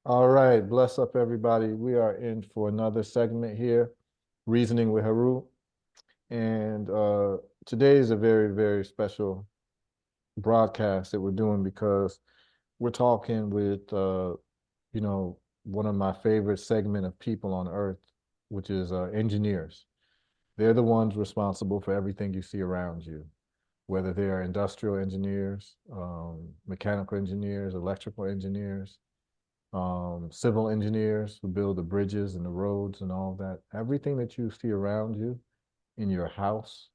All right, bless up everybody. We are in for another segment here, Reasoning with Heru. And today is a very, very special broadcast that we're doing because we're talking with, one of my favorite segment of people on earth, which is engineers. They're the ones responsible for everything you see around you, whether they are industrial engineers, mechanical engineers, electrical engineers, civil engineers who build the bridges and the roads and all that. Everything that you see around you in your house,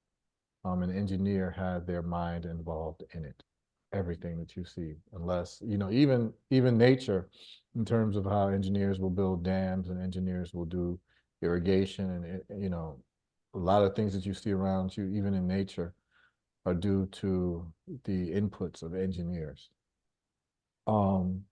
an engineer had their mind involved in it. Everything that you see, unless, even nature, in terms of how engineers will build dams and engineers will do irrigation and a lot of things that you see around you, even in nature, are due to the inputs of engineers. Um,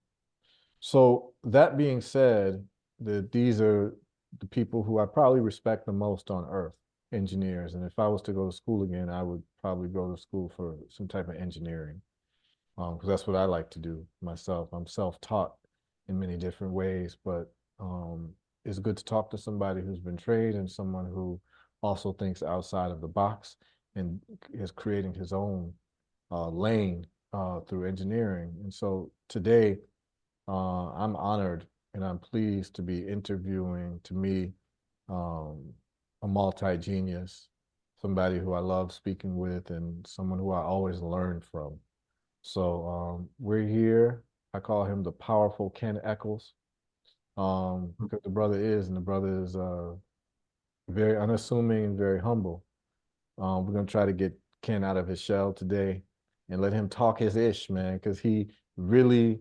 So that being said, these are the people who I probably respect the most on earth, engineers. And if I was to go to school again, I would probably go to school for some type of engineering, because that's what I like to do myself. I'm self-taught in many different ways, but it's good to talk to somebody who's been trained and someone who also thinks outside of the box and is creating his own lane through engineering. And so today, I'm honored and I'm pleased to be interviewing, to me, um, a multi-genius, somebody who I love speaking with and someone who I always learn from. So we're here. I call him the powerful Ken Echols, because the brother is very unassuming and very humble. We're gonna try to get Ken out of his shell today and let him talk his ish, man, because he really,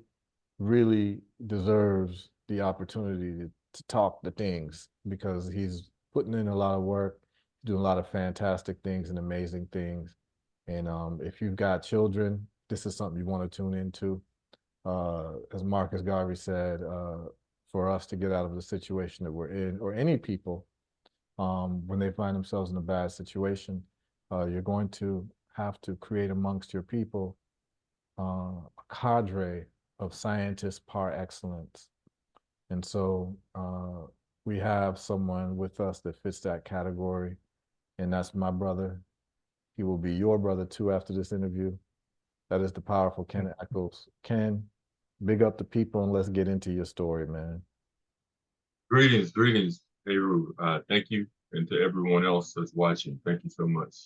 really deserves the opportunity to talk the things because he's putting in a lot of work, doing a lot of fantastic things and amazing things. And if you've got children, this is something you want to tune into. As Marcus Garvey said, for us to get out of the situation that we're in, or any people, when they find themselves in a bad situation, you're going to have to create amongst your people a cadre of scientists par excellence. And so we have someone with us that fits that category, and that's my brother. He will be your brother too after this interview. That is the powerful Ken Echols. Ken, big up the people and let's get into your story, man. Greetings, Heru. Thank you, and to everyone else that's watching. Thank you so much.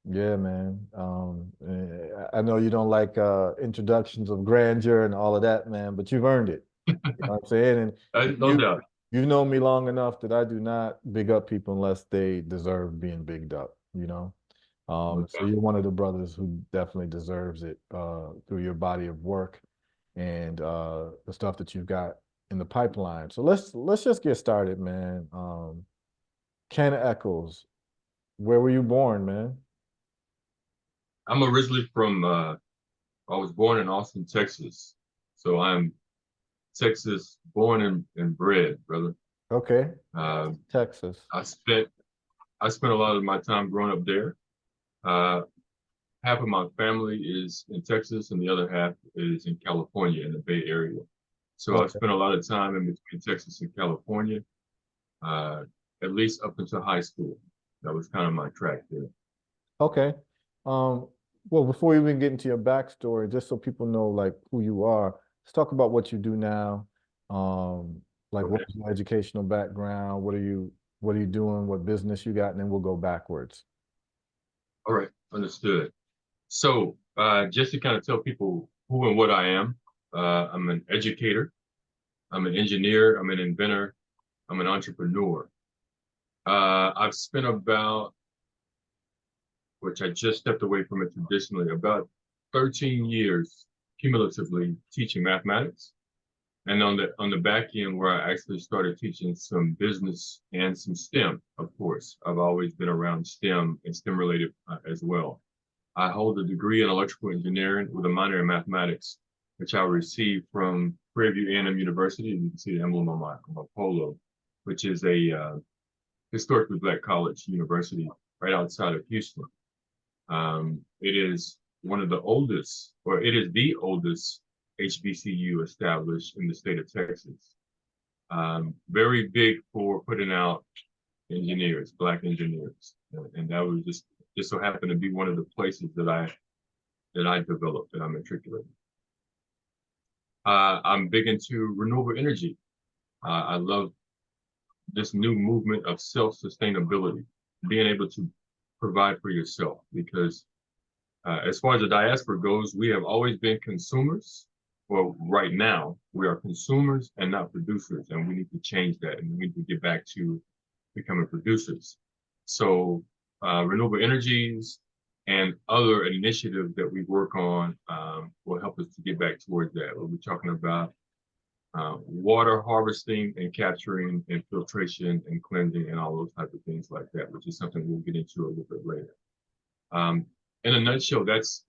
Yeah, man. I know you don't like introductions of grandeur and all of that, man, but you've earned it. You know what I'm saying? And No you doubt. you've known me long enough that I do not big up people unless they deserve being bigged up, you know? No So doubt. you're one of the brothers who definitely deserves it through your body of work and the stuff that you've got in the pipeline. So let's just get started, man. Ken Echols, where were you born, man? I'm originally from. I was born in Austin, Texas, so I'm Texas born and bred, brother. Okay, Uh, Texas. I spent I spent a lot of my time growing up there. Uh, Half of my family is in Texas, and the other half is in California, in the Bay Area. So I Okay. spent a lot of time in between Texas and California, uh, at least up until high school. That was kind of my track there. Okay. Um, well, before we even get into your backstory, just so people know like who you are, let's talk about what you do now. Like what Okay. was your educational background? What are you doing? What business you got? And then we'll go backwards. All right. Understood. So, just to kind of tell people who and what I am, I'm an educator, I'm an engineer, I'm an inventor, I'm an entrepreneur. I've spent about, which I just stepped away from it traditionally, about 13 years cumulatively teaching mathematics. And on the back end, where I actually started teaching some business and some STEM, of course. I've always been around STEM and STEM related as well. I hold a degree in electrical engineering with a minor in mathematics, which I received from Prairie View A&M University. You can see the emblem on my polo, which is a historically black college university right outside of Houston. It is one of the oldest, or it is the oldest HBCU established in the state of Texas. Very big for putting out engineers, Black engineers, and that was just so happened to be one of the places that I developed, that I matriculated. I'm big into renewable energy. I love this new movement of self-sustainability, being able to provide for yourself, because as far as the diaspora goes, we have always been consumers. Well, right now, we are consumers and not producers, and we need to change that, and we need to get back to becoming producers. So renewable energies and other initiatives that we work on will help us to get back towards that. We'll be talking about water harvesting and capturing and filtration and cleansing and all those type of things like that, which is something we'll get into a little bit later. In a nutshell, that's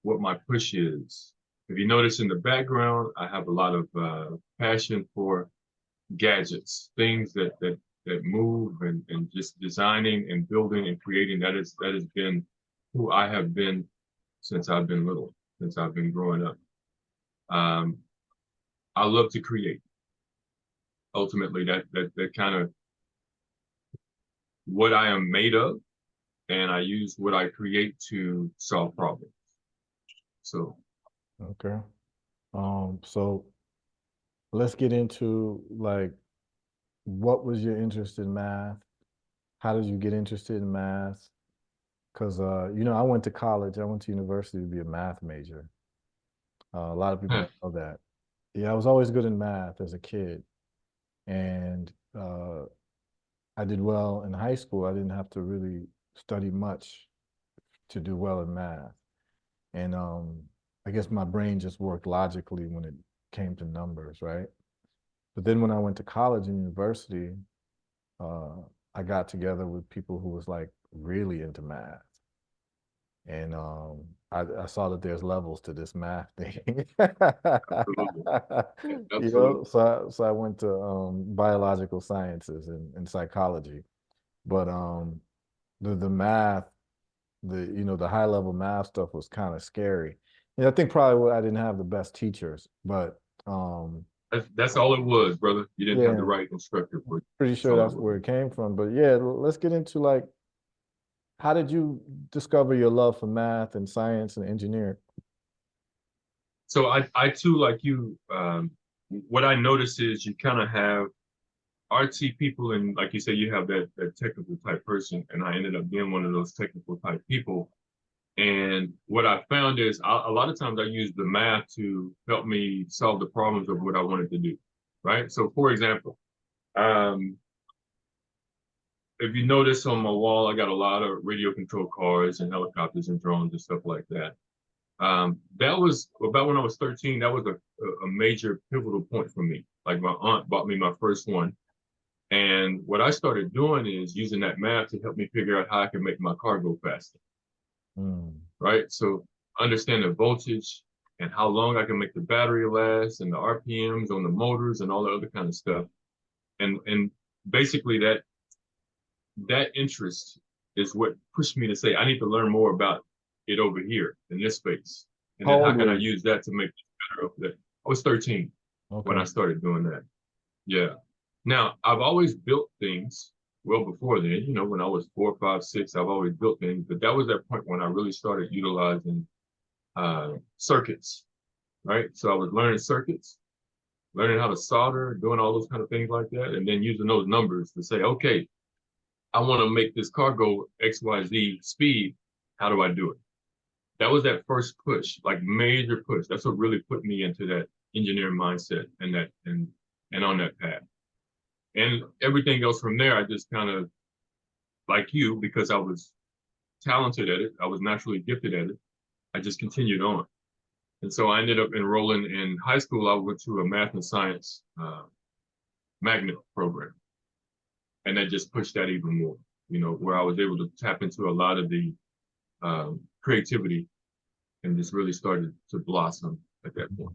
what my push is. If you notice in the background, I have a lot of passion for gadgets, things that move, and just designing and building and creating. That has been who I have been since I've been little, since I've been growing up. I love to create. Ultimately, that kind of what I am made of, and I use what I create to solve problems. So, okay. So let's get into, like, what was your interest in math? How did you get interested in math? Because you know, I went to college. I went to university to be a math major. A lot of people don't know that. Yeah, I was always good in math as a kid, and I did well in high school. I didn't have to really study much to do well in math, and I guess my brain just worked logically when it came to numbers, right? But then when I went to college and university, uh, I got together with people who was like really into math, and I saw that there's levels to this math thing. absolutely. You know, so I went to biological sciences and psychology, but the math, the high level math stuff was kind of scary. And I think probably I didn't have the best teachers, but That's all it was, brother. You didn't have the yeah, right instructor for it. pretty sure that's where it came from. But yeah, let's get into, like, how did you discover your love for math and science and engineering? So I too, like you, what I notice is you kind of have RT people, and like you say, you have that technical type person, and I ended up being one of those technical type people. And what I found is a lot of times I use the math to help me solve the problems of what I wanted to do, right? So for example, if you notice on my wall, I got a lot of radio control cars and helicopters and drones and stuff like that. That was about when I was 13. That was a major pivotal point for me. Like, my aunt bought me my first one. And what I started doing is using that math to help me figure out how I can make my car go faster. Right? So understand the voltage and how long I can make the battery last, and the RPMs on the motors and all the other kind of stuff. And basically that interest is what pushed me to say, I need to learn more about it over here in this space. And then how can I use that to make it better? I was 13 when I started doing that. Yeah. Now, I've always built things well before then. You know, when I was 4, 5, 6, I've always built things. But that was that point when I really started utilizing circuits, right? So I was learning circuits, learning how to solder, doing all those kind of things like that, and then using those numbers to say, okay, I want to make this car go XYZ speed. How do I do it? That was that first push, like major push. That's what really put me into that engineering mindset and on that path. And everything else from there, I just kind of, like you, because I was talented at it, I was naturally gifted at it, I just continued on. And so I ended up enrolling in high school. I went to a math and science magnet program. And that just pushed that even more, you know, where I was able to tap into a lot of the creativity, and just really started to blossom at that point.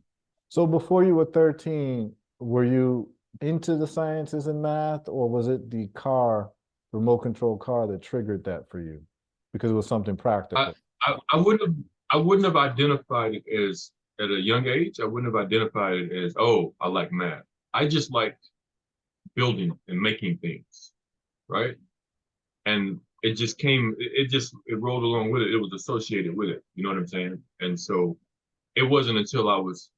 So before you were 13, were you into the sciences and math, or was it the remote control car that triggered that for you? Because it was something practical. I wouldn't have identified it as at a young age, I wouldn't have identified it as, oh, I like math. I just liked building and making things, right? And it just came, it rolled along with it. It was associated with it. You know what I'm saying? And so it wasn't until I was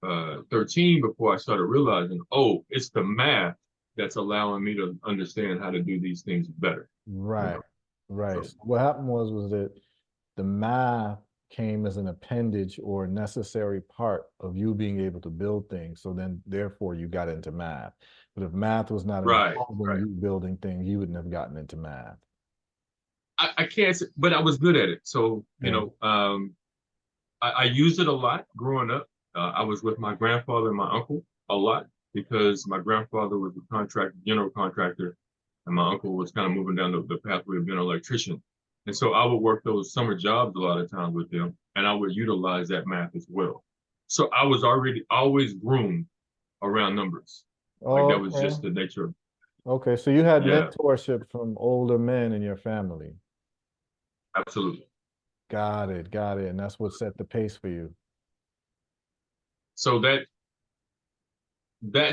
13 before I started realizing, oh, it's the math that's allowing me to understand how to do these things better. You Right, know, right. so So what happened was that the math came as an appendage or a necessary part of you being able to build things. So then, therefore, you got into math. But if math was not right, involved in right. you building things, you wouldn't have gotten into math. I can't say, but I was good at it. So, Yeah. I used it a lot growing up. I was with my grandfather and my uncle a lot because my grandfather was a general contractor, and my uncle was kind of moving down the pathway of being an electrician. And so I would work those summer jobs a lot of times with them, and I would utilize that math as well. So I was already always groomed around numbers. Like that was Okay. just the nature of, Okay. So you had yeah, mentorship from older men in your family. absolutely. Got it. Got it. And that's what set the pace for you. So that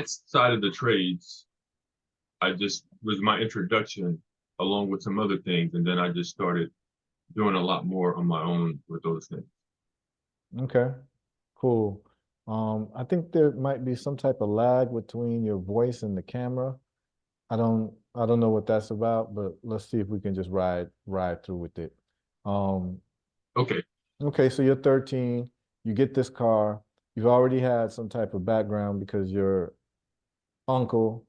side of the trades I just was my introduction along with some other things. And then I just started doing a lot more on my own with those things. Okay. Cool. I think there might be some type of lag between your voice and the camera. I don't know what that's about, but let's see if we can just ride through with it. Um, Okay. okay, so you're 13, you get this car, you've already had some type of background because your uncle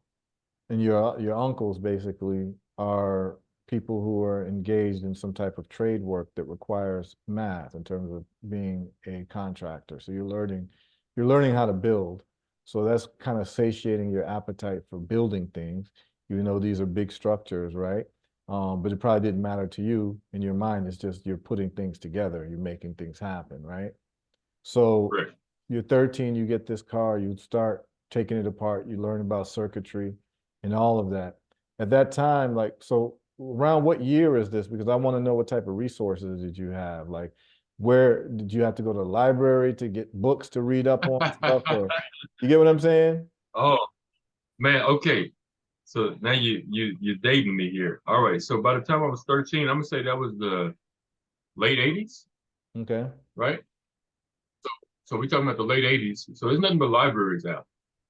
and your uncles basically are people who are engaged in some type of trade work that requires math in terms of being a contractor. So you're learning how to build. So that's kind of satiating your appetite for building things, even though these are big structures, right? But it probably didn't matter to you in your mind. It's just you're putting things together, you're making things happen, right? So Right. you're 13, you get this car, you start taking it apart, you learn about circuitry and all of that. At that time, like, so around what year is this? Because I want to know what type of resources did you have? Like, where did you have to go to the library to get books to read up on stuff? Or you get what I'm saying? Oh man, okay. So now you're dating me here. All right. So by the time I was 13, I'm gonna say that was the late 80s, Okay. right? So we're talking about the late 80s. So there's nothing but libraries out.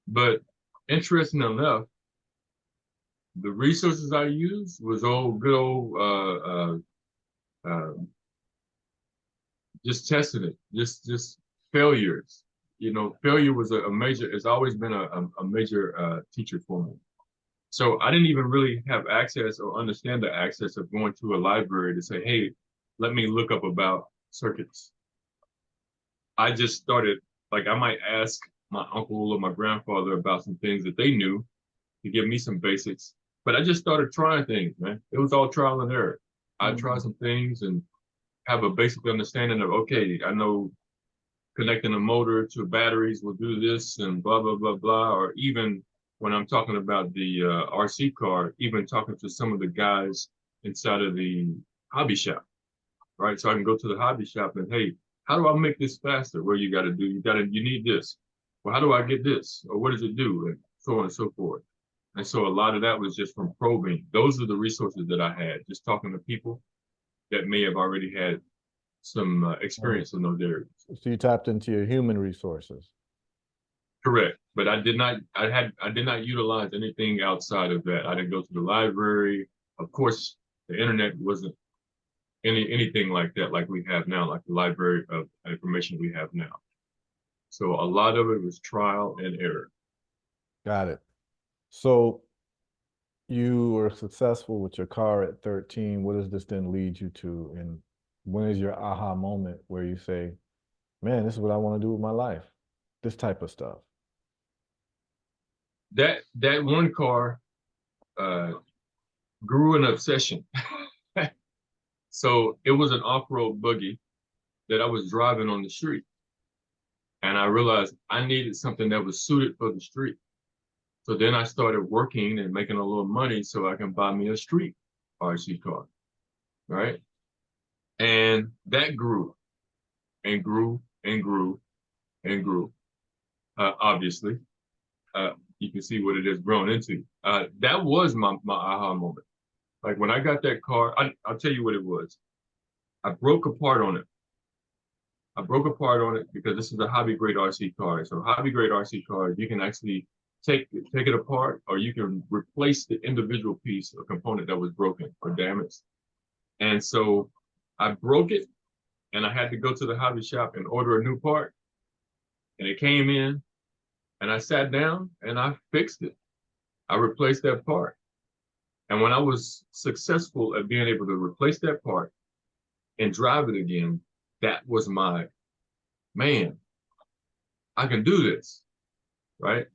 But interesting enough, the resources I used was old good old just testing it, just failures. You know, failure was a major. It's always been a major teacher for me. So I didn't even really have access or understand the access of going to a library to say, hey, let me look up about circuits. I just started, like, I might ask my uncle or my grandfather about some things that they knew to give me some basics. But I just started trying things, man. It was all trial and error. I tried Mhm. some things and have a basic understanding of, okay, I know connecting a motor to batteries will do this and blah, blah, blah, blah. Or even when I'm talking about the RC car, even talking to some of the guys inside of the hobby shop, right? So I can go to the hobby shop and, hey, how do I make this faster? What you got to do? You need this. Well, how do I get this? Or what does it do? And so on and so forth. And so a lot of that was just from probing. Those are the resources that I had, just talking to people that may have already had some Oh, experience in those areas. so you tapped into your human resources. Correct. But I did not utilize anything outside of that. I didn't go to the library. Of course, the internet wasn't anything like that, like we have now, like the library of information we have now. So a lot of it was trial and error. Got it. So you were successful with your car at 13. What does this then lead you to? And when is your aha moment where you say, man, this is what I want to do with my life? This type of stuff. That one car uh, grew an obsession. So it was an off-road buggy that I was driving on the street. And I realized I needed something that was suited for the street. So then I started working and making a little money so I can buy me a street RC car, right? And that grew and grew and grew. and grew. Obviously, you can see what it has grown into. That was my aha moment. Like when I got that car, I'll tell you what it was. I broke apart on it. I broke apart on it because this is a hobby grade RC car. So hobby grade RC cars, you can actually take it apart, or you can replace the individual piece or component that was broken or damaged. And so I broke it, and I had to go to the hobby shop and order a new part. And it came in, and I sat down and I fixed it. I replaced that part. And when I was successful at being able to replace that part and drive it again, that was my, man, I can do this, right?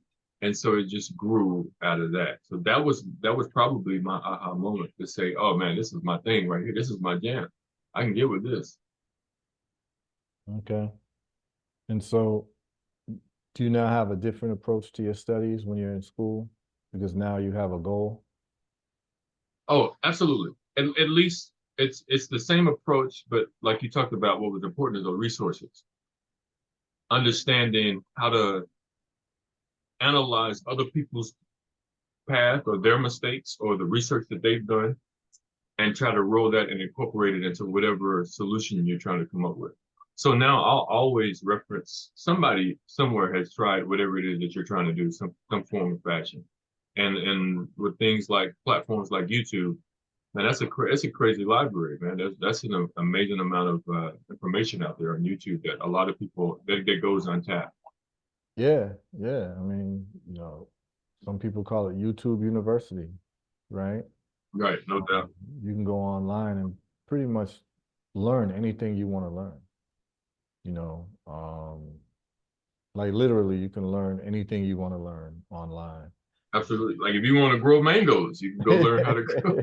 And so it just grew out of that. So that was probably my aha moment to say, oh man, this is my thing right here. This is my jam. I can get with this. Okay. And so do you now have a different approach to your studies when you're in school? Because now you have a goal? Oh, absolutely. At least it's the same approach, but like you talked about, what was important is the resources. Understanding how to analyze other people's path or their mistakes or the research that they've done and try to roll that and incorporate it into whatever solution you're trying to come up with. So now I'll always reference somebody somewhere has tried whatever it is that you're trying to do, some form of fashion. And with things like platforms like YouTube, man, it's a crazy library, man. That's an amazing amount of information out there on YouTube that a lot of people that goes untapped. Yeah, yeah. I mean, some people call it YouTube University, right? Right, no doubt. You can go online and pretty much learn anything you want to learn. You know, like literally, you can learn anything you want to learn online. Absolutely. Like if you want to grow mangoes, you can go learn how to grow.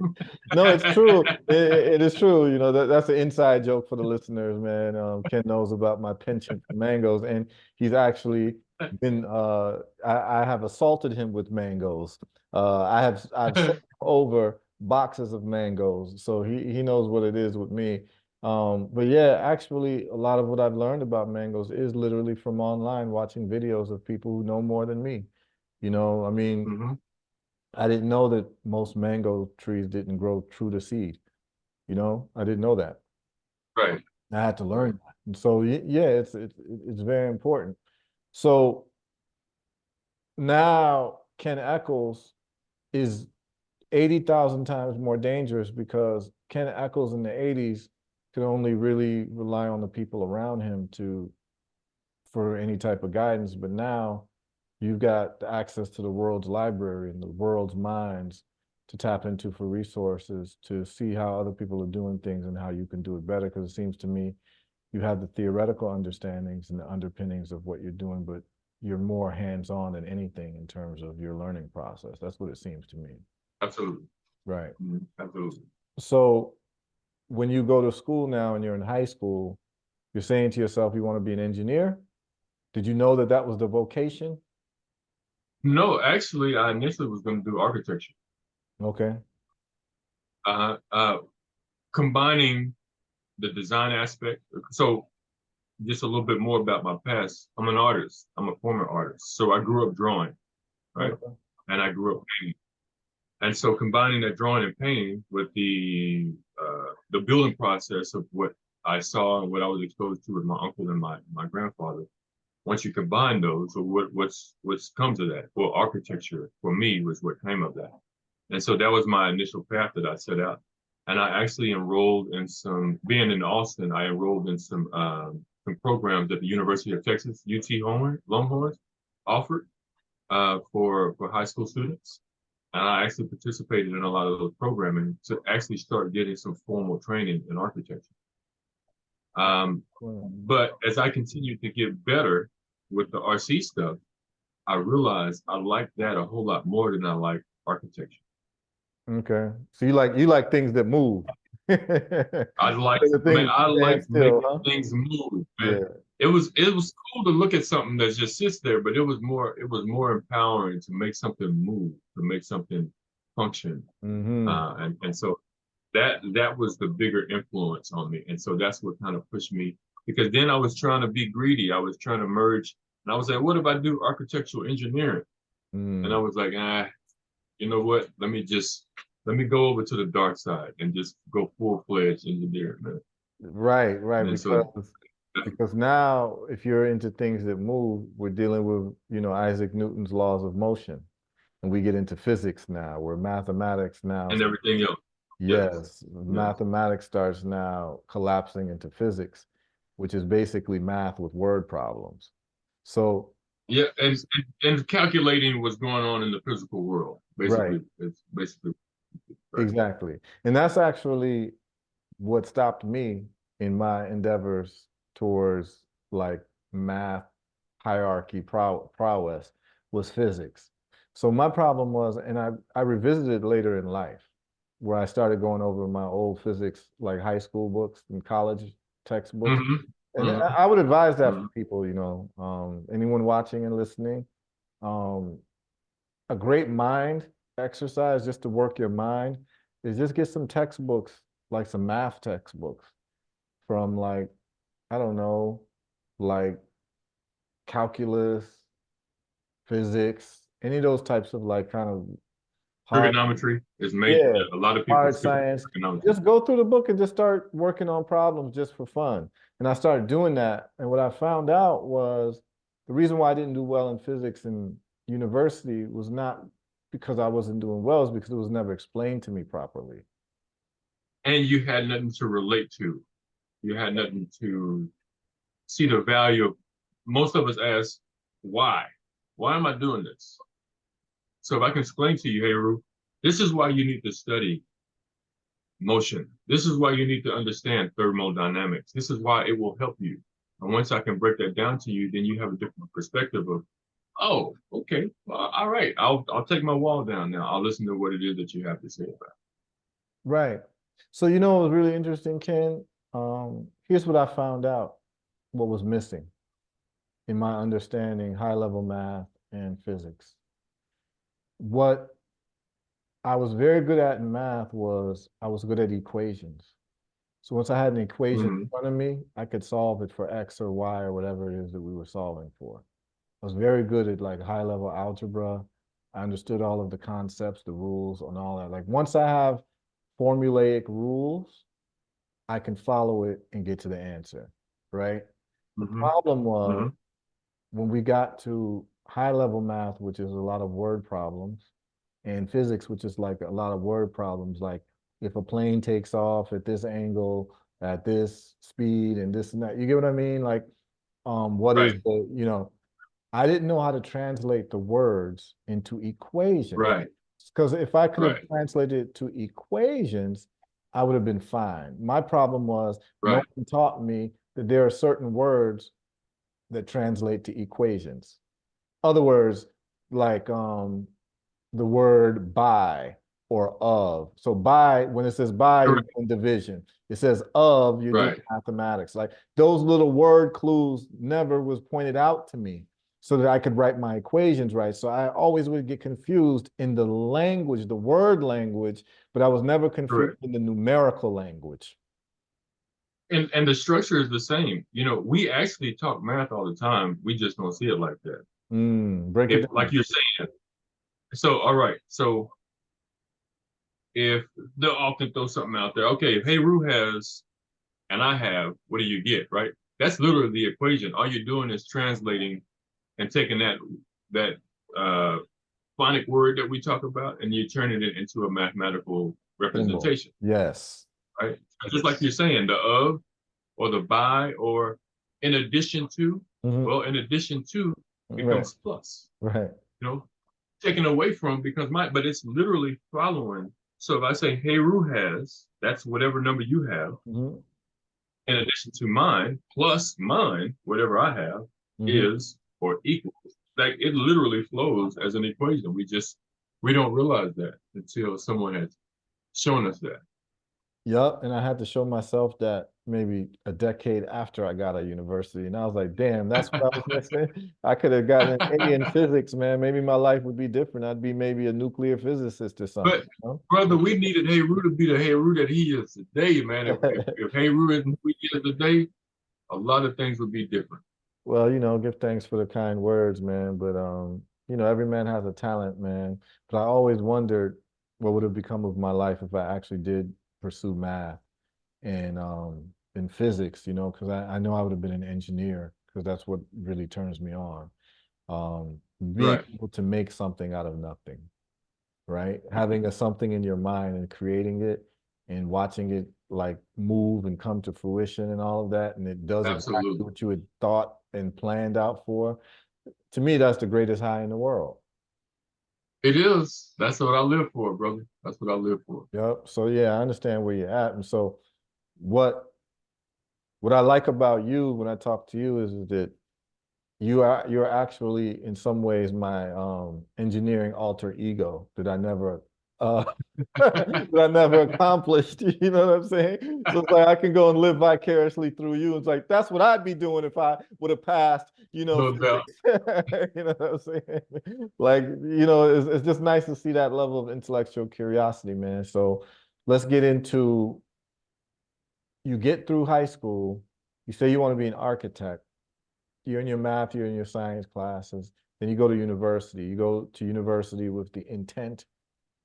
No, it's true. It is true. That's an inside joke for the listeners, man. Ken knows about my penchant for mangoes, and he's actually been. I have assaulted him with mangoes. I've sold over boxes of mangoes, so he knows what it is with me. But yeah, actually, a lot of what I've learned about mangoes is literally from online, watching videos of people who know more than me. I mean, Mm-hmm. I didn't know that most mango trees didn't grow true to seed. I didn't know that. Right. I had to learn that. And so yeah, it's very important. So now Ken Echols is 80,000 times more dangerous because Ken Echols in the 80s could only really rely on the people around him for any type of guidance. But now you've got the access to the world's library and the world's minds to tap into for resources to see how other people are doing things and how you can do it better. Because it seems to me you have the theoretical understandings and the underpinnings of what you're doing, but you're more hands-on than anything in terms of your learning process. That's what it seems to me. Absolutely. Right. Mm-hmm. Absolutely. So when you go to school now and you're in high school, you're saying to yourself, you want to be an engineer? Did you know that that was the vocation? No, actually, I initially was going to do architecture. Okay. Uh, uh, Combining the design aspect. So just a little bit more about my past. I'm an artist. I'm a former artist. So I grew up drawing, right? Okay. And I grew up painting. And so combining that drawing and painting with the building process of what I saw and what I was exposed to with my uncle and my grandfather, once you combine those, so what's comes of that? Well, architecture for me was what came of that. And so that was my initial path that I set out. And I actually enrolled in being in Austin, I enrolled in some programs that the University of Texas, UT Longhorns, offered for high school students. And I actually participated in a lot of those programming to actually start getting some formal training in architecture. But as I continued to get better with the RC stuff, I realized I like that a whole lot more than I like architecture. Okay. So you like things that move. I like Stand still, making huh? things move, man. Yeah. It was cool to look at something that just sits there, but it was more empowering to make something move, to make something function. Mm-hmm. And so that was the bigger influence on me. And so that's what kind of pushed me because then I was trying to be greedy. I was trying to merge, and I was like, what if I do architectural engineering? And I was like, you know what? Let me go over to the dark side and just go full-fledged engineering, man. Right, right. And so Because now if you're into things that move, we're dealing with, Isaac Newton's laws of motion. And we get into physics now, where mathematics now, and everything else. yes, mathematics starts now collapsing into physics, which is basically math with word problems. So, Yeah, and calculating what's going on in the physical world. right, Basically, it's basically right. exactly. And that's actually what stopped me in my endeavors towards like math hierarchy prowess was physics. So my problem was, and I revisited later in life, where I started going over my old physics, like high school books and college textbooks. And I would advise that for people, anyone watching and listening. Um, a great mind exercise just to work your mind is just get some textbooks, like some math textbooks from like, I don't know, like calculus, physics, any of those types of like kind of hard, Trigonometry is major. yeah, A lot of people hard skip science. trigonometry. Just go through the book and just start working on problems just for fun. And I started doing that. And what I found out was the reason why I didn't do well in physics in university was not because I wasn't doing well, is because it was never explained to me properly. And you had nothing to relate to. You had nothing to see the value of. Most of us ask, why? Why am I doing this? So if I can explain to you, Heru, this is why you need to study motion. This is why you need to understand thermodynamics. This is why it will help you. And once I can break that down to you, then you have a different perspective of, oh, okay, well, all right, I'll take my wall down now. I'll listen to what it is that you have to say about it. Right. So you know what was really interesting, Ken? Here's what I found out, what was missing in my understanding high level math and physics. What I was very good at in math was I was good at equations. So once I had an equation in front of me, I could solve it for X or Y or whatever it is that we were solving for. I was very good at like high level algebra. I understood all of the concepts, the rules, and all that. Like once I have formulaic rules, I can follow it and get to the answer, right? The problem was when we got to high level math, which is a lot of word problems, and physics, which is like a lot of word problems, like if a plane takes off at this angle, at this speed, and this and that. You get what I mean? Like, what is the, I didn't know how to translate the words into equations. Right. Because if I could have translated it to equations, I would have been fine. My problem was no one taught me that there are certain words that translate to equations. Other words, like the word by or of. So by, when it says by, you're doing division. It says of, you're doing mathematics. Like those little word clues never was pointed out to me so that I could write my equations right. So I always would get confused in the language, the word language, but I was never confused in the numerical language. And the structure is the same. You know, we actually talk math all the time. We just don't see it like that. Break it down. Like you're saying. So, all right. So if they'll often throw something out there, okay, if Heru has and I have, what do you get, right? That's literally the equation. All you're doing is translating and taking that phonic word that we talk about and you're turning it into a mathematical representation. Yes. Right? Just like you're saying, the of or the by or in addition to, well, in addition to becomes plus. Right. You know, taken away from because but it's literally following. So if I say Heru has, that's whatever number you have, in addition to mine, plus mine, whatever I have, is or equals. Like it literally flows as an equation. We don't realize that until someone has shown us that. Yep, and I had to show myself that maybe a decade after I got out of university, and I was like, "Damn, that's what I was missing." I could have gotten an A in physics, man. Maybe my life would be different. I'd be maybe a nuclear physicist or something. But brother, we needed Heru to be the Heru that he is today, man. If Heru isn't who he is today, A lot of things would be different. Well, give thanks for the kind words, man. But every man has a talent, man. But I always wondered what would have become of my life if I actually did pursue math and in physics, because I know I would have been an engineer because that's what really turns me on. Being Right. able to make something out of nothing, right? Having a something in your mind and creating it and watching it like move and come to fruition and all of that, and it does exactly Absolutely. what you had thought and planned out for. To me, that's the greatest high in the world. It is. That's what I live for, brother. That's what I live for. Yep. So yeah, I understand where you're at. And so what what I like about you when I talk to you is that you're actually in some ways my engineering alter ego that I never uh that I never accomplished. You know what I'm saying? So it's like I can go and live vicariously through you. It's like that's what I'd be doing if I would have passed, No doubt. physics. You know what I'm saying? Like, it's just nice to see that level of intellectual curiosity, man. So let's get into you get through high school, you say you want to be an architect. You're in your math, you're in your science classes. Then you go to university. You go to university with the intent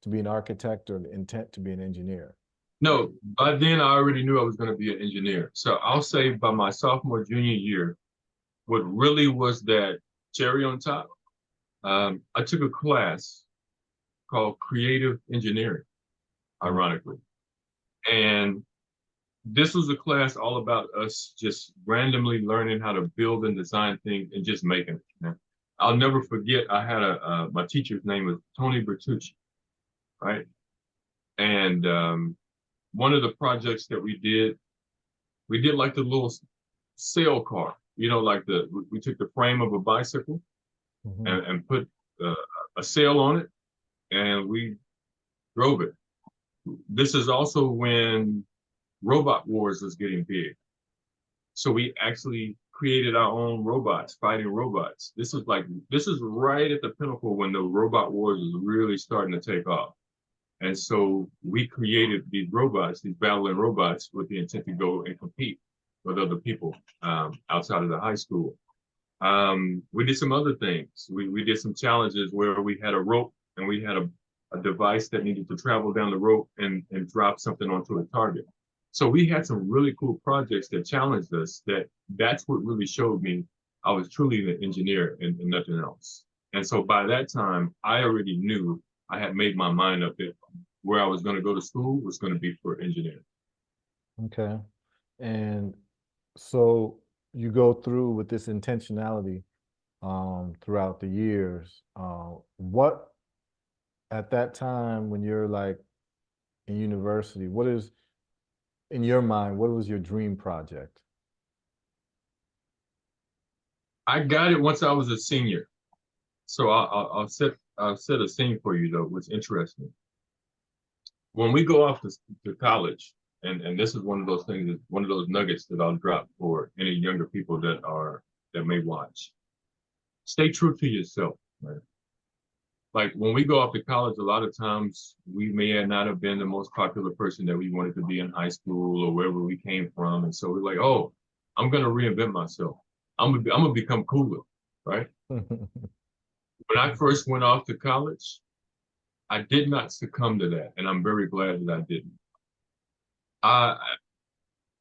to be an architect or the intent to be an engineer. No, by then I already knew I was going to be an engineer. So I'll say by my sophomore, junior year, what really was that cherry on top, I took a class called creative engineering, Mm. ironically. And this was a class all about us just randomly learning how to build and design things and just making it. I'll never forget, I had my teacher's name was Tony Bertucci, right? And one of the projects that we did like the little sail car, like we took the frame of a bicycle Mhm. and put uh, a sail on it and we drove it. This is also when Robot Wars was getting big. So we actually created our own robots, fighting robots. This is right at the pinnacle when the Robot Wars was really starting to take off. And so we created these robots, these battling robots, with the intent to go and compete with other people outside of the high school. We did some other things. We did some challenges where we had a rope and we had a device that needed to travel down the rope and drop something onto a target. So we had some really cool projects that challenged us. That's what really showed me I was truly an engineer and nothing else. And so by that time, I already knew I had made my mind up that where I was going to go to school was going to be for engineering. Okay. And so you go through with this intentionality throughout the years. What at that time when you're like in university, what is in your mind, what was your dream project? I got it once I was a senior. So I'll set a scene for you though. What's interesting when we go off to college, and this is one of those things, one of those nuggets that I'll drop for any younger people that may watch. Stay true to yourself, right? Like when we go off to college, a lot of times we may not have been the most popular person that we wanted to be in high school or wherever we came from, and so we're like, oh, I'm gonna reinvent myself. I'm gonna become cooler, right? When I first went off to college, I did not succumb to that, and I'm very glad that I didn't. I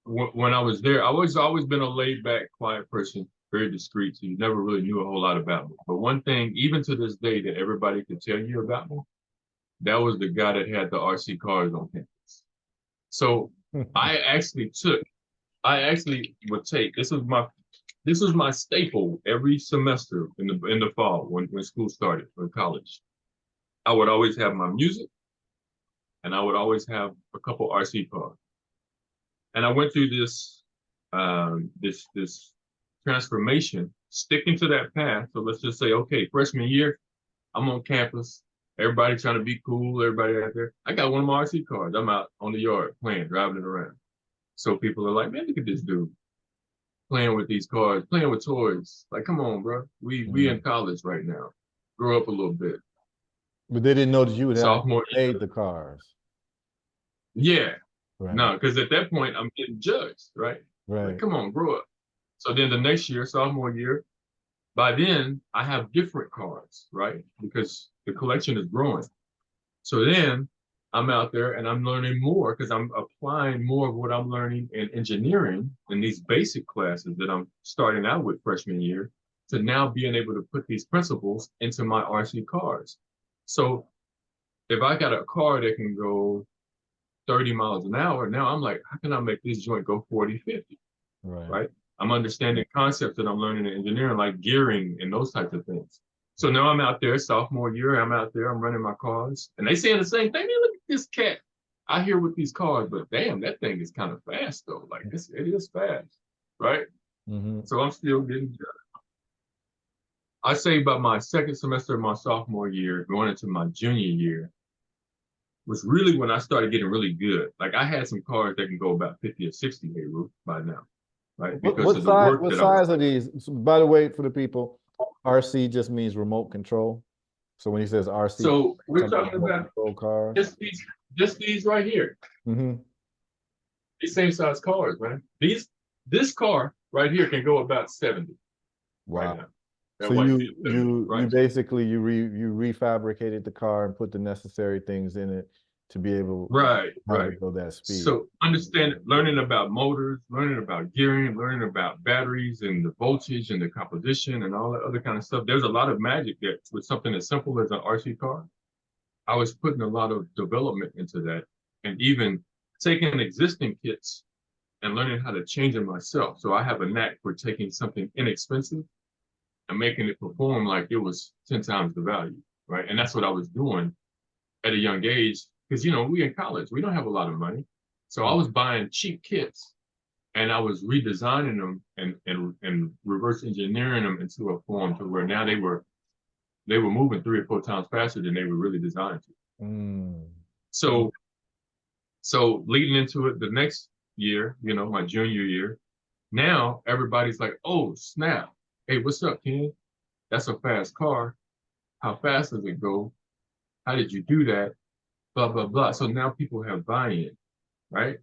when I was there, I was always been a laid back, quiet person, very discreet, so you never really knew a whole lot about me. But one thing, even to this day, that everybody could tell you about me, that was the guy that had the RC cars on campus. So I actually would take this was my staple every semester in the fall when school started, when college. I would always have my music and I would always have a couple RC cars. And I went through this transformation, sticking to that path. So let's just say, okay, freshman year, I'm on campus. Everybody trying to be cool. Everybody out there. I got one of my RC cars. I'm out on the yard playing, driving it around. So people are like, man, look at this dude playing with these cars, playing with toys. Like, come on, bro. We in Mm. college right now. Grow up a little bit. But they didn't know that you would have Sophomore made year, the cars. yeah. Right. No, because at that point I'm getting judged, right? Like, Right. come on, grow up. So then the next year, sophomore year, by then I have different cars, right? Because the collection is growing. So then I'm out there and I'm learning more because I'm applying more of what I'm learning in engineering in these basic classes that I'm starting out with freshman year to now being able to put these principles into my RC cars. So if I got a car that can go 30 miles an hour, now I'm like, how can I make this joint go 40, 50? Right? I'm understanding concepts that I'm learning in engineering, like gearing and those types of things. So now I'm out there, sophomore year, I'm out there, I'm running my cars, and they saying the same thing. Hey, look at this cat out here with these cars, but damn, that thing is kind of fast though. Like it is fast, right? So I'm still getting better. I say about my second semester of my sophomore year, going into my junior year, was really when I started getting really good. Like I had some cars that can go about 50 or 60 Heru by now, right? Because of the work What that I was. size are these? By the way, for the people, RC just means remote control. So when he says RC, So we're talking about cars. just these right here. These same size cars, man. This car right here can go about 70. Wow. Right now. So you basically you refabricated the car and put the necessary things in it to be able to go that speed. So learning about motors, learning about gearing, learning about batteries and the voltage and the composition and all that other kind of stuff. There's a lot of magic that with something as simple as an RC car. I was putting a lot of development into that and even taking existing kits and learning how to change them myself. So I have a knack for taking something inexpensive and making it perform like it was 10 times the value, right? And that's what I was doing at a young age, because, you know, we in college, we don't have a lot of money. So I was buying cheap kits and I was redesigning them and reverse engineering them into a form to where now they were moving 3 or 4 times faster than they were really designed to. So leading into it the next year, you know, my junior year, now everybody's like, oh, snap. Hey, what's up, Ken? That's a fast car. How fast does it go? How did you do that? Blah, blah, blah. So now people have buy-in, right?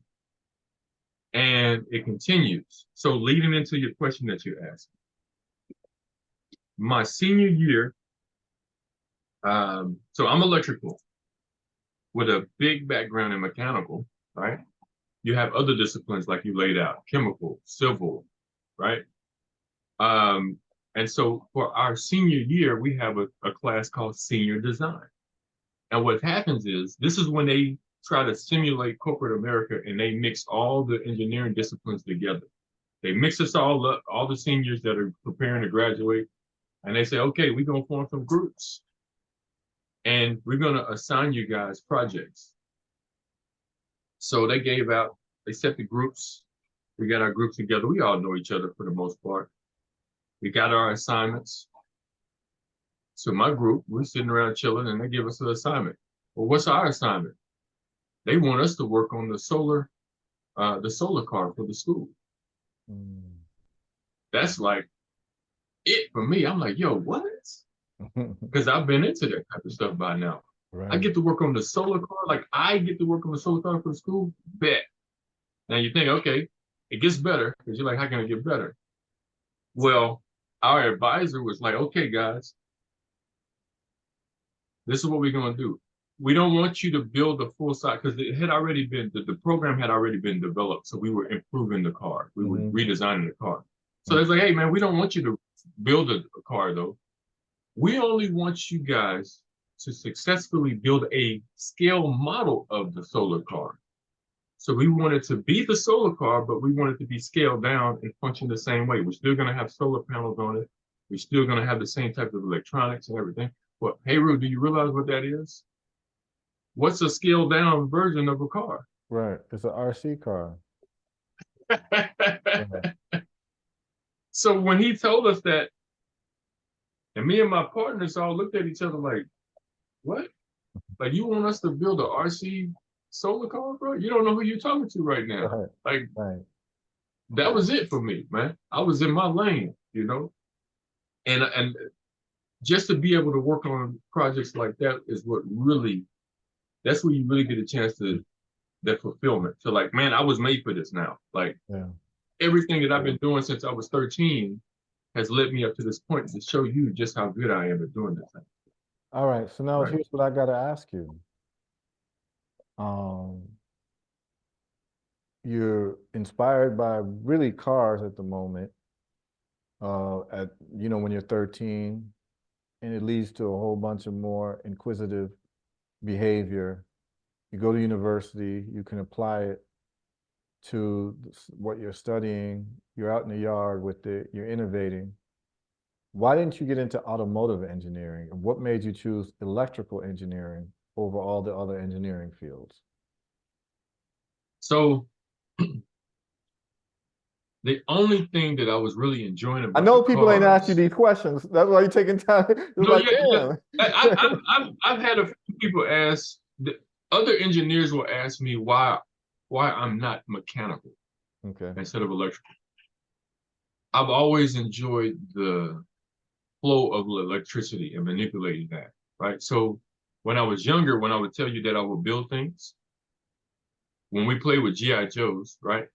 And it continues. So leading into your question that you asked, my senior year, so I'm electrical with a big background in mechanical, right? You have other disciplines like you laid out, chemical, civil, right? And so for our senior year, we have a class called senior design. And what happens is, this is when they try to simulate corporate America and they mix all the engineering disciplines together. They mix us all up, all the seniors that are preparing to graduate, and they say, okay, we're gonna form some groups and we're gonna assign you guys projects. So they set the groups. We got our groups together. We all know each other for the most part. We got our assignments. So my group, we're sitting around chilling and they give us an assignment. Well, what's our assignment? They want us to work on the solar car for the school. That's like it for me. I'm like, yo, what? Because I've been into that type of stuff by now. I get to work on the solar car. Like I get to work on the solar car for the school. Bet. Now you think, okay, it gets better because you're like, how can it get better? Well, our advisor was like, okay, guys, this is what we're going to do. We don't want you to build a full size because it had already been, the program had already been developed. So we were improving the car. We were redesigning the car. So it's like, hey, man, we don't want you to build a car, though. We only want you guys to successfully build a scale model of the solar car. So we want it to be the solar car, but we want it to be scaled down and function the same way. We're still going to have solar panels on it. We're still going to have the same type of electronics and everything. But Heru, do you realize what that is? What's a scaled down version of a car? Right. It's an RC car. So when he told us that, and me and my partners all looked at each other like, what? Like, you want us to build an RC solar car, bro? You don't know who you're talking to right now. That was it for me, man. I was in my lane, you know? And just to be able to work on projects like that is what really, that's where you really get a chance to, that fulfillment. So like, man, I was made for this now. Like, everything that I've been doing since I was 13 has led me up to this point to show you just how good I am at doing this thing. All right. So now Right. here's what I gotta ask you. Um, you're inspired by really cars at the moment. At when you're 13, and it leads to a whole bunch of more inquisitive behavior. You go to university, you can apply it to what you're studying. You're out in the yard with it. You're innovating. Why didn't you get into automotive engineering? And what made you choose electrical engineering over all the other engineering fields? So the only thing that I was really enjoying I about the know people ain't asked you cars. these questions. That's why you're taking time. It's No, like, yeah, yeah. damn. I've had a few people ask. Other engineers will ask me why I'm not mechanical Okay. instead of electrical. I've always enjoyed the flow of electricity and manipulating that, right? So when I was younger, when I would tell you that I would build things, when we play with GI Joes, right?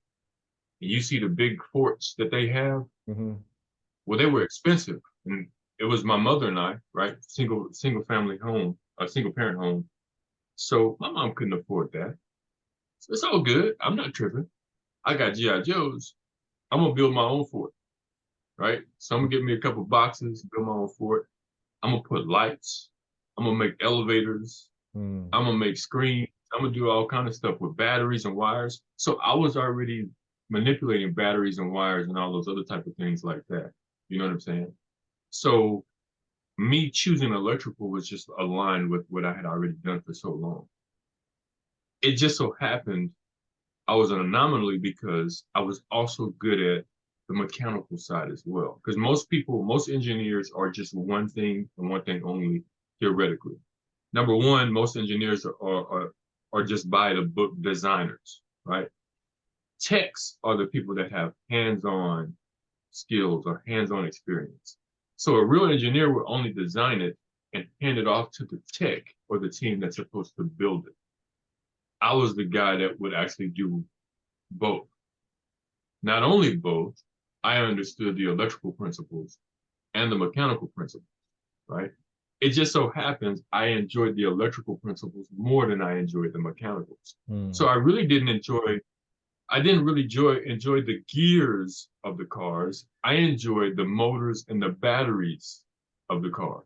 And you see the big forts that they have, Mm-hmm. well, they were expensive, and it was my mother and I, right? Single family home, a single parent home. So my mom couldn't afford that. So it's all good. I'm not tripping. I got GI Joes. I'm gonna build my own fort, right? So I'm gonna get me a couple boxes, build my own fort. I'm gonna put lights. I'm gonna make elevators. Mm. I'm gonna make screens. I'm gonna do all kind of stuff with batteries and wires. So I was already manipulating batteries and wires and all those other type of things like that. You know what I'm saying? So me choosing electrical was just aligned with what I had already done for so long. It just so happened I was an anomaly because I was also good at the mechanical side as well. Because most people, most engineers are just one thing and one thing only theoretically. Number one, most engineers are just by the book designers, right? Techs are the people that have hands-on skills or hands-on experience. So a real engineer will only design it and hand it off to the tech or the team that's supposed to build it. I was the guy that would actually do both. Not only both, I understood the electrical principles and the mechanical principles, right? It just so happens I enjoyed the electrical principles more than I enjoyed the mechanicals. Mm. So I didn't really enjoy the gears of the cars. I enjoyed the motors and the batteries of the cars.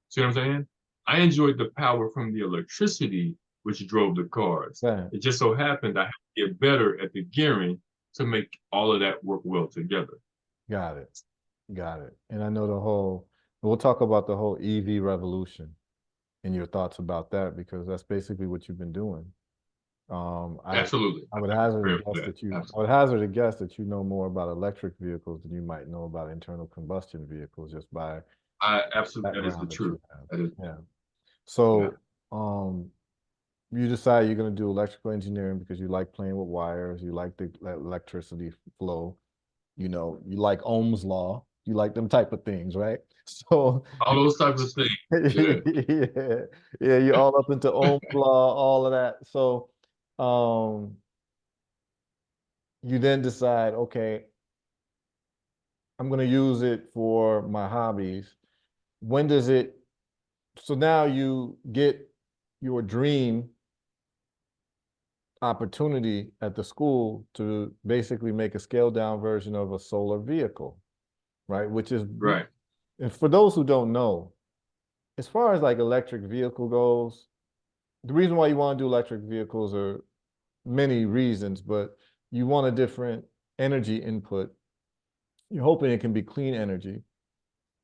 See what I'm saying? I enjoyed the power from the electricity which drove the cars. Right. It just so happened I had to get better at the gearing to make all of that work well together. Got it. Got it. And I know we'll talk about the whole EV revolution and your thoughts about that, because that's basically what you've been doing. I Absolutely. I would hazard a For guess that. that you I Absolutely. would hazard a guess that you know more about electric vehicles than you might know about internal combustion vehicles just by I absolutely, that is the background that you truth. have. That is, Yeah. yeah. So, you decide you're going to do electrical engineering because you like playing with wires, you like the electricity flow, you like Ohm's law, you like them type of things, right? So, All those types of things. Yeah. yeah, yeah, you're all up into Ohm's law, all of that. So, um, you then decide, okay, I'm going to use it for my hobbies. When does it, so now you get your dream opportunity at the school to basically make a scaled down version of a solar vehicle, right? Which is, Right. and for those who don't know, as far as like electric vehicle goes, the reason why you want to do electric vehicles are many reasons, but you want a different energy input. You're hoping it can be clean energy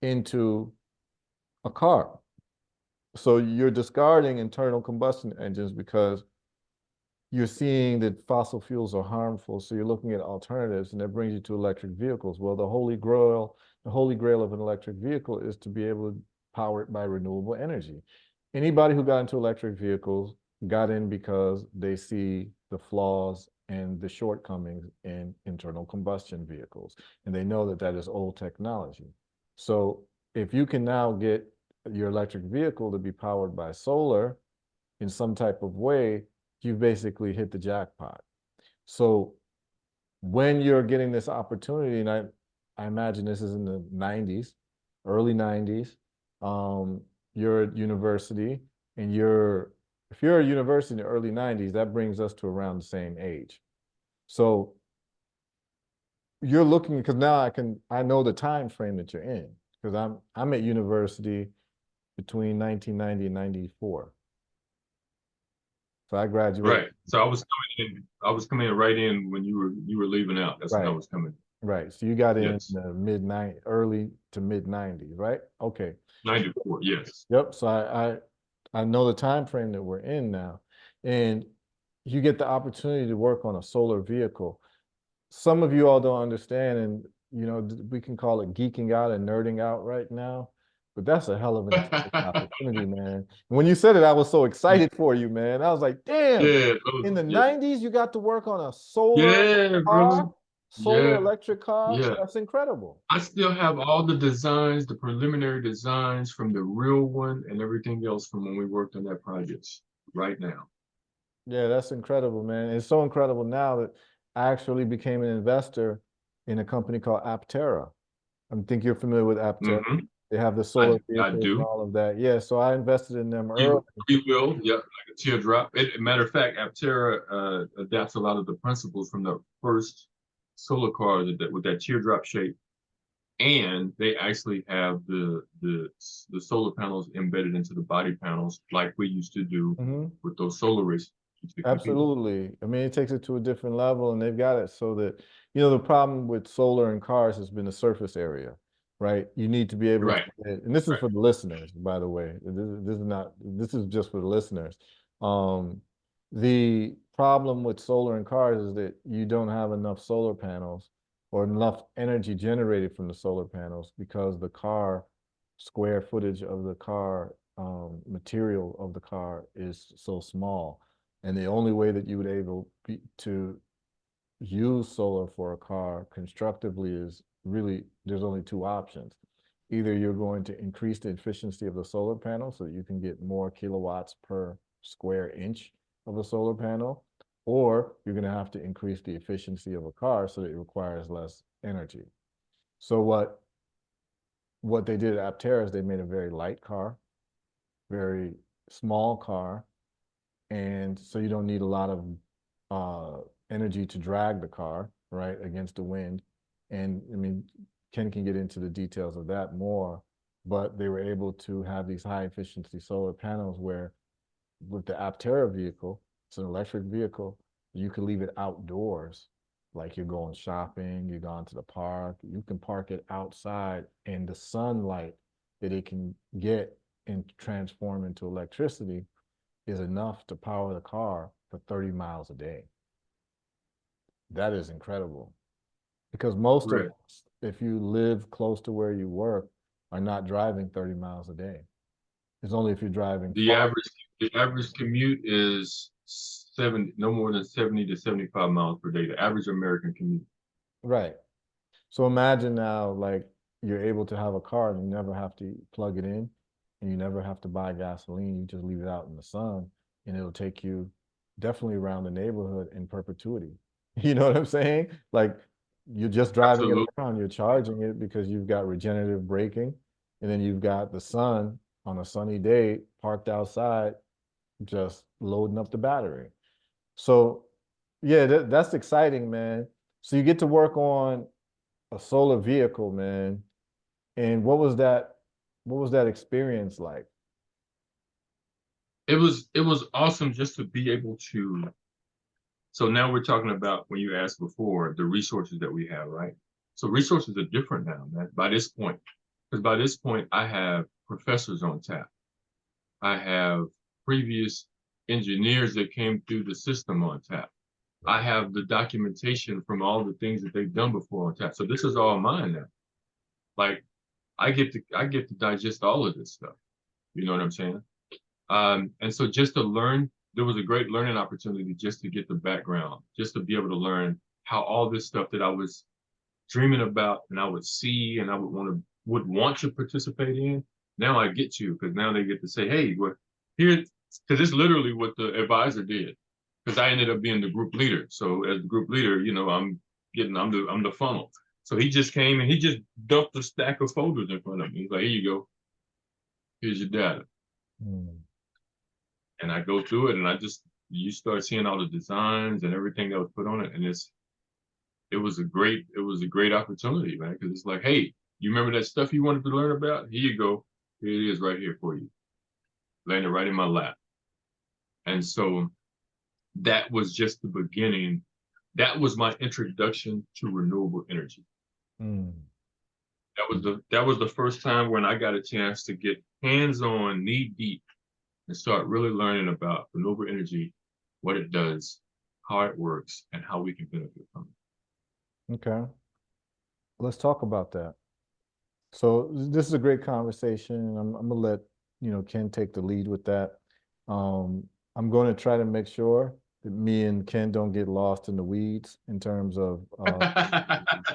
into a car. So you're discarding internal combustion engines because you're seeing that fossil fuels are harmful. So you're looking at alternatives, and that brings you to electric vehicles. Well, the holy grail of an electric vehicle is to be able to power it by renewable energy. Anybody who got into electric vehicles got in because they see the flaws and the shortcomings in internal combustion vehicles, and they know that that is old technology. So if you can now get your electric vehicle to be powered by solar in some type of way, you've basically hit the jackpot. So when you're getting this opportunity, and I imagine this is in the 90s, early 90s, you're at university, and if you're at university in the early 90s, that brings us to around the same age. So you're looking, because now I know the time frame that you're in, because I'm at university between 1990 and 94. So I graduated. Right. So I was coming in right in when you were leaving out. That's when I Right, was coming. right. So you got in Yes. the early to mid 90s, right? Okay. 94. Yes. Yep. So I know the time frame that we're in now, and you get the opportunity to work on a solar vehicle. Some of you all don't understand, and we can call it geeking out and nerding out right now, but that's a hell of an exciting opportunity, man. When you said it, I was so excited for you, man. I was like, damn, Yeah, in the yeah, 90s, you got to work on a solar yeah, brother. car, solar Yeah, electric car. yeah. That's incredible. I still have all the designs, the preliminary designs from the real one and everything else from when we worked on that project right now. Yeah, that's incredible, man. It's so incredible now that I actually became an investor in a company called Aptera. I think you're familiar with Aptera. Hmm. They have the solar I vehicles and do. all of that. Yeah, so I invested in them early. You will, yeah, like a teardrop. Matter of fact, Aptera adapts a lot of the principles from the first solar car with that teardrop shape, and they actually have the solar panels embedded into the body panels like we used to do Hmm. with those solar rays to compete. Absolutely. I mean, it takes it to a different level, and they've got it so that, the problem with solar and cars has been the surface area, right? You need to be able to, Right, and this is right. for the listeners, by the way. This is just for the listeners. Um, the problem with solar and cars is that you don't have enough solar panels or enough energy generated from the solar panels because the car square footage of the car, material of the car is so small. And the only way that you would able to use solar for a car constructively is really, there's only two options. Either you're going to increase the efficiency of the solar panel so that you can get more kilowatts per square inch of a solar panel, or you're going to have to increase the efficiency of a car so that it requires less energy. So what they did at Aptera is they made a very light car, very small car, and so you don't need a lot of energy to drag the car right against the wind. And I mean, Ken can get into the details of that more, but they were able to have these high efficiency solar panels where with the Aptera vehicle, it's an electric vehicle, you can leave it outdoors, like you're going shopping, you're going to the park, you can park it outside, and the sunlight that it can get and transform into electricity is enough to power the car for 30 miles a day. That is incredible because most of Right. us, if you live close to where you work, are not driving 30 miles a day. It's only if you're driving The far. average the average commute is no more than 70 to 75 miles per day. The average American commute. Right. So imagine now, like, you're able to have a car and you never have to plug it in and you never have to buy gasoline. You just leave it out in the sun and it'll take you definitely around the neighborhood in perpetuity. You know what I'm saying? Like, you're just driving it Absolutely. around, you're charging it because you've got regenerative braking, and then you've got the sun on a sunny day parked outside, just loading up the battery. So, yeah, that's exciting, man. So you get to work on a solar vehicle, man. And what was that experience like? It was awesome just to be able to. So now we're talking about when you asked before the resources that we have, right? So resources are different now, man. By this point, because by this point I have professors on tap. I have previous engineers that came through the system on tap. I have the documentation from all the things that they've done before on tap. So this is all mine now. Like I get to digest all of this stuff. You know what I'm saying? And so just to learn, there was a great learning opportunity just to get the background, just to be able to learn how all this stuff that I was dreaming about and I would see and I would want to participate in. Now I get to because now they get to say, hey, well, here, because it's literally what the advisor did. Because I ended up being the group leader. So as the group leader, I'm I'm the funnel. So he just came and he just dumped a stack of folders in front of me. He's like, here you go. Here's your data. Mm. And I go through it and you start seeing all the designs and everything that was put on it. And it was a great opportunity, man. Cause it's like, hey, you remember that stuff you wanted to learn about? Here you go. Here it is right here for you. Landed right in my lap. And so that was just the beginning. That was my introduction to renewable energy. Mm. That was the first time when I got a chance to get hands-on, knee deep, and start really learning about renewable energy, what it does, how it works, and how we can benefit from it. Okay, let's talk about that. So this is a great conversation. I'm gonna let Ken take the lead with that. I'm going to try to make sure that me and Ken don't get lost in the weeds in terms of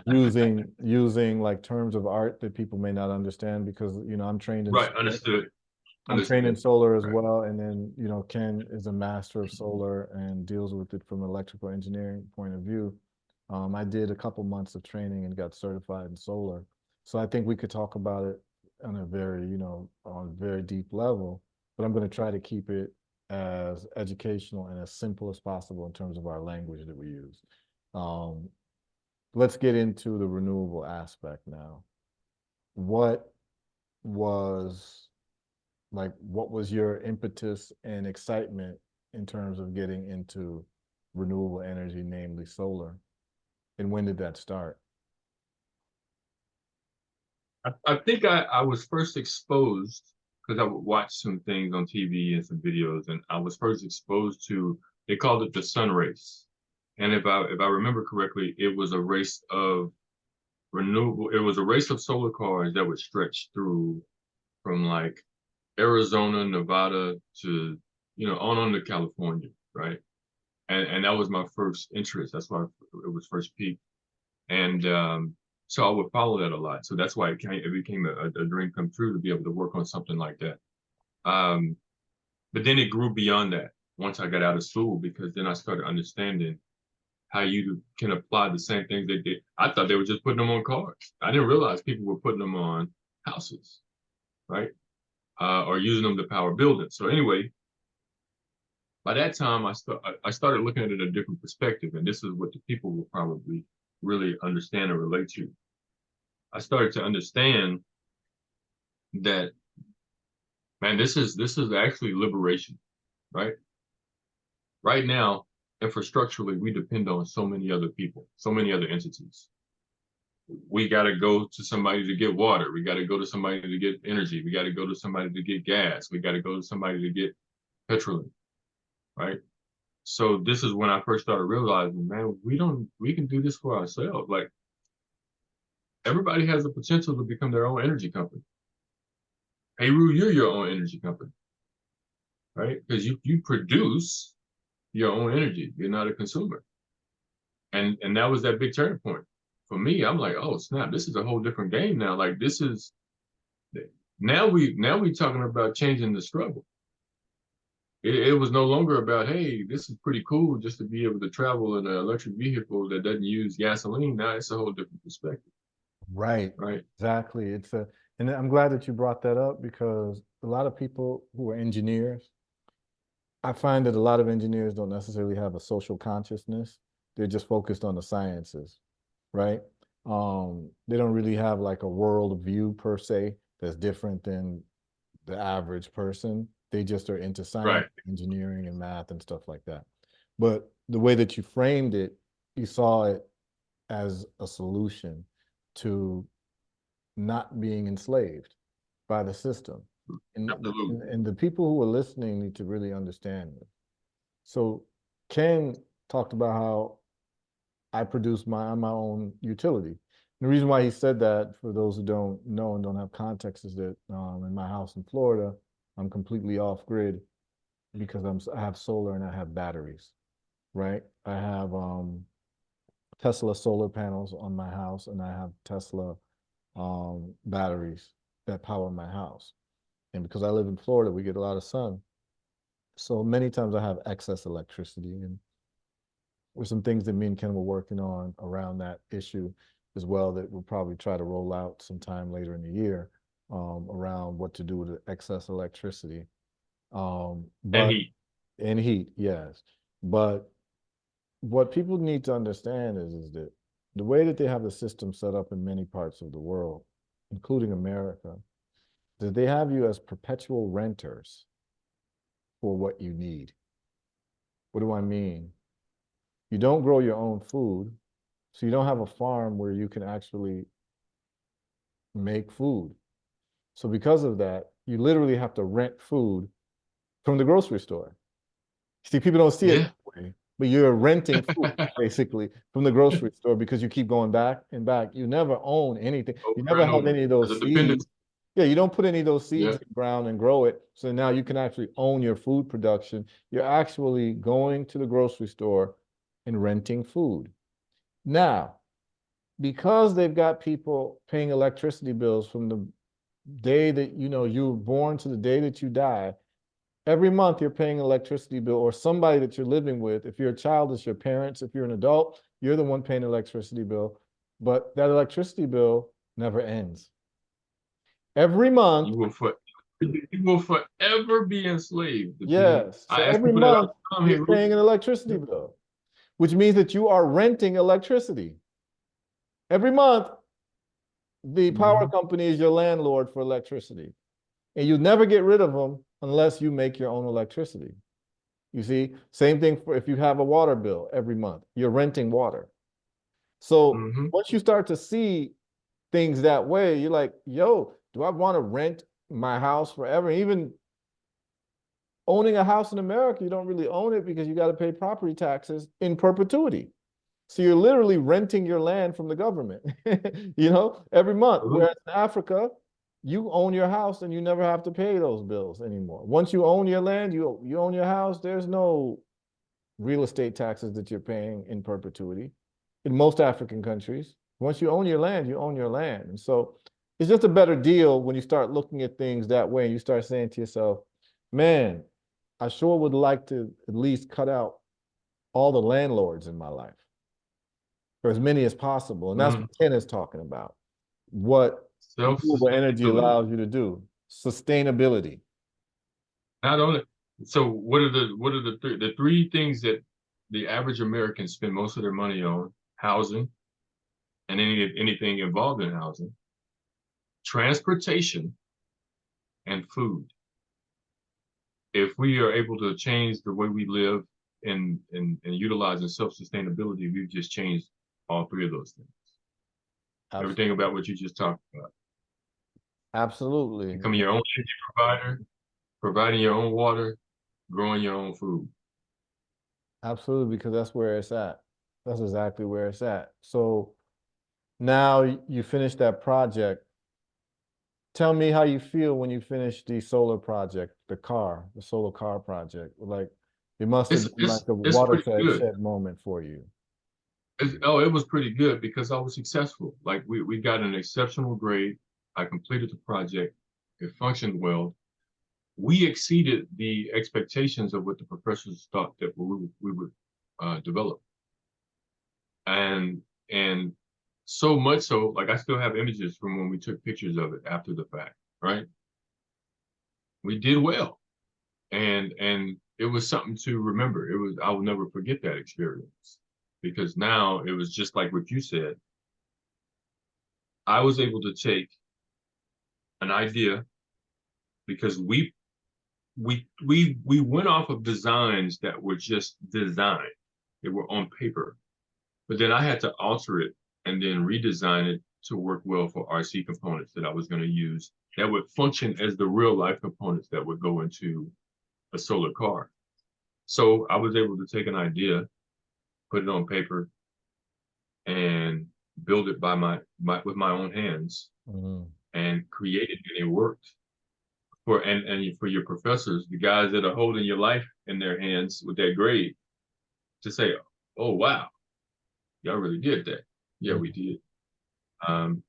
using like terms of art that people may not understand because I'm trained in Right, solar. I'm trained in understood. solar as Right. well, and then Ken is a master of solar and deals with it from an electrical engineering point of view. I did a couple months of training and got certified in solar, so I think we could talk about it on a very on a very deep level. But I'm going to try to keep it as educational and as simple as possible in terms of our language that we use. Um, let's get into the renewable aspect now. What was what was your impetus and excitement in terms of getting into renewable energy, namely solar? And when did that start? I think I was first exposed because I would watch some things on TV and some videos, and I was first exposed to, they called it the sun race. And if I remember correctly, it was a race of renewable, it was a race of solar cars that would stretch through from like Arizona, Nevada to, on to California, right? And that was my first interest. That's why it was first peaked. And so I would follow that a lot. So that's why it became a dream come true to be able to work on something like that. Um, but then it grew beyond that once I got out of school, because then I started understanding how you can apply the same things they did. I thought they were just putting them on cars. I didn't realize people were putting them on houses, right? Or using them to power buildings. So anyway, by that time, I started looking at it a different perspective, and this is what the people will probably really understand and relate to. I started to understand that, man, this is actually liberation, right? Right now, infrastructurally, we depend on so many other people, so many other entities. We got to go to somebody to get water. We got to go to somebody to get energy. We got to go to somebody to get gas. We got to go to somebody to get petroleum, right? So this is when I first started realizing, man, we can do this for ourselves. Like, everybody has the potential to become their own energy company. Heru, you're your own energy company, right? Because you produce your own energy. You're not a consumer. And that was that big turning point. For me, I'm like, oh snap, this is a whole different game now. Like, this is, now we talking about changing the struggle. It was no longer about, hey, this is pretty cool just to be able to travel in an electric vehicle that doesn't use gasoline. Now it's a whole different perspective, Right, right? exactly. And I'm glad that you brought that up because a lot of people who are engineers, I find that a lot of engineers don't necessarily have a social consciousness. They're just focused on the sciences, right? They don't really have like a world view per se that's different than the average person. They just are into Right. science, engineering, and math and stuff like that. But the way that you framed it, you saw it as a solution to not being enslaved by the system. Absolutely. And the people who are listening need to really understand this. So Ken talked about how I produce my own utility. The reason why he said that, for those who don't know and don't have context, is that in my house in Florida, I'm completely off grid because I have solar and I have batteries, right? I have Tesla solar panels on my house and I have Tesla batteries that power my house. And because I live in Florida, we get a lot of sun. So many times I have excess electricity. And were some things that me and Ken were working on around that issue as well that we'll probably try to roll out sometime later in the year, around what to do with the excess electricity. And But heat. and heat, yes. But what people need to understand is that the way that they have the system set up in many parts of the world, including America, that they have you as perpetual renters for what you need. What do I mean? You don't grow your own food, so you don't have a farm where you can actually make food. So because of that, you literally have to rent food from the grocery store. See, people don't see it Yeah. that way, but you're renting food basically from the grocery store because you keep going back and back. You never own anything. You Over never and have over. any of As those a dependent. seeds. Yeah, you don't put any of those seeds Yeah. in the ground and grow it. So now you can actually own your food production. You're actually going to the grocery store and renting food. Now, because they've got people paying electricity bills from the day that you were born to the day that you die, every month you're paying an electricity bill, or somebody that you're living with. If you're a child, it's your parents. If you're an adult, you're the one paying the electricity bill. But that electricity bill never ends. Every month, You will for, you will forever be enslaved to people. yes. So I ask every people that all month the time you're here. paying an electricity bill, which means that you are renting electricity. Every month, the power Mhm. company is your landlord for electricity. And you never get rid of them unless you make your own electricity. You see, same thing for if you have a water bill every month, you're renting water. So Mhm. once you start to see things that way, you're like, yo, do I want to rent my house forever? Even owning a house in America, you don't really own it because you got to pay property taxes in perpetuity. So you're literally renting your land from the government, every month. Whereas in Africa, you own your house and you never have to pay those bills anymore. Once you own your land, you own your house, there's no real estate taxes that you're paying in perpetuity in most African countries. Once you own your land, you own your land. And so it's just a better deal when you start looking at things that way and you start saying to yourself, man, I sure would like to at least cut out all the landlords in my life, or as many as possible. And that's Mhm. what Ken is talking about. What renewable energy Self-sustainability. allows you to do. Sustainability. Not only, so what are the three things that the average American spend most of their money on? Housing and anything involved in housing, transportation, and food. If we are able to change the way we live and utilizing self-sustainability, we've just changed all three of those things. Everything Absolutely. about what you just talked about. Absolutely. Becoming your own energy provider, providing your own water, growing your own food. Absolutely, because that's where it's at. That's exactly where it's at. So now you finish that project. Tell me how you feel when you finish the solar project, the solar car project. Like it must have It's been like it's a it's pretty watershed good. shed moment for you. It was pretty good because I was successful. Like we got an exceptional grade. I completed the project. It functioned well. We exceeded the expectations of what the professors thought that we would develop. And so much so, like I still have images from when we took pictures of it after the fact, right? We did well. And it was something to remember. I will never forget that experience because now it was just like what you said. I was able to take an idea because we went off of designs that were just designed. They were on paper. But then I had to alter it and then redesign it to work well for RC components that I was going to use that would function as the real life components that would go into a solar car. So I was able to take an idea, put it on paper, and build it by my with my own hands Mhm. and create it, and it worked. And for your professors, the guys that are holding your life in their hands with that grade, to say, "Oh wow, y'all really did that." Yeah, we did.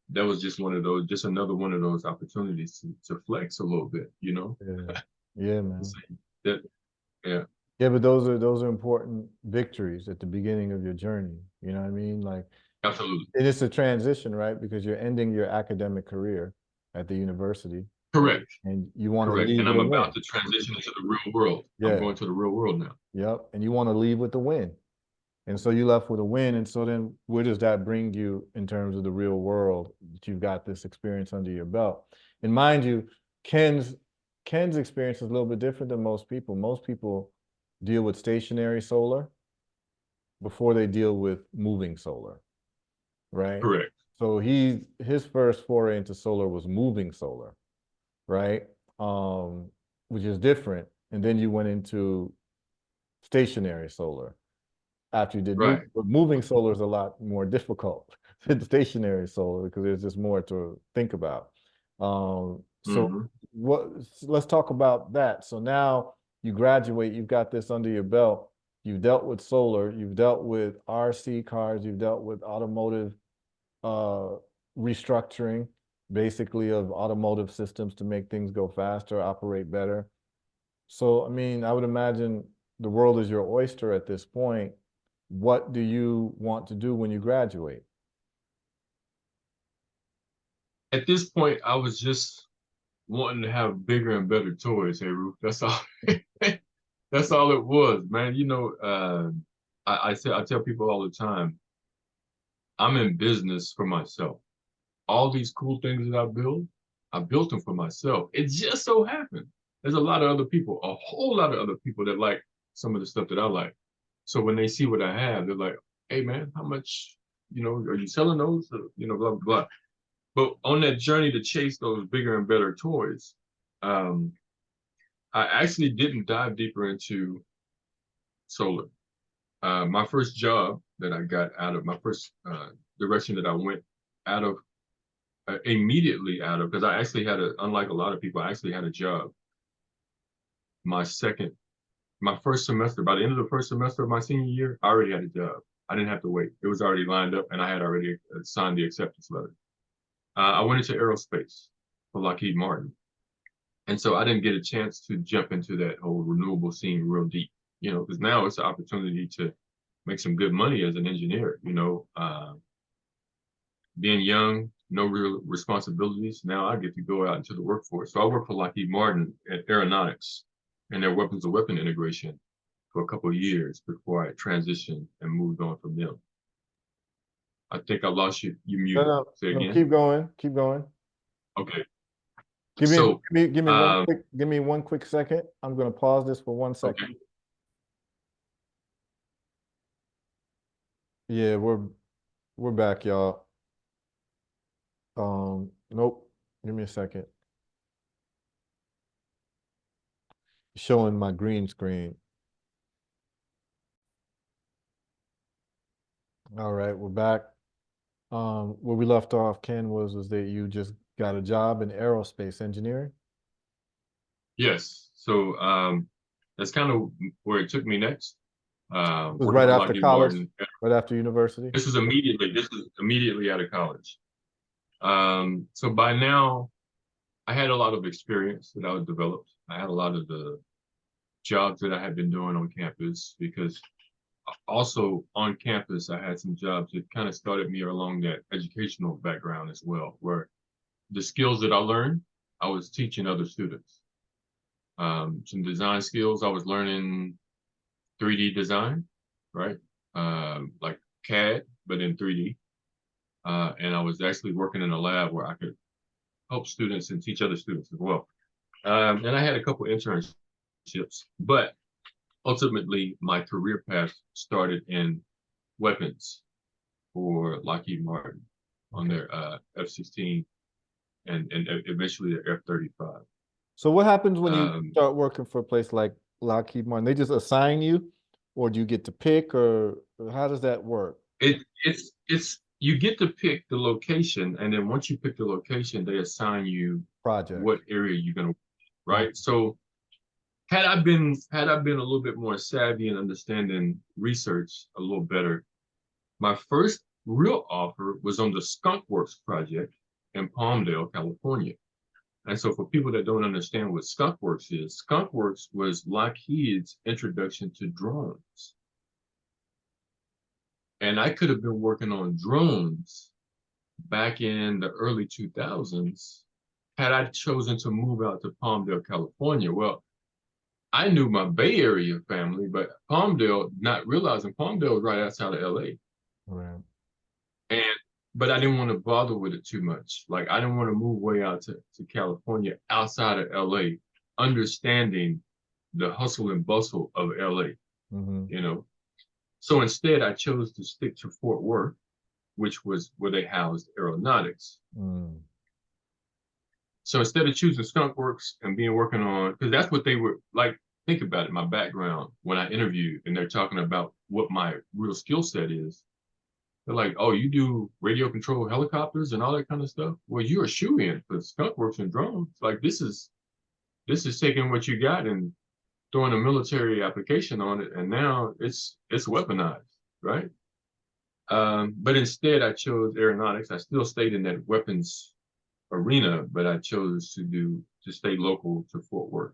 That was just one of those, just another one of those opportunities to flex a little bit, you know? Yeah. Yeah, To say man. that, yeah. Yeah, but those are important victories at the beginning of your journey. You know what I mean? Like, Absolutely. and it's a transition, right? Because you're ending your academic career at the university Correct. and you want to Correct. leave And with I'm a about win. to transition into the real world. I'm Yeah. going to the real world now. Yep. And you want to leave with a win. And so you left with a win. And so then where does that bring you in terms of the real world that you've got this experience under your belt? And mind you, Ken's Ken's experience is a little bit different than most people. Most people deal with stationary solar before they deal with moving solar, right? Correct. So his first foray into solar was moving solar, right? Um, which is different. And then you went into stationary solar after you did Right. moving solar is a lot more difficult than stationary solar because there's just more to think about. So Mm-hmm. let's talk about that. So now you graduate, you've got this under your belt. You've dealt with solar, you've dealt with RC cars, you've dealt with automotive uh, restructuring, basically of automotive systems to make things go faster, operate better. So, I mean, I would imagine the world is your oyster at this point. What do you want to do when you graduate? At this point, I was just wanting to have bigger and better toys, Heru. That's all. That's all it was, man. I tell people all the time, I'm in business for myself. All these cool things that I built them for myself. It just so happened there's a lot of other people, a whole lot of other people that like some of the stuff that I like. So when they see what I have, they're like, "Hey, man, how much? Are you selling those? Blah blah blah." But on that journey to chase those bigger and better toys, um, I actually didn't dive deeper into solar. My first job that I got out of my first direction that I went out of immediately out of because I actually unlike a lot of people, I actually had a job my second, my first semester. By the end of the first semester of my senior year, I already had a job. I didn't have to wait. It was already lined up and I had already signed the acceptance letter. I went into aerospace for Lockheed Martin. And so I didn't get a chance to jump into that whole renewable scene real deep, because now it's an opportunity to make some good money as an engineer, being young, no real responsibilities. Now I get to go out into the workforce. So I work for Lockheed Martin at Aeronautics and their weapons to weapon integration for a couple of years before I transitioned and moved on from them. I think I lost you. You No, muted. no, Say no, again. keep going, keep going. Okay. Give me, So, um, give me one quick second. I'm gonna pause this for 1 second. okay. Yeah, we're back, y'all. Nope. Give me a second. Showing my green screen. All right, we're back. Where we left off, Ken, was that you just got a job in aerospace engineering. Yes. So that's kind of where it took me next. It was Working right for after Lockheed college, Martin. right after university. This was immediately out of college. So by now, I had a lot of experience that I had developed. I had a lot of the jobs that I had been doing on campus because also on campus, I had some jobs that kind of started me along that educational background as well, where the skills that I learned, I was teaching other students. Some design skills, I was learning 3D design, right? Like CAD, but in 3D. And I was actually working in a lab where I could help students and teach other students as well. And I had a couple internships, but ultimately my career path started in weapons for Lockheed Martin on Okay. their F-16 and eventually their F-35. So what happens when you Um, start working for a place like Lockheed Martin? They just assign you, or do you get to pick, or how does that work? it's you get to pick the location, and then once you pick the location, they assign you Project. what area you're gonna, Okay. right? So had I been a little bit more savvy and understanding research a little better, my first real offer was on the Skunk Works project in Palmdale, California. And so for people that don't understand what Skunk Works is, Skunk Works was Lockheed's introduction to drones. And I could have been working on drones back in the early 2000s had I chosen to move out to Palmdale, California. Well, I knew my Bay Area family, but Palmdale, not realizing Palmdale was right outside of LA. Right. And but I didn't want to bother with it too much. Like I didn't want to move way out to California outside of LA, understanding the hustle and bustle of LA, Mm-hmm. you know. So instead I chose to stick to Fort Worth, which was where they housed aeronautics. Mm. So instead of choosing Skunk Works and being working on, because that's what they were like, think about it, my background when I interviewed and they're talking about what my real skill set is. They're like, oh, you do radio control helicopters and all that kind of stuff. Well, you're a shoe-in for Skunk Works and drones. Like this is taking what you got and throwing a military application on it, and now it's weaponized, right? But instead, I chose aeronautics. I still stayed in that weapons arena, but I chose to stay local to Fort Worth,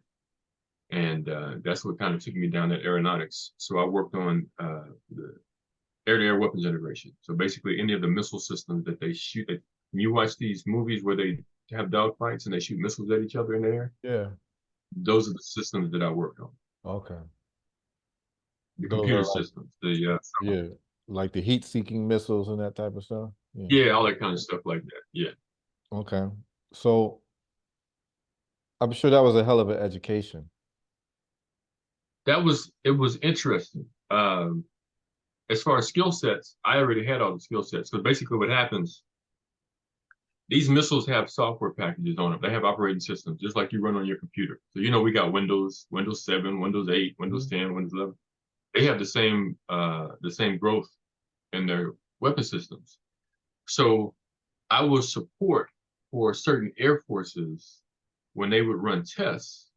and that's what kind of took me down that aeronautics. So I worked on the air-to-air weapons integration. So basically, any of the missile systems that they shoot. When you watch these movies where they have dogfights and they shoot missiles at each other in the air, Yeah. those are the systems that I worked on. Okay. The Those computer are like, systems, the yeah, like the heat-seeking missiles and that type of stuff. Yeah. yeah, all that kind of stuff like that. Yeah, Okay. So I'm sure that was a hell of an education. it was interesting. As far as skill sets, I already had all the skill sets. So basically, what happens? These missiles have software packages on them. They have operating systems, just like you run on your computer. So we got Windows, Windows 7, Windows 8, Windows 10, Windows 11. They have the same growth in their weapon systems. So I will support for certain air forces when they would run tests.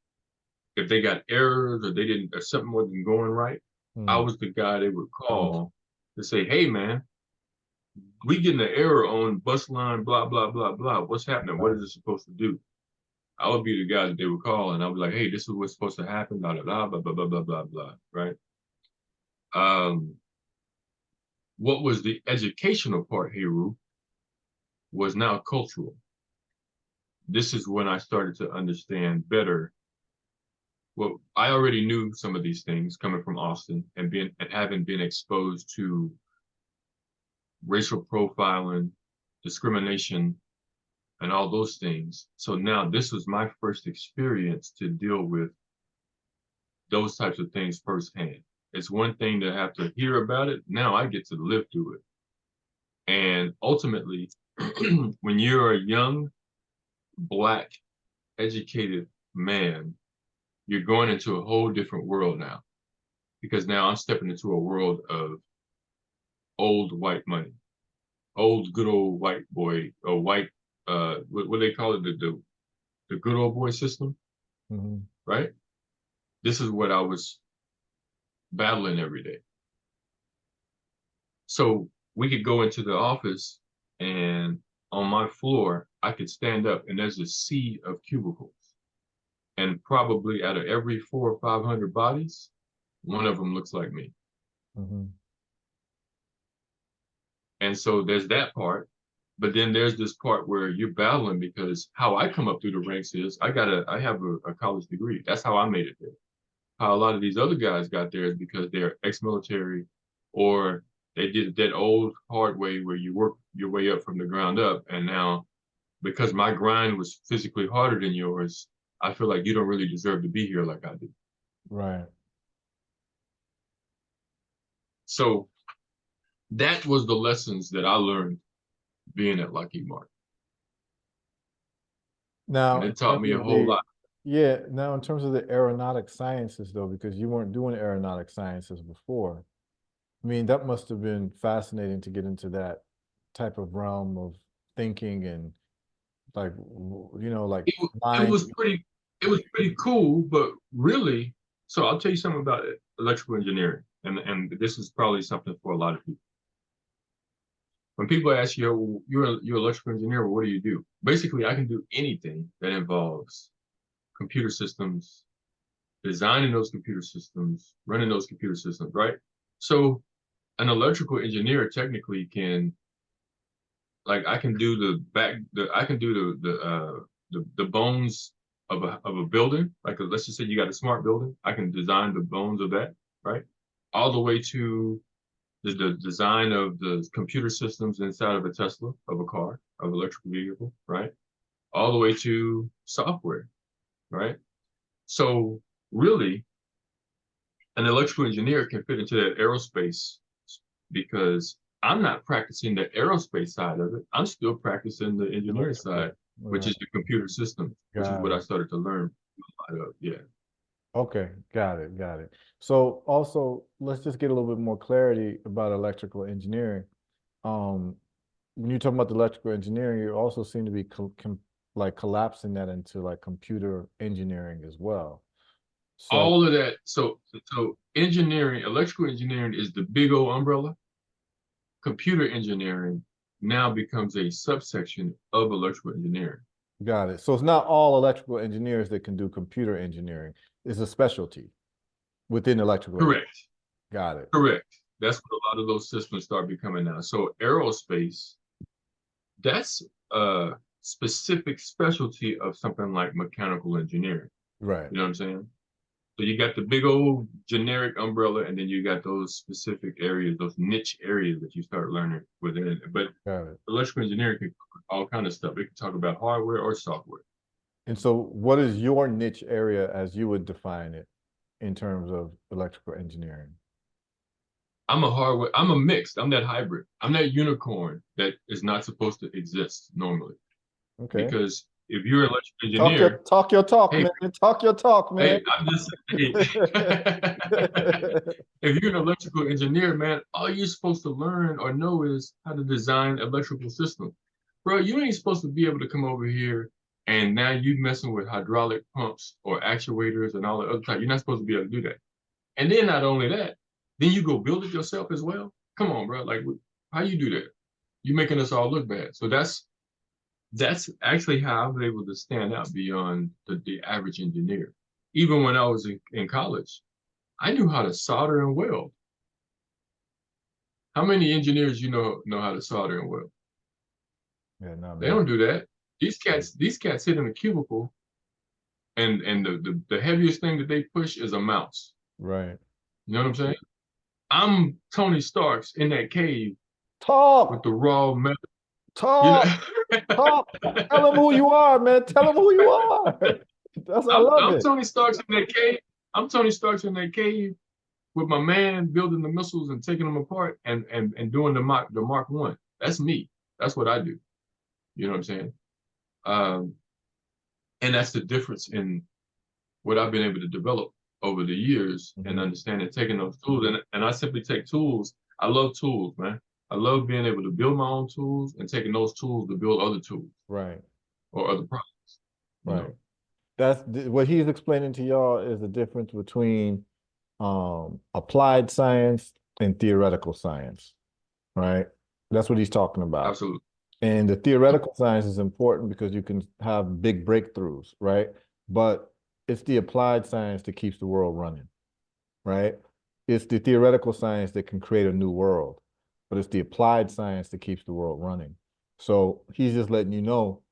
If they got errors or they didn't, or something wasn't going right, I Mm. was the guy they would call to say, "Hey, man, we getting an error on bus line, blah blah blah blah. What's happening? What is it supposed to do?" I would be the guy that they would call, and I would be like, "Hey, this is what's supposed to happen." Blah blah blah blah blah blah blah blah. Right. Um, what was the educational part, Heru, was now cultural. This is when I started to understand better. Well, I already knew some of these things coming from Austin and having been exposed to racial profiling, discrimination, and all those things. So now this was my first experience to deal with those types of things firsthand. It's one thing to have to hear about it. Now I get to live through it. And ultimately, when you're a young, Black, educated man, you're going into a whole different world now. Because now I'm stepping into a world of old white money, old good old white boy, or white, what do they call it, the good old boy system, Mm-hmm. right? This is what I was battling every day. So we could go into the office, and on my floor, I could stand up, and there's a sea of cubicles. And probably out of every 400 or 500 bodies, one of them looks like me. Mm-hmm. And so there's that part. But then there's this part where you're battling, because how I come up through the ranks is I have a college degree. That's how I made it there. How a lot of these other guys got there is because they're ex-military, or they did that old hard way where you work your way up from the ground up. And now, because my grind was physically harder than yours, I feel like you don't really deserve to be here like I do. Right. So that was the lessons that I learned being at Lockheed Martin. And Now, in it taught terms me a of whole the lot. yeah, now in terms of the aeronautic sciences though, because you weren't doing aeronautic sciences before, I mean, that must have been fascinating to get into that type of realm of thinking and like like It mind. was pretty cool, but really, so I'll tell you something about electrical engineering, and this is probably something for a lot of people. when people ask you, "Oh, you're an electrical engineer, well, what do you do?" Basically, I can do anything that involves computer systems, designing those computer systems, running those computer systems, right? So an electrical engineer technically can, like, I can do I can do the bones of a building. Like, let's just say you got a smart building, I can design the bones of that, right? All the way to the design of the computer systems inside of a Tesla, of a car, of an electrical vehicle, right? All the way to software, right? So really, an electrical engineer can fit into that aerospace because I'm not practicing the aerospace side of it. I'm still practicing the engineering Electrical. side, which Right. is the computer system, which is what Got I it. started to learn a lot of. Yeah. Okay, got it, got it. So also, let's just get a little bit more clarity about electrical engineering. Um, when you're talking about the electrical engineering, you also seem to be like collapsing that into like computer engineering as well. So All of that. So engineering, electrical engineering is the big old umbrella. Computer engineering now becomes a subsection of electrical engineering. got it. So it's not all electrical engineers that can do computer engineering. It's a specialty within electrical engineering. Correct. Got it. Correct. That's what a lot of those systems start becoming now. So aerospace, that's a specific specialty of something like mechanical engineering. Right. You know what I'm saying? So you got the big old generic umbrella, and then you got those specific areas, those niche areas that you start learning within it. But Got it. electrical engineering can cover all kind of stuff. It can talk about hardware or software. And so what is your niche area as you would define it in terms of electrical engineering? I'm a mixed, I'm that hybrid. I'm that unicorn that is not supposed to exist normally. Okay. Because if you're an electrical engineer, Talk your talk, hey, man. Talk your talk, man. hey, I'm just saying, if you're an electrical engineer, man, all you're supposed to learn or know is how to design electrical systems. Bro, you ain't supposed to be able to come over here and now you messing with hydraulic pumps or actuators and all the other type. You're not supposed to be able to do that. And then not only that, then you go build it yourself as well. Come on, bro. Like, how you do that? You're making us all look bad. So that's actually how I was able to stand out beyond the average engineer. Even when I was in college, I knew how to solder and weld. How many engineers you know how to solder and weld? Yeah, not They many. don't do that. These cats sit in a cubicle, and the heaviest thing that they push is a mouse. Right. You know what I'm saying? I'm Tony Stark's in that cave with Talk, the raw metal. You talk, know, talk. Tell them who you are, man. Tell them who you are. I love I'm it. Tony Stark's in that cave. I'm Tony Stark's in that cave with my man building the missiles and taking them apart and doing the Mark One. That's me. That's what I do. You know what I'm saying? Um, and that's the difference in what I've been able to develop over the years and Mhm. understanding taking those tools and I simply take tools. I love tools, man. I love being able to build my own tools and taking those tools to build other tools Right, or other products. You right. know, What he's explaining to y'all is the difference between applied science and theoretical science, right? That's what he's talking about. absolutely, And the theoretical science is important because you can have big breakthroughs, right? But it's the applied science that keeps the world running, right? It's the theoretical science that can create a new world, but it's the applied science that keeps the world running. So he's just letting you know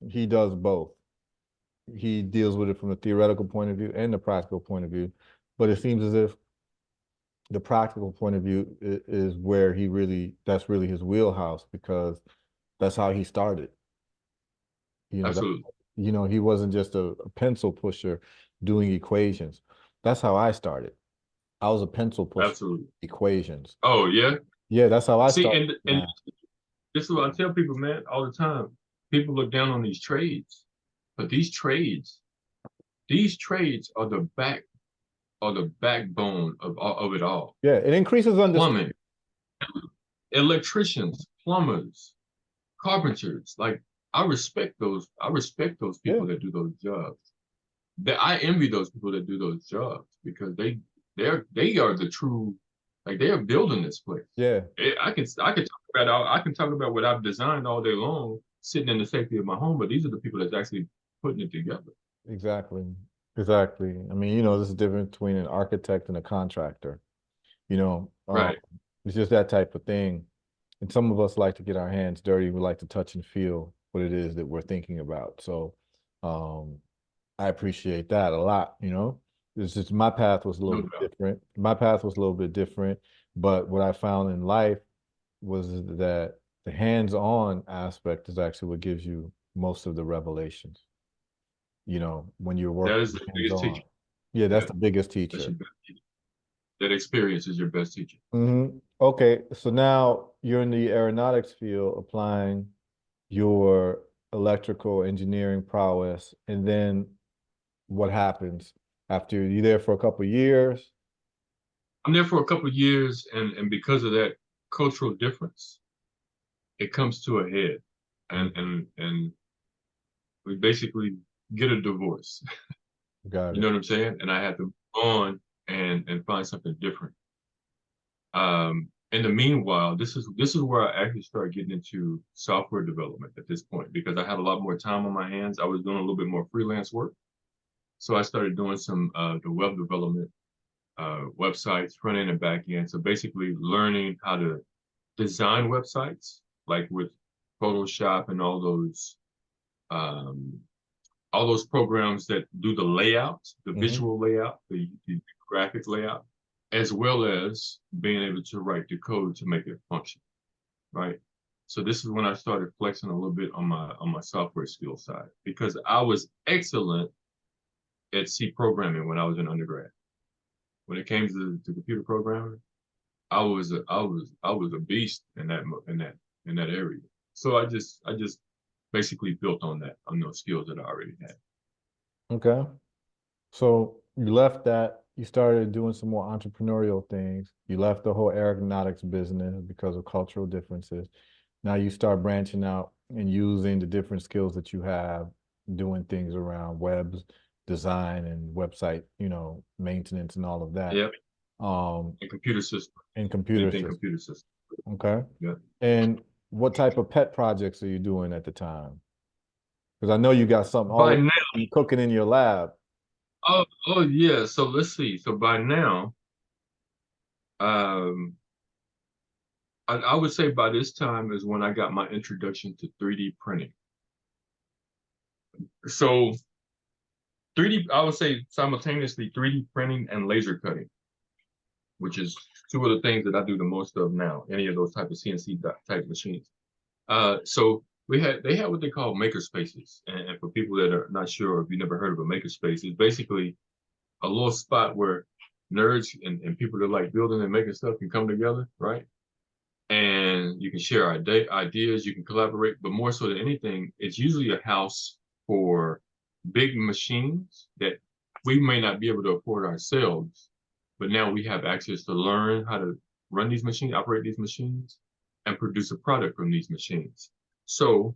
he does both. He deals with it from the theoretical point of view and the practical point of view, but it seems as if the practical point of view is where that's really his wheelhouse because that's how he started. That absolutely, he wasn't just a pencil pusher doing equations. That's how I started. I was a pencil pusher, absolutely. equations. Oh yeah. Yeah, that's how I See, started. and this is what I tell people, man, all the time. People look down on these trades, but these trades are the backbone of it all. Yeah, it increases understanding. Plumbing, electricians, plumbers, carpenters. Like I respect those. I respect those Yeah, people that do those jobs. That I envy those people that do those jobs because they are the true, like they are building this place. yeah, I can talk But I can talk about what I've designed all day long, sitting in the safety of my home, but these are the people that's actually putting it together. Exactly. Exactly. I mean, there's a difference between an architect and a contractor. You know, Right. it's just that type of thing. And some of us like to get our hands dirty. We like to touch and feel what it is that we're thinking about. So, um, I appreciate that a lot. It's just my path was a little No bit doubt. different. My path was a little bit different, but what I found in life was that the hands-on aspect is actually what gives you most of the revelations. When you're That working is the biggest hands-on. teacher. Yeah, that's Yeah. the biggest That's teacher. your best teacher. That experience is your best teacher. Okay, so now you're in the aeronautics field applying your electrical engineering prowess, and then what happens after you there for a couple of years? I'm there for a couple of years, and because of that cultural difference, it comes to a head, and we basically get a divorce. Got You know it. what I'm saying? And I had to move on and find something different. In the meanwhile, this is where I actually started getting into software development at this point because I had a lot more time on my hands. I was doing a little bit more freelance work, so I started doing some the web development, websites, front end and back end. So basically, learning how to design websites, like with Photoshop and um, all those programs that do the layout, the Hmm. visual layout, the graphic layout, as well as being able to write the code to make it function, right? So this is when I started flexing a little bit on my software skill side because I was excellent at C programming when I was in undergrad. When it came to computer programming, I was a beast in that area. So I just basically built on those skills that I already had. Okay. So you left that, you started doing some more entrepreneurial things. You left the whole aeronautics business because of cultural differences. Now you start branching out and using the different skills that you have, doing things around webs, design and website, maintenance and all of that. Yep. Um, And computer system, in computer anything systems. computer system. Okay. Yeah. And what type of pet projects are you doing at the time? Because I know you got something By always now, cooking in your lab. oh yeah. So let's see. So by now, um, I would say by this time is when I got my introduction to 3D printing. So 3D, I would say simultaneously 3D printing and laser cutting, which is two of the things that I do the most of now. Any of those type of CNC type machines. So they had what they call maker spaces, and for people that are not sure, if you never heard of a maker space, it's basically a little spot where nerds and people that like building and making stuff can come together, right? And you can share ideas, you can collaborate, but more so than anything, it's usually a house for big machines that we may not be able to afford ourselves, but now we have access to learn how to run these machines, operate these machines, and produce a product from these machines. So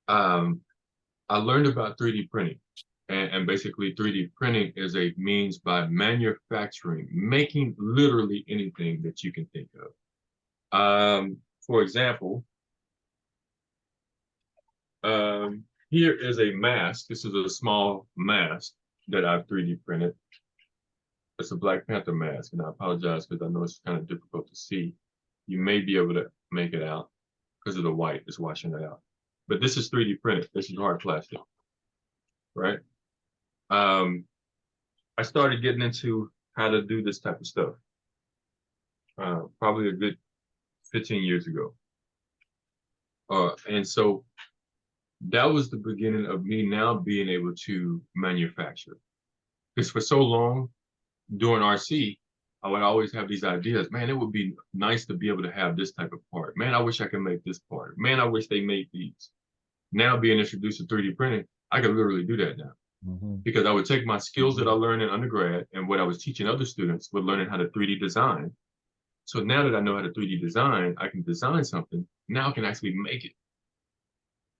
um, I learned about 3D printing. And basically, 3D printing is a means by manufacturing, making literally anything that you can think of. For example, here is a mask. This is a small mask that I've 3D printed. It's a Black Panther mask, and I apologize because I know it's kind of difficult to see. You may be able to make it out because of the white is washing it out. But this is 3D printed. This is hard plastic, right? Um, I started getting into how to do this type of stuff probably a good 15 years ago. And so that was the beginning of me now being able to manufacture. Because for so long during RC, I would always have these ideas. Man, it would be nice to be able to have this type of part. Man, I wish I could make this part. Man, I wish they made these. Now being introduced to 3D printing, I could literally do that now. Mhm. Because I would take my skills that I learned in undergrad and what I was teaching other students with learning how to 3D design. So now that I know how to 3D design, I can design something. Now I can actually make it.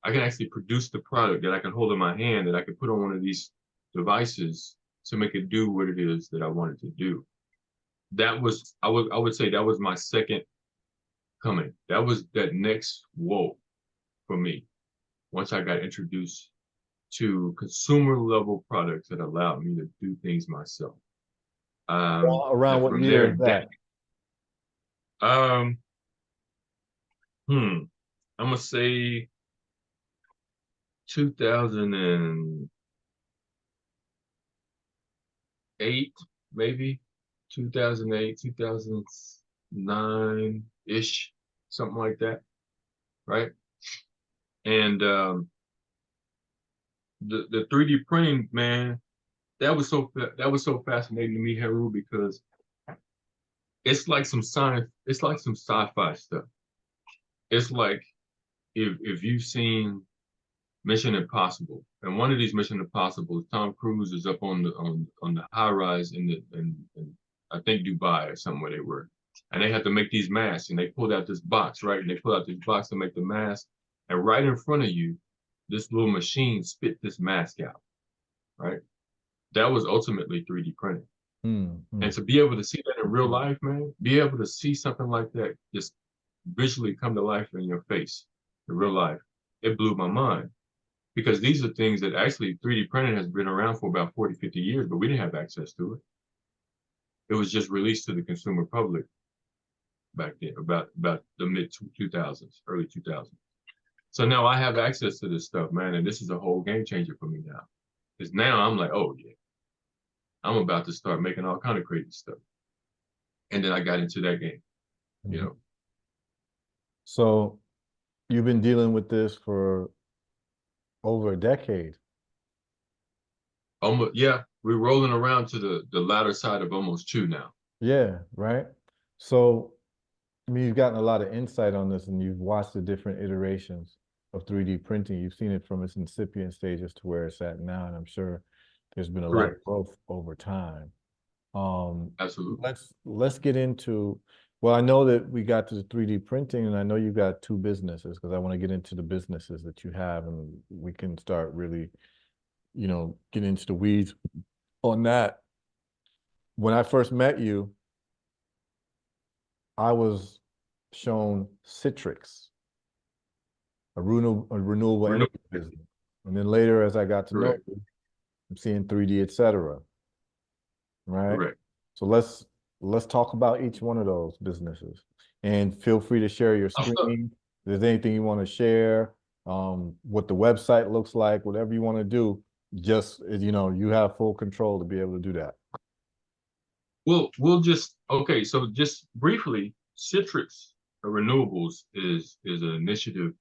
I can actually produce the product that I can hold in my hand that I can put on one of these devices to make it do what it is that I wanted to do. That was I would say that was my second coming. That was that next whoa for me. Once I got introduced to consumer level products that allowed me to do things myself. Around And what from year there, is that? um, I'm gonna say 2008, maybe 2008, 2009-ish, something like that, right? And the 3D printing, man, that was so fascinating to me, Heru, because it's like some science, it's like some sci-fi stuff. It's like if you've seen Mission Impossible, and one of these Mission Impossibles, Tom Cruise is up on the high rise in I think Dubai or somewhere they were, and they had to make these masks, and they pulled out this box, right? And they pulled out this box to make the mask, and right in front of you, this little machine spit this mask out, right? That was ultimately 3D printing. And to be able to see that in real life, man, be able to see something like that just visually come to life in your face in real life, it blew my mind. Because these are things that actually 3D printing has been around for about 40, 50 years, but we didn't have access to it. It was just released to the consumer public back then, about the mid 2000s, early 2000s. So now I have access to this stuff, man, and this is a whole game changer for me now. Because now I'm like, oh yeah, I'm about to start making all kind of crazy stuff. And then I got into that game, you know. So you've been dealing with this for over a decade. Almost, yeah, we're rolling around to the latter side of almost 2 now. Yeah, right. So I mean, you've gotten a lot of insight on this and you've watched the different iterations of 3D printing. You've seen it from its incipient stages to where it's at now, and I'm sure there's been a lot Correct. of growth over time. Absolutely. Let's get into, well, I know that we got to the 3D printing, and I know you've got 2 businesses, because I want to get into the businesses that you have, and we can start really, get into the weeds on that. When I first met you, I was shown Citrix, a renewable energy business. And then later, as I got to know Correct. you, I'm seeing 3D, Etcetera, right? Correct. So let's talk about each one of those businesses, and feel free to share your screen. If there's anything you want to share, what the website looks like, whatever you want to do, just you have full control to be able to do that. We'll just okay. So just briefly, Citrix Renewables is an initiative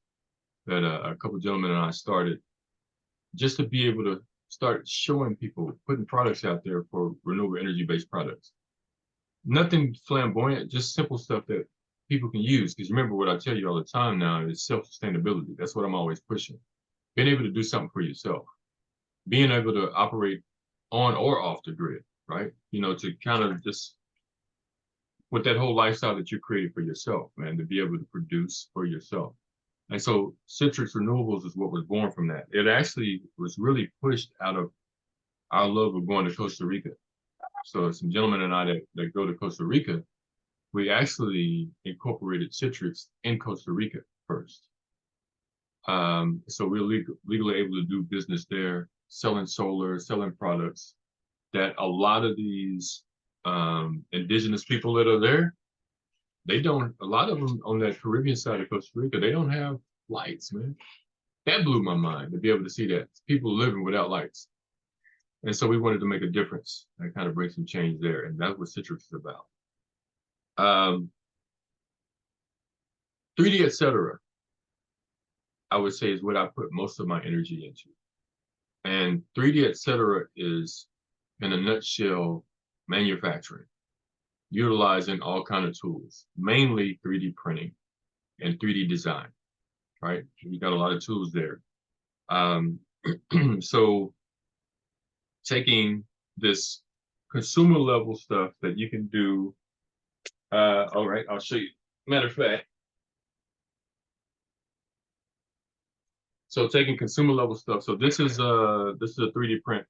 that a couple of gentlemen and I started just to be able to start showing people, putting products out there for renewable energy based products. Nothing flamboyant, just simple stuff that people can use. Because remember what I tell you all the time now is self-sustainability. That's what I'm always pushing. Being able to do something for yourself, being able to operate on or off the grid, right? To kind of just with that whole lifestyle that you created for yourself, man, to be able to produce for yourself. And so Citrix Renewables is what was born from that. It actually was really pushed out of our love of going to Costa Rica. So some gentlemen and I that go to Costa Rica, we actually incorporated Citrix in Costa Rica first. So we're legally able to do business there, selling solar, selling products that a lot of these indigenous people that are there, a lot of them on that Caribbean side of Costa Rica, they don't have lights, man. That blew my mind to be able to see that people living without lights. And so we wanted to make a difference and kind of bring some change there. And that's what Citrix is about. 3D, Etcetera, I would say is what I put most of my energy into. And 3D, Etcetera is, in a nutshell, manufacturing, utilizing all kind of tools, mainly 3D printing and 3D design, right? We got a lot of tools there. So taking this consumer level stuff that you can do, all right, I'll show you. Matter of fact, so taking consumer level stuff. So this is a 3D print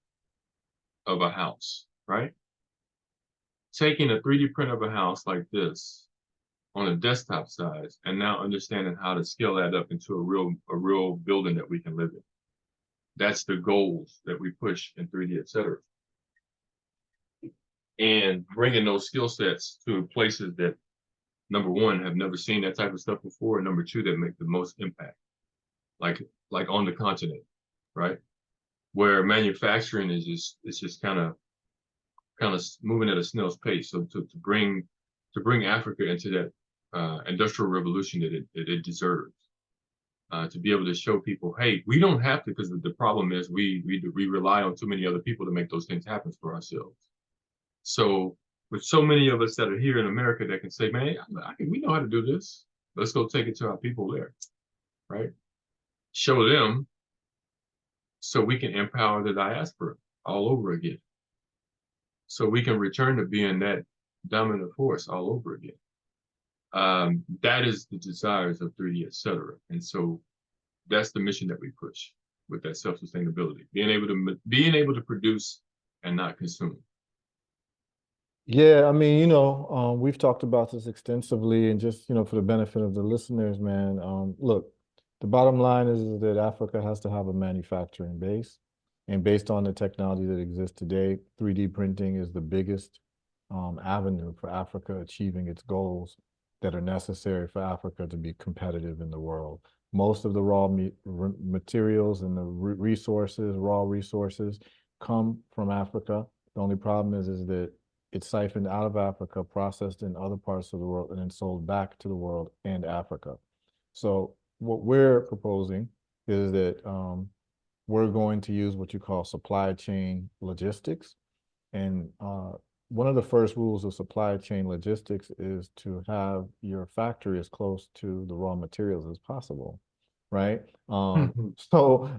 of a house, right? Taking a 3D print of a house like this on a desktop size, and now understanding how to scale that up into a real building that we can live in. That's the goals that we push in 3D Etcetera. And bringing those skill sets to places that, number one, have never seen that type of stuff before, and number two, that make the most impact, like on the continent, right? Where manufacturing is just kind of moving at a snail's pace. So to bring Africa into that industrial revolution that it deserves, to be able to show people, hey, we don't have to, because the problem is we rely on too many other people to make those things happen for ourselves. So with so many of us that are here in America that can say, man, we know how to do this. Let's go take it to our people there, right? Show them so we can empower the diaspora all over again. So we can return to being that dominant force all over again. That is the desires of 3D Etcetera. And so that's the mission that we push with that self-sustainability, being able to produce and not consume. Yeah, I mean, we've talked about this extensively, and just, for the benefit of the listeners, man, look, the bottom line is that Africa has to have a manufacturing base. And based on the technology that exists today, 3D printing is the biggest avenue for Africa achieving its goals that are necessary for Africa to be competitive in the world. Most of the raw materials and the raw resources come from Africa. The only problem is that it's siphoned out of Africa, processed in other parts of the world, and then sold back to the world and Africa. So what we're proposing is that we're going to use what you call supply chain logistics. And one of the first rules of supply chain logistics is to have your factory as close to the raw materials as possible, right? So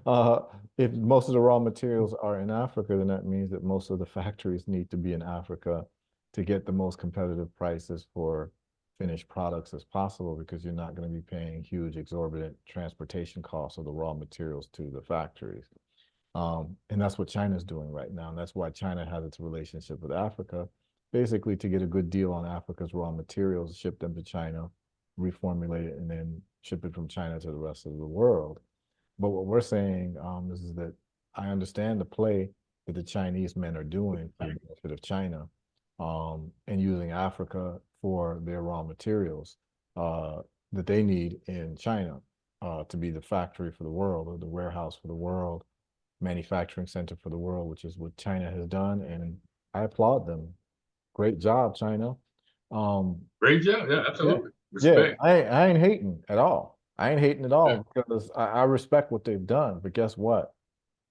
if most of the raw materials are in Africa, then that means that most of the factories need to be in Africa to get the most competitive prices for finished products as possible, because you're not going to be paying huge exorbitant transportation costs of the raw materials to the factories. And that's what China's doing right now. And that's why China has its relationship with Africa, basically to get a good deal on Africa's raw materials, ship them to China, reformulate it, and then ship it from China to the rest of the world. But what we're saying is that I understand the play that the Chinese men are doing for the benefit of China, and using Africa for their raw materials that they need in China to be the factory for the world, or the warehouse for the world, manufacturing center for the world, which is what China has done. And I applaud them. Great job, China. Great job. Yeah, absolutely. Yeah, Respect. I ain't hating at all. I ain't hating at all, because I respect what they've done. But guess what?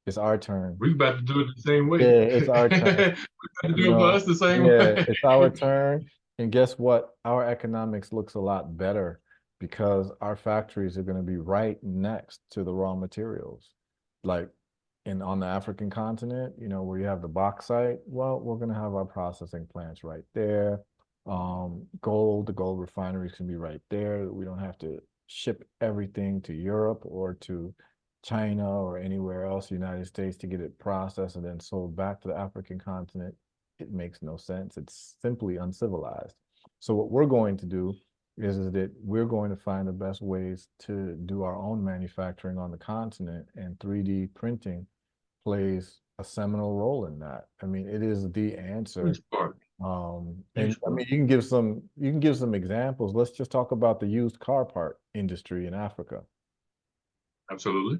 It's our turn. We about to do it the same Yeah, way. it's our We turn. about to do it for us the same Yeah, way. it's our turn. And guess what? Our economics looks a lot better because our factories are going to be right next to the raw materials. Like on the African continent, where you have the bauxite, well, we're going to have our processing plants right there. The gold refineries can be right there. We don't have to ship everything to Europe or to China or anywhere else, United States, to get it processed and then sold back to the African continent. It makes no sense. It's simply uncivilized. So what we're going to do is that we're going to find the best ways to do our own manufacturing on the continent, and 3D printing plays a seminal role in that. I mean, it is the answer. Huge part. And I mean, you can give some examples. Let's just talk about the used car part industry in Africa. Absolutely.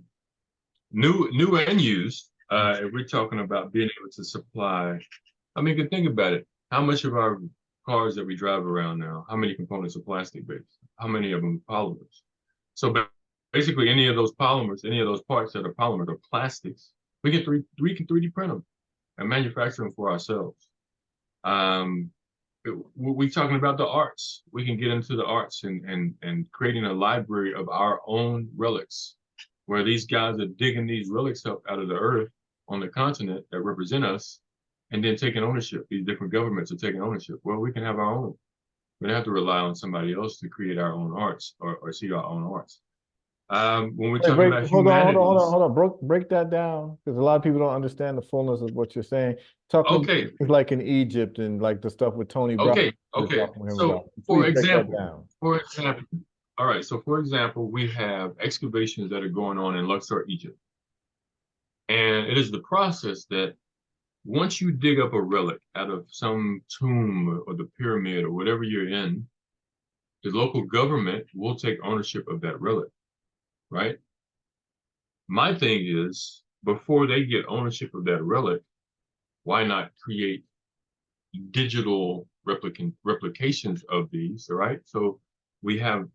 New and used. If we're talking about being able to supply, I mean, you can think about it. How much of our cars that we drive around now, how many components are plastic based? How many of them are polymers? So basically, any of those polymers, any of those parts that are polymers or plastics, we can 3D print them and manufacture them for ourselves. We're talking about the arts. We can get into the arts and creating a library of our own relics, where these guys are digging these relics up out of the earth on the continent that represent us, and then taking ownership. These different governments are taking ownership. Well, we can have our own. We don't have to rely on somebody else to create our own arts or see our own arts. When we're Wait, talking about humanities, break that down, because a lot of people don't understand the fullness of what you're saying. Talk about okay, things like in Egypt and like the stuff with Tony Brown okay, you're okay. talking with him So about. Please break that down. for example, all right. So for example, we have excavations that are going on in Luxor, Egypt, and it is the process that once you dig up a relic out of some tomb or the pyramid or whatever you're in, the local government will take ownership of that relic, right? My thing is, before they get ownership of that relic, why not create digital replications of these, all right? So we have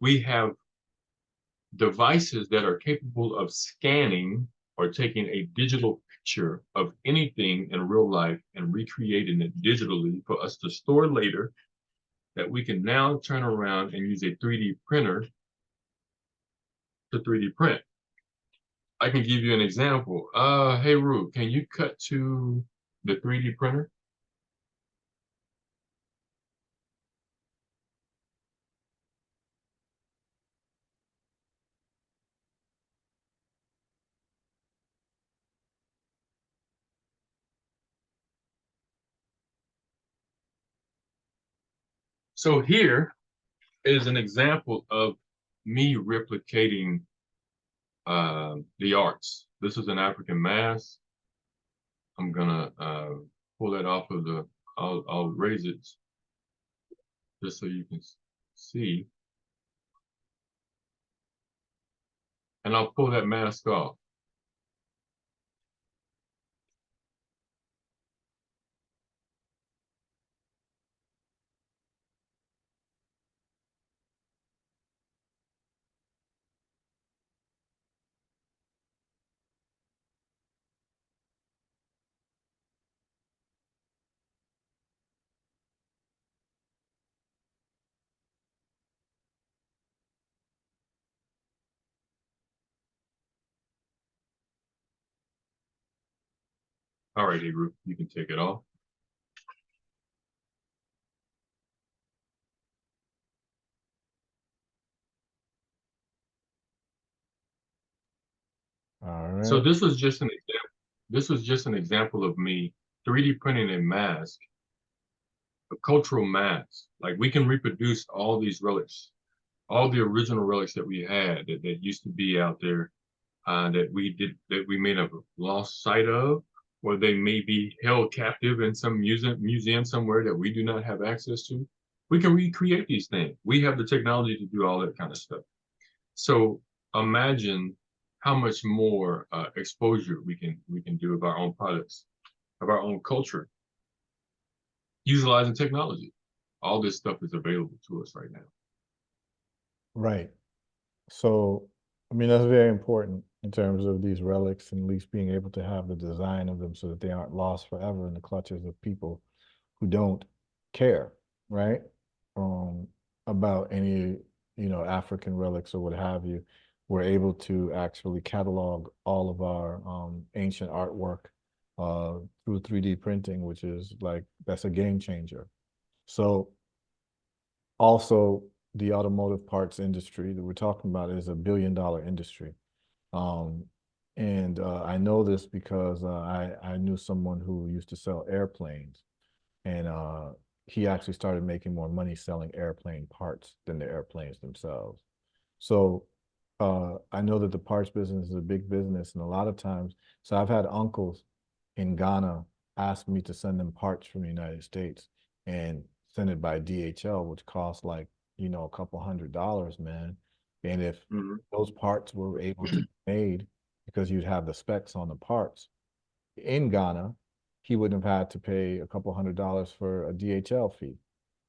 devices that are capable of scanning or taking a digital picture of anything in real life and recreating it digitally for us to store later, that we can now turn around and use a 3D printer to 3D print. I can give you an example. Hey, Heru, can you cut to the 3D printer? So here is an example of me replicating the arts. This is an African mask. I'm gonna pull that off of the, I'll raise it just so you can see. And I'll pull that mask off. All right, Heru, you can take it off. All right. So this was just an example. This was just an example of me 3D printing a mask, a cultural mask. Like we can reproduce all these relics, all the original relics that we had that used to be out there, that we may have lost sight of, or they may be held captive in some museum somewhere that we do not have access to. We can recreate these things. We have the technology to do all that kind of stuff. So imagine how much more exposure we can do of our own products, of our own culture, utilizing technology. All this stuff is available to us right now. Right. So, I mean, that's very important in terms of these relics and at least being able to have the design of them so that they aren't lost forever in the clutches of people who don't care, right? Um, about any, African relics or what have you. We're able to actually catalog all of our ancient artwork through 3D printing, which is like, that's a game changer. So also, the automotive parts industry that we're talking about is $1 billion industry. Um, and I know this because I knew someone who used to sell airplanes, and he actually started making more money selling airplane parts than the airplanes themselves. So I know that the parts business is a big business, and a lot of times, so I've had uncles in Ghana ask me to send them parts from the United States and send it by DHL, which costs like, a couple $100, man. And if those parts were able to be made because you'd have the specs on the parts in Ghana, he wouldn't have had to pay a couple $100 for a DHL fee,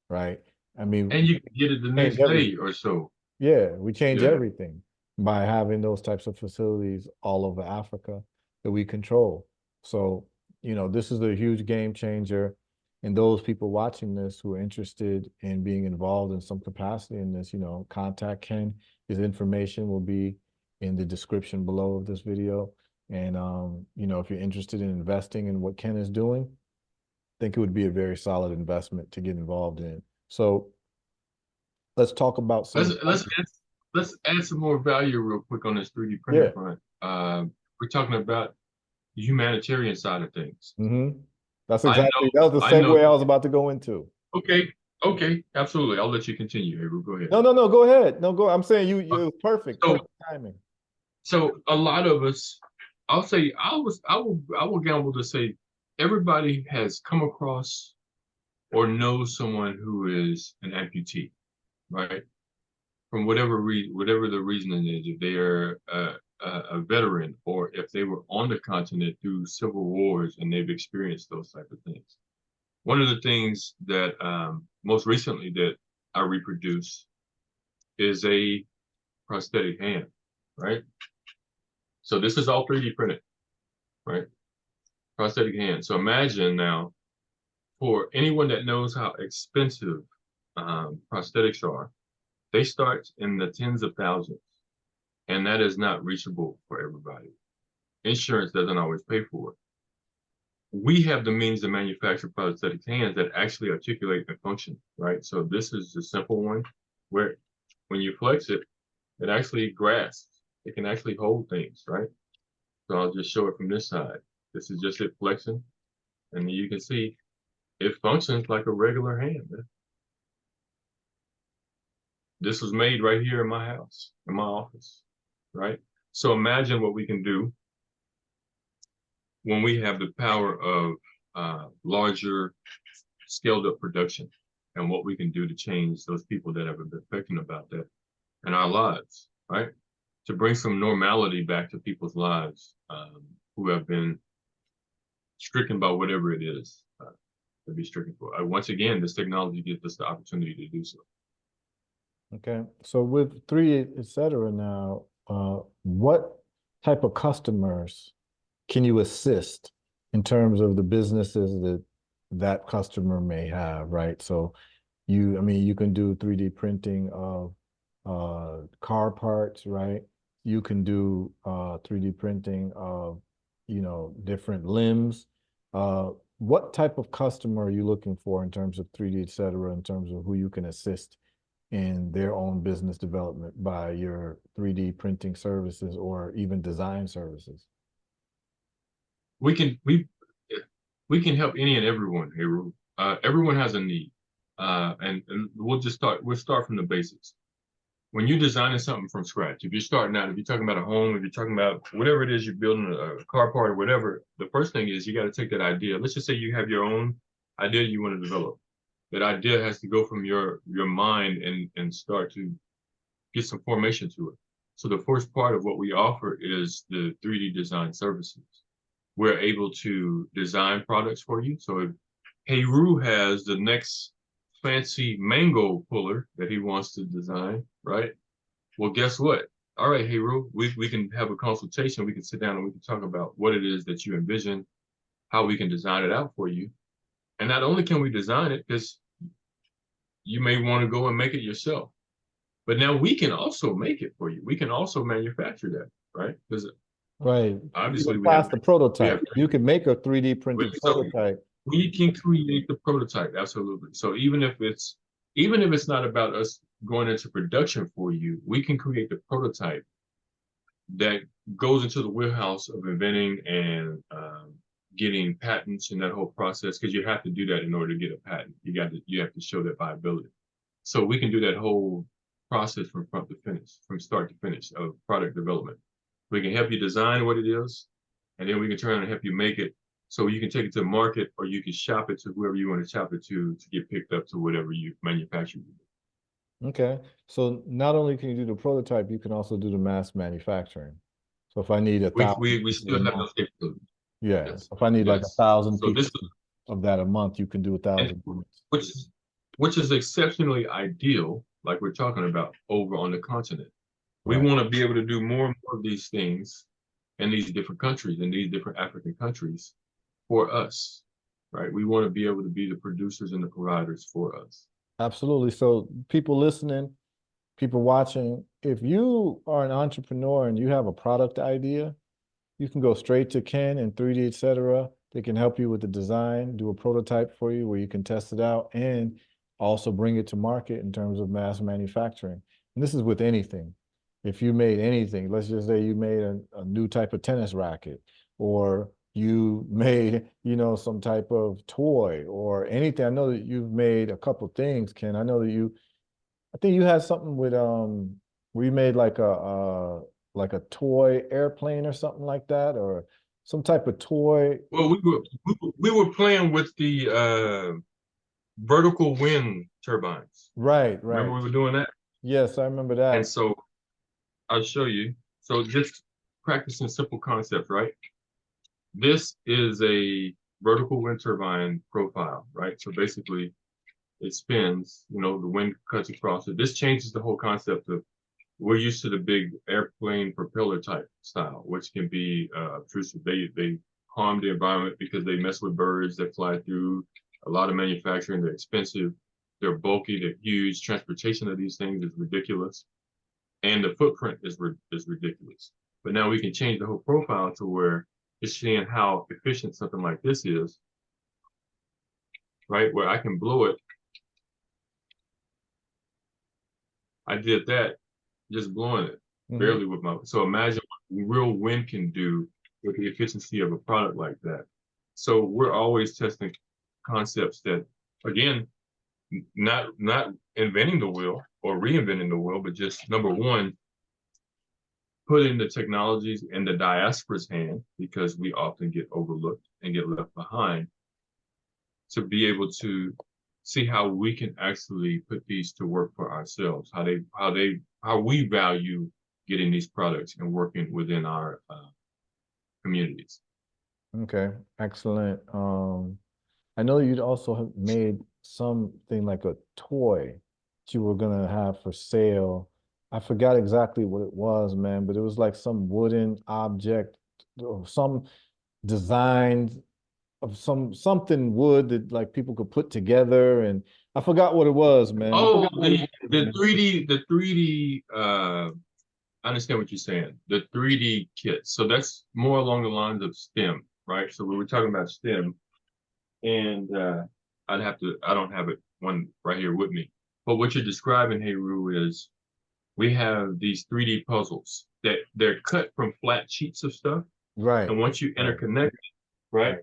right? I mean, And you can get it the change next day everything. or so. Yeah, we change Yeah. everything by having those types of facilities all over Africa that we control. So, this is a huge game changer. And those people watching this who are interested in being involved in some capacity in this, contact Ken. His information will be in the description below of this video. And, if you're interested in investing in what Ken is doing, I think it would be a very solid investment to get involved in. So let's talk about some Let's of the let's let's add some more value real quick on this 3D printing Yeah. front. We're talking about the humanitarian side of things. That's I exactly, that know, was the I know. segue I was about to go into. Okay, okay, absolutely. I'll let you continue, Heru. Go ahead. No, go ahead. No, go. I'm saying you perfect, So, perfect timing. so a lot of us, I'll say, I will gamble to say everybody has come across or knows someone who is an amputee, right? From whatever the reasoning is, if they are a veteran or if they were on the continent through civil wars and they've experienced those type of things. One of the things that most recently that I reproduced is a prosthetic hand, right? So this is all 3D printed, right? Prosthetic hand. So imagine now, for anyone that knows how expensive prosthetics are, they start in the tens of thousands, and that is not reachable for everybody. Insurance doesn't always pay for it. We have the means to manufacture prosthetic hands that actually articulate and function, right? So this is a simple one where when you flex it, it actually grasps. It can actually hold things, right? So I'll just show it from this side. This is just it flexing. And you can see it functions like a regular hand. This was made right here in my house, in my office, right? So imagine what we can do when we have the power of larger scaled up production and what we can do to change those people that have been thinking about that in our lives, right? To bring some normality back to people's lives who have been stricken by whatever it is to be stricken for. Once again, this technology gives us the opportunity to do so. Okay. So with 3D Etcetera now, what type of customers can you assist in terms of the businesses that that customer may have, right? So I mean, you can do 3D printing of car parts, right? You can do 3D printing of, different limbs. What type of customer are you looking for in terms of 3D Etcetera, in terms of who you can assist in their own business development by your 3D printing services or even design services? We can we can help any and everyone, Heru. Everyone has a need. And we'll start from the basics. When you're designing something from scratch, if you're starting out, if you're talking about a home, if you're talking about whatever it is you're building, a car part or whatever, the first thing is you got to take that idea. Let's just say you have your own idea you want to develop. That idea has to go from your mind and start to get some formation to it. So the first part of what we offer is the 3D design services. We're able to design products for you. So if Heru has the next fancy mango puller that he wants to design, right? Well, guess what? All right, Heru, we can have a consultation. We can sit down and we can talk about what it is that you envision, how we can design it out for you. And not only can we design it, because you may want to go and make it yourself, but now we can also make it for you. We can also manufacture that, right? Because Right. obviously Even past the prototype. have You can make a 3D printed prototype. we can create the prototype, absolutely. So even if it's not about us going into production for you, we can create the prototype that goes into the wheelhouse of inventing and getting patents and that whole process, because you have to do that in order to get a patent. You have to show that viability. So we can do that whole process from front to finish, from start to finish of product development. We can help you design what it is, and then we can turn around and help you make it so you can take it to the market, or you can shop it to whoever you want to shop it to get picked up to whatever you manufacture. Okay. So not only can you do the prototype, you can also do the mass manufacturing. So if I need a thousand, We still have those capabilities. yeah. Yes. If I need like 1,000 So pieces of that a month, you can do 1,000 units. Which is exceptionally ideal, like we're talking about over on the continent. We Right. want to be able to do more and more of these things in these different countries, in these different African countries for us, right? We want to be able to be the producers and the providers for us. Absolutely. So people listening, people watching, if you are an entrepreneur and you have a product idea, you can go straight to Ken and 3D Etcetera. They can help you with the design, do a prototype for you where you can test it out and also bring it to market in terms of mass manufacturing. And this is with anything. if you made anything, let's just say you made a new type of tennis racket, or you made, you know, some type of toy or anything. I know that you've made a couple things, Ken. I know that I think you had something with where you made like a toy airplane or something like that, or some type of toy. Well, we were playing with the vertical wind turbines. Right, Remember right. we were doing that? Yes, I remember And that. so I'll show you. So just practicing simple concepts, right? This is a vertical wind turbine profile, right? So basically it spins, you know, the wind cuts across it. This changes the whole concept of, we're used to the big airplane propeller type style, which can be obtrusive. They harm the environment because they mess with birds that fly through. A lot of manufacturing, they're expensive, they're bulky, they're huge. Transportation of these things is ridiculous, and the footprint is ridiculous. But now we can change the whole profile to where it's seeing how efficient something like this is, right? Where I can blow it. I did that just blowing it barely with my. So imagine what real wind can do with the efficiency of a product like that. So we're always testing concepts that, again, not inventing the wheel or reinventing the wheel, but just number one, putting the technologies in the diaspora's hand, because we often get overlooked and get left behind, to be able to see how we can actually put these to work for ourselves, how we value getting these products and working within our communities. Okay, excellent. I know you'd also have made something like a toy that you were gonna have for sale. I forgot exactly what it was, man, but it was like some wooden object or some design of something wood that like people could put together, and I forgot what it was, man. I Oh, forgot what it the was. 3D I understand what you're saying. The 3D kit. So that's more along the lines of STEM, right? So we were talking about STEM, and I don't have it one right here with me. But what you're describing, Heru, is we have these 3D puzzles that they're cut from flat sheets of stuff. Right, And once you right, interconnect, right?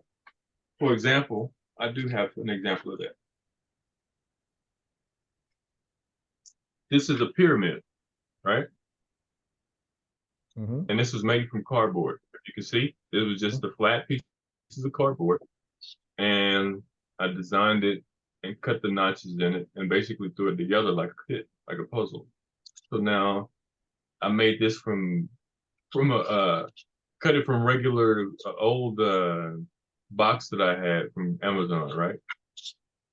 For example, I do have an example of that. This is a pyramid, right? mm-hmm. And this was made from cardboard. If you can see, it was just a flat pieces of cardboard. And I designed it and cut the notches in it and basically threw it together like a kit, like a puzzle. So now I made this from a cut it from regular old box that I had from Amazon, right?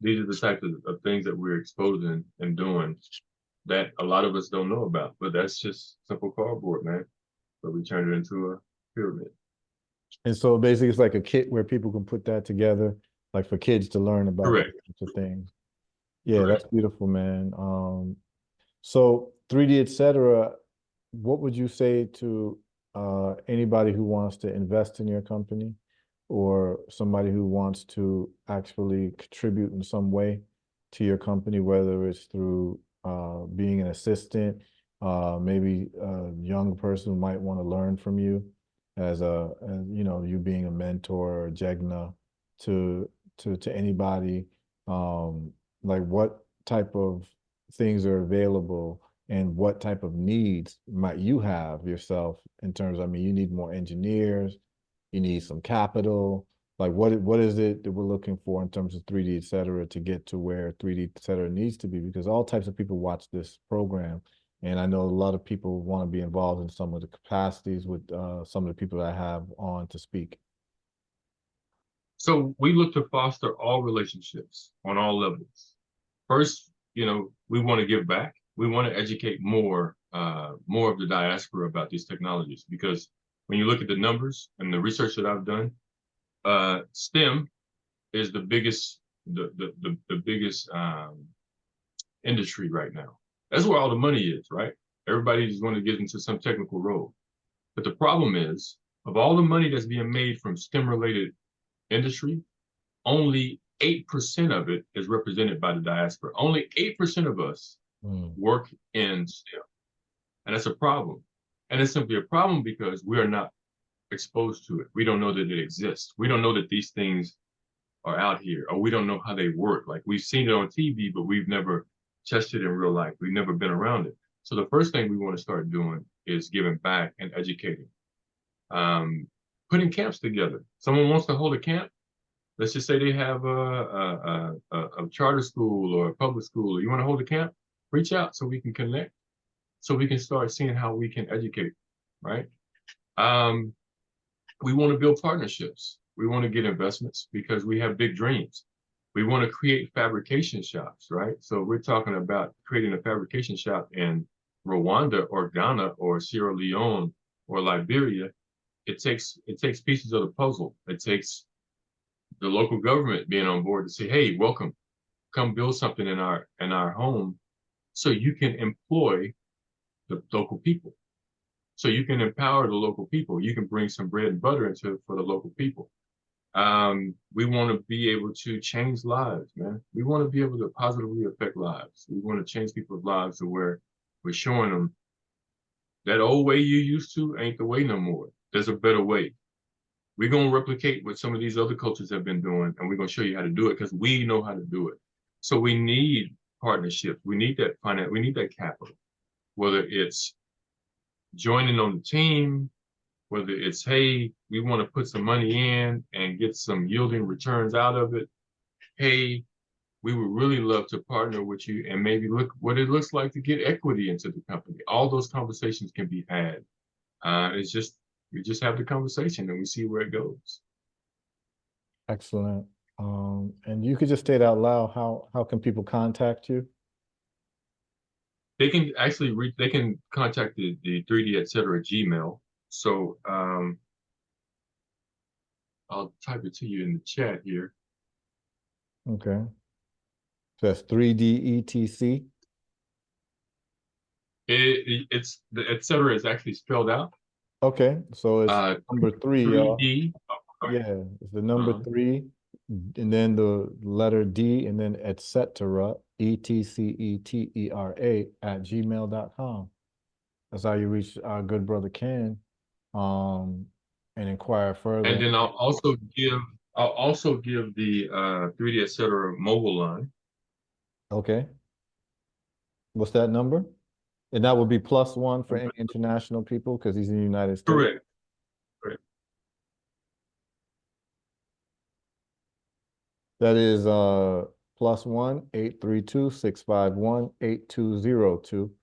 These are the types of things that we're exposing and doing that a lot of us don't know about, but that's just simple cardboard, man. So we turned it into a pyramid. And so basically it's like a kit where people can put that together, like for kids to learn about Correct. these types of things. Yeah, Correct. that's beautiful, man. So 3D, etc. What would you say to anybody who wants to invest in your company, or somebody who wants to actually contribute in some way to your company, whether it's through being an assistant, maybe a young person might want to learn from you as you know, you being a mentor or Jegna to to anybody, like what type of things are available and what type of needs might you have yourself in terms of, I mean, you need more engineers, you need some capital. Like what is it that we're looking for in terms of 3D, et cetera, to get to where 3D, et cetera, needs to be? Because all types of people watch this program. And I know a lot of people want to be involved in some of the capacities with some of the people that I have on to speak. So we look to foster all relationships on all levels. First, you know, we want to give back. We want to educate more of the diaspora about these technologies, because when you look at the numbers and the research that I've done, STEM is the biggest industry right now. That's where all the money is, right? Everybody just want to get into some technical role. But the problem is, of all the money that's being made from STEM related industry, only 8% of it is represented by the diaspora. Only 8% of us Mm. work in STEM. And that's a problem. And it's simply a problem because we are not exposed to it. We don't know that it exists. We don't know that these things are out here, or we don't know how they work. Like we've seen it on TV, but we've never tested it in real life. We've never been around it. So the first thing we want to start doing is giving back and educating. Putting camps together. Someone wants to hold a camp. Let's just say they have a charter school or a public school. You want to hold a camp? Reach out so we can connect, so we can start seeing how we can educate, right? We want to build partnerships. We want to get investments because we have big dreams. We want to create fabrication shops, right? So we're talking about creating a fabrication shop in Rwanda or Ghana or Sierra Leone or Liberia. It takes pieces of the puzzle. It takes the local government being on board to say, hey, welcome, come build something in our home so you can employ the local people. So you can empower the local people. You can bring some bread and butter into it for the local people. We want to be able to change lives, man. We want to be able to positively affect lives. We want to change people's lives to where we're showing them that old way you used to ain't the way no more. There's a better way. We're going to replicate what some of these other cultures have been doing, and we're going to show you how to do it because we know how to do it. So we need partnerships. We need that finance. We need that capital, whether it's joining on the team, whether it's, hey, we want to put some money in and get some yielding returns out of it. Hey, we would really love to partner with you and maybe look what it looks like to get equity into the company. All those conversations can be had. It's just, we just have the conversation and we see where it goes. Excellent. And you could just state out loud, how can people contact you? They can actually they can contact the 3D Etcetera Gmail. So I'll type it to you in the chat here. Okay. So that's 3D ETC. It's the Etcetera is actually spelled out. Okay, so it's number 3, 3D. Yeah, it's the number 3, and then the letter D, and then Etcetera, ETCETERA @gmail.com. That's how you reach our good brother Ken, and inquire further. And then I'll also give the 3D Etcetera mobile line. Okay. What's that number? And that would be +1 for any international people because he's in the United States. Correct. Correct. That is +1 832 651 8202.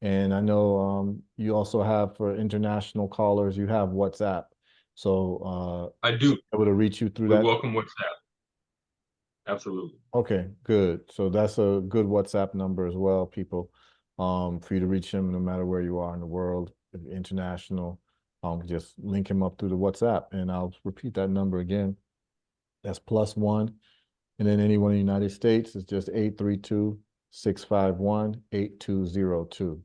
And I know you also have, for international callers, you have WhatsApp. So I do. able to reach you through We that. welcome WhatsApp. Absolutely. Okay, good. So that's a good WhatsApp number as well, people, for you to reach him no matter where you are in the world, international. Just link him up through the WhatsApp, and I'll repeat that number again. That's +1. And then anyone in the United States is just 832 651 8202.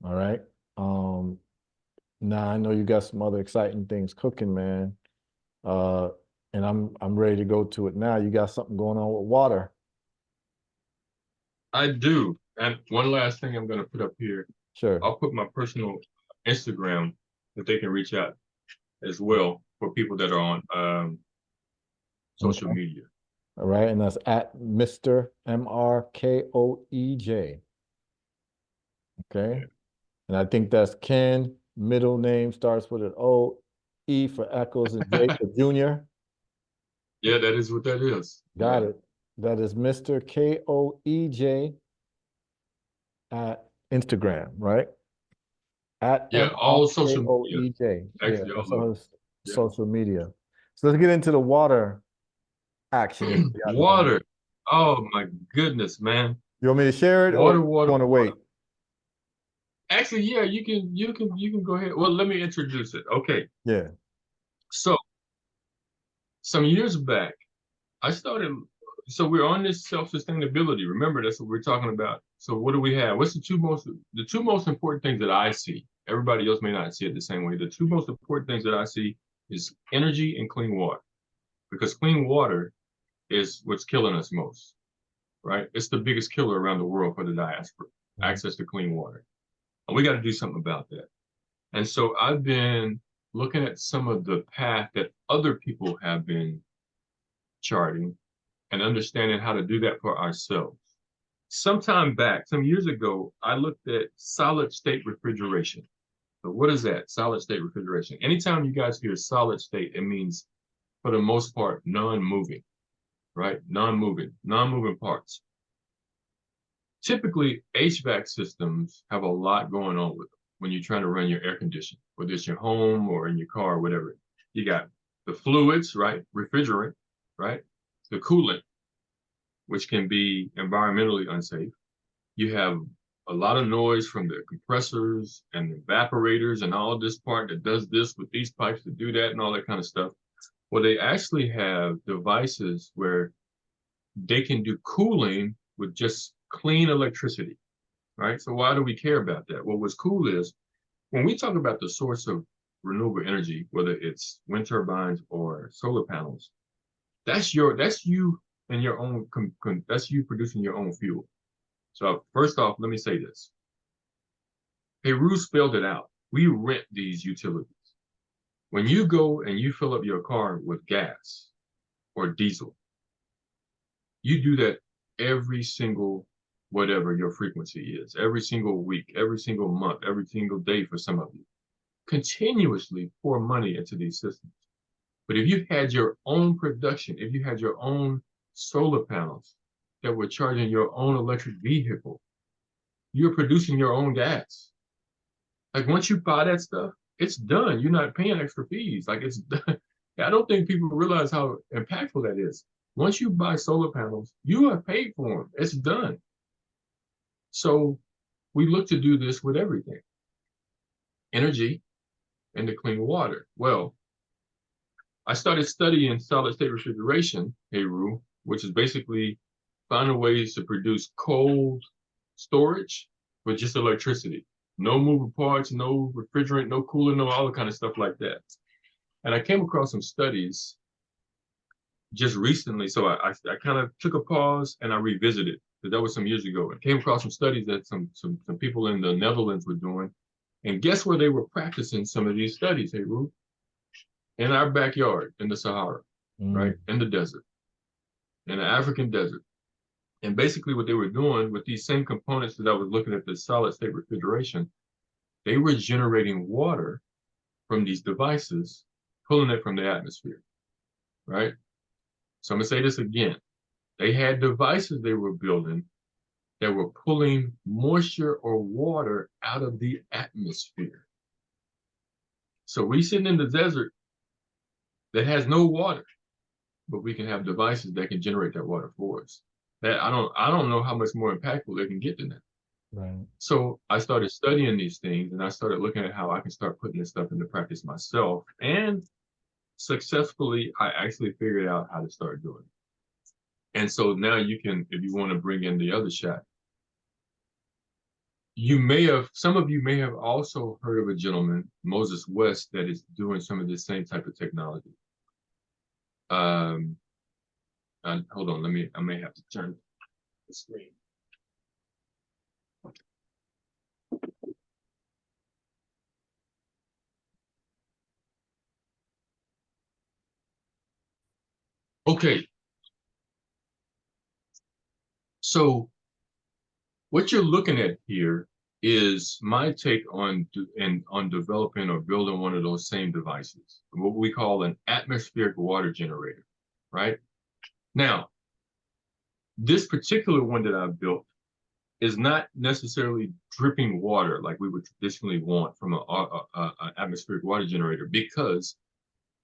All right. Now I know you got some other exciting things cooking, man. And I'm ready to go to it now. You got something going on with water. I do. And one last thing I'm going to put up here. Sure. I'll put my personal Instagram that they can reach out as well for people that are on social media. All right, and that's @Mr. MRKOEJ. Okay. And I think that's Ken, middle name starts with an O, E for Echols, and J for Junior. Yeah, that is what that is. Got it. That is Mr. KOEJ at Instagram, right? All social media. Actually, That's all all of his social media. So let's get into the water action. Water. Oh my goodness, man. You want me to share it, or you want to wait? Actually, yeah, you can go ahead. Well, let me introduce it. Okay. Yeah. So some years back, I started. So we're on this self-sustainability. Remember, that's what we're talking about. So what do we have? What's the two most important things that I see? Everybody else may not see it the same way. The two most important things that I see is energy and clean water, because clean water is what's killing us most, right? It's the biggest killer around the world for the diaspora, access to clean water. And we got to do something about that. And so I've been looking at some of the path that other people have been charting and understanding how to do that for ourselves. Sometime back, some years ago, I looked at solid state refrigeration. So what is that? Solid state refrigeration. Anytime you guys hear solid state, it means, for the most part, non-moving, right? Non-moving parts. Typically, HVAC systems have a lot going on with them when you're trying to run your air conditioning, whether it's your home or in your car or whatever. You got the fluids, right? Refrigerant, right? The coolant, which can be environmentally unsafe. You have a lot of noise from the compressors and the evaporators and all this part that does this with these pipes to do that and all that kind of stuff. Well, they actually have devices where they can do cooling with just clean electricity, right? So why do we care about that? Well, what's cool is when we talk about the source of renewable energy, whether it's wind turbines or solar panels, that's you and your own, that's you producing your own fuel. So first off, let me say this. Heru spelled it out. We rent these utilities. When you go and you fill up your car with gas or diesel, you do that every single, whatever your frequency is, every single week, every single month, every single day for some of you. Continuously pour money into these systems. But if you had your own production, if you had your own solar panels that were charging your own electric vehicle, you're producing your own gas. Like once you buy that stuff, it's done. You're not paying extra fees. Like it's done. I don't think people realize how impactful that is. Once you buy solar panels, you have paid for them. It's done. So we look to do this with everything. Energy and the clean water. Well, I started studying solid state refrigeration, Heru, which is basically finding ways to produce cold storage with just electricity. No moving parts, no refrigerant, no cooler, no all the kind of stuff like that. And I came across some studies just recently. So I kind of took a pause and I revisited, because that was some years ago. I came across some studies that some people in the Netherlands were doing. And guess where they were practicing some of these studies, Heru? In our backyard, in the Sahara, right? In the desert, in the African desert. And basically what they were doing with these same components that I was looking at, the solid state refrigeration, they were generating water from these devices, pulling it from the atmosphere, right? So I'm gonna say this again. They had devices they were building that were pulling moisture or water out of the atmosphere. So we sitting in the desert that has no water, but we can have devices that can generate that water for us. That I don't know how much more impactful they can get than that. Right. So I started studying these things and I started looking at how I can start putting this stuff into practice myself. And successfully, I actually figured out how to start doing it. And so now you can, if you want to bring in the other shot, some of you may have also heard of a gentleman, Moses West, that is doing some of the same type of technology. Hold on, I may have to turn the screen. Okay. So what you're looking at here is my take on developing or building one of those same devices, what we call an atmospheric water generator, right? Now, this particular one that I've built is not necessarily dripping water like we would traditionally want from an atmospheric water generator, because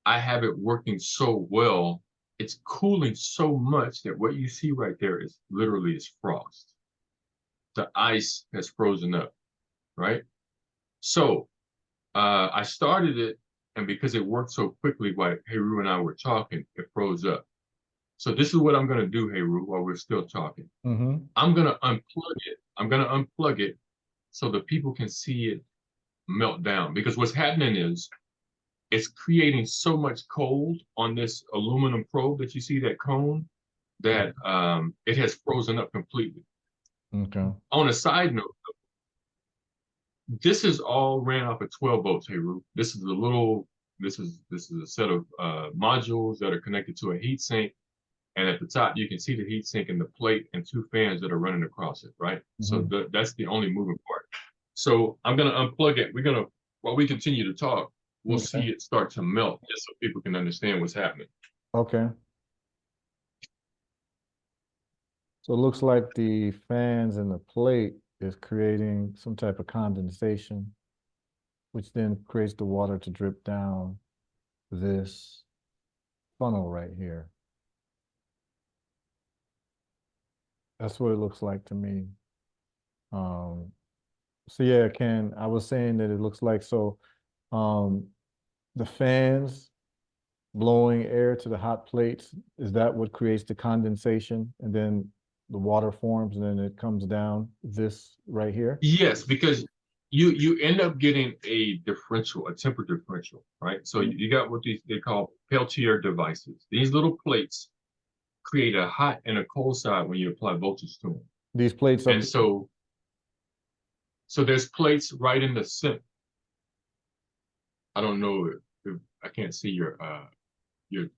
I have it working so well. It's cooling so much that what you see right there is literally is frost. The ice has frozen up, right? So I started it, and because it worked so quickly while Heru and I were talking, it froze up. So this is what I'm going to do, Heru, while we're still talking. I'm going to unplug it. I'm going to unplug it so the people can see it melt down. Because what's happening is it's creating so much cold on this aluminum probe that you see, that cone, that it has frozen up completely. Okay. On a side note, this is all ran off of 12 volts, Heru. This is a little, this is a set of modules that are connected to a heat sink. And at the top, you can see the heat sink and the plate and two fans that are running across it, right? So that's the only moving part. So I'm going to unplug it. We're going to, while we continue to talk, we'll see it start to melt just so people can understand what's happening. Okay. So it looks like the fans and the plate is creating some type of condensation, which then creates the water to drip down this funnel right here. That's what it looks like to me. So yeah, Ken, I was saying that it looks like the fans blowing air to the hot plates, is that what creates the condensation? And then the water forms and then it comes down this right here? Yes, because you end up getting a differential, a temperature differential, right? So you got what they call Peltier devices. These little plates create a hot and a cold side when you apply voltage to them. These plates and so there's plates right in the center. I don't know if I can't see your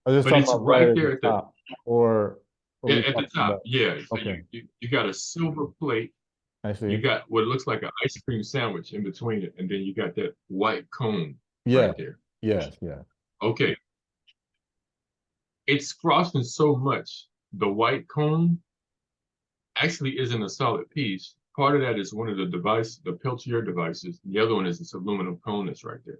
but it's right there at the top, or at the top. Yeah. So okay. you got a silver plate. I see. You got what looks like an ice cream sandwich in between it, and then you got that white cone right there. Yes, yeah. Okay. It's frosting so much, the white cone actually isn't a solid piece. Part of that is one of the Peltier devices. The other one is this aluminum cone that's right there.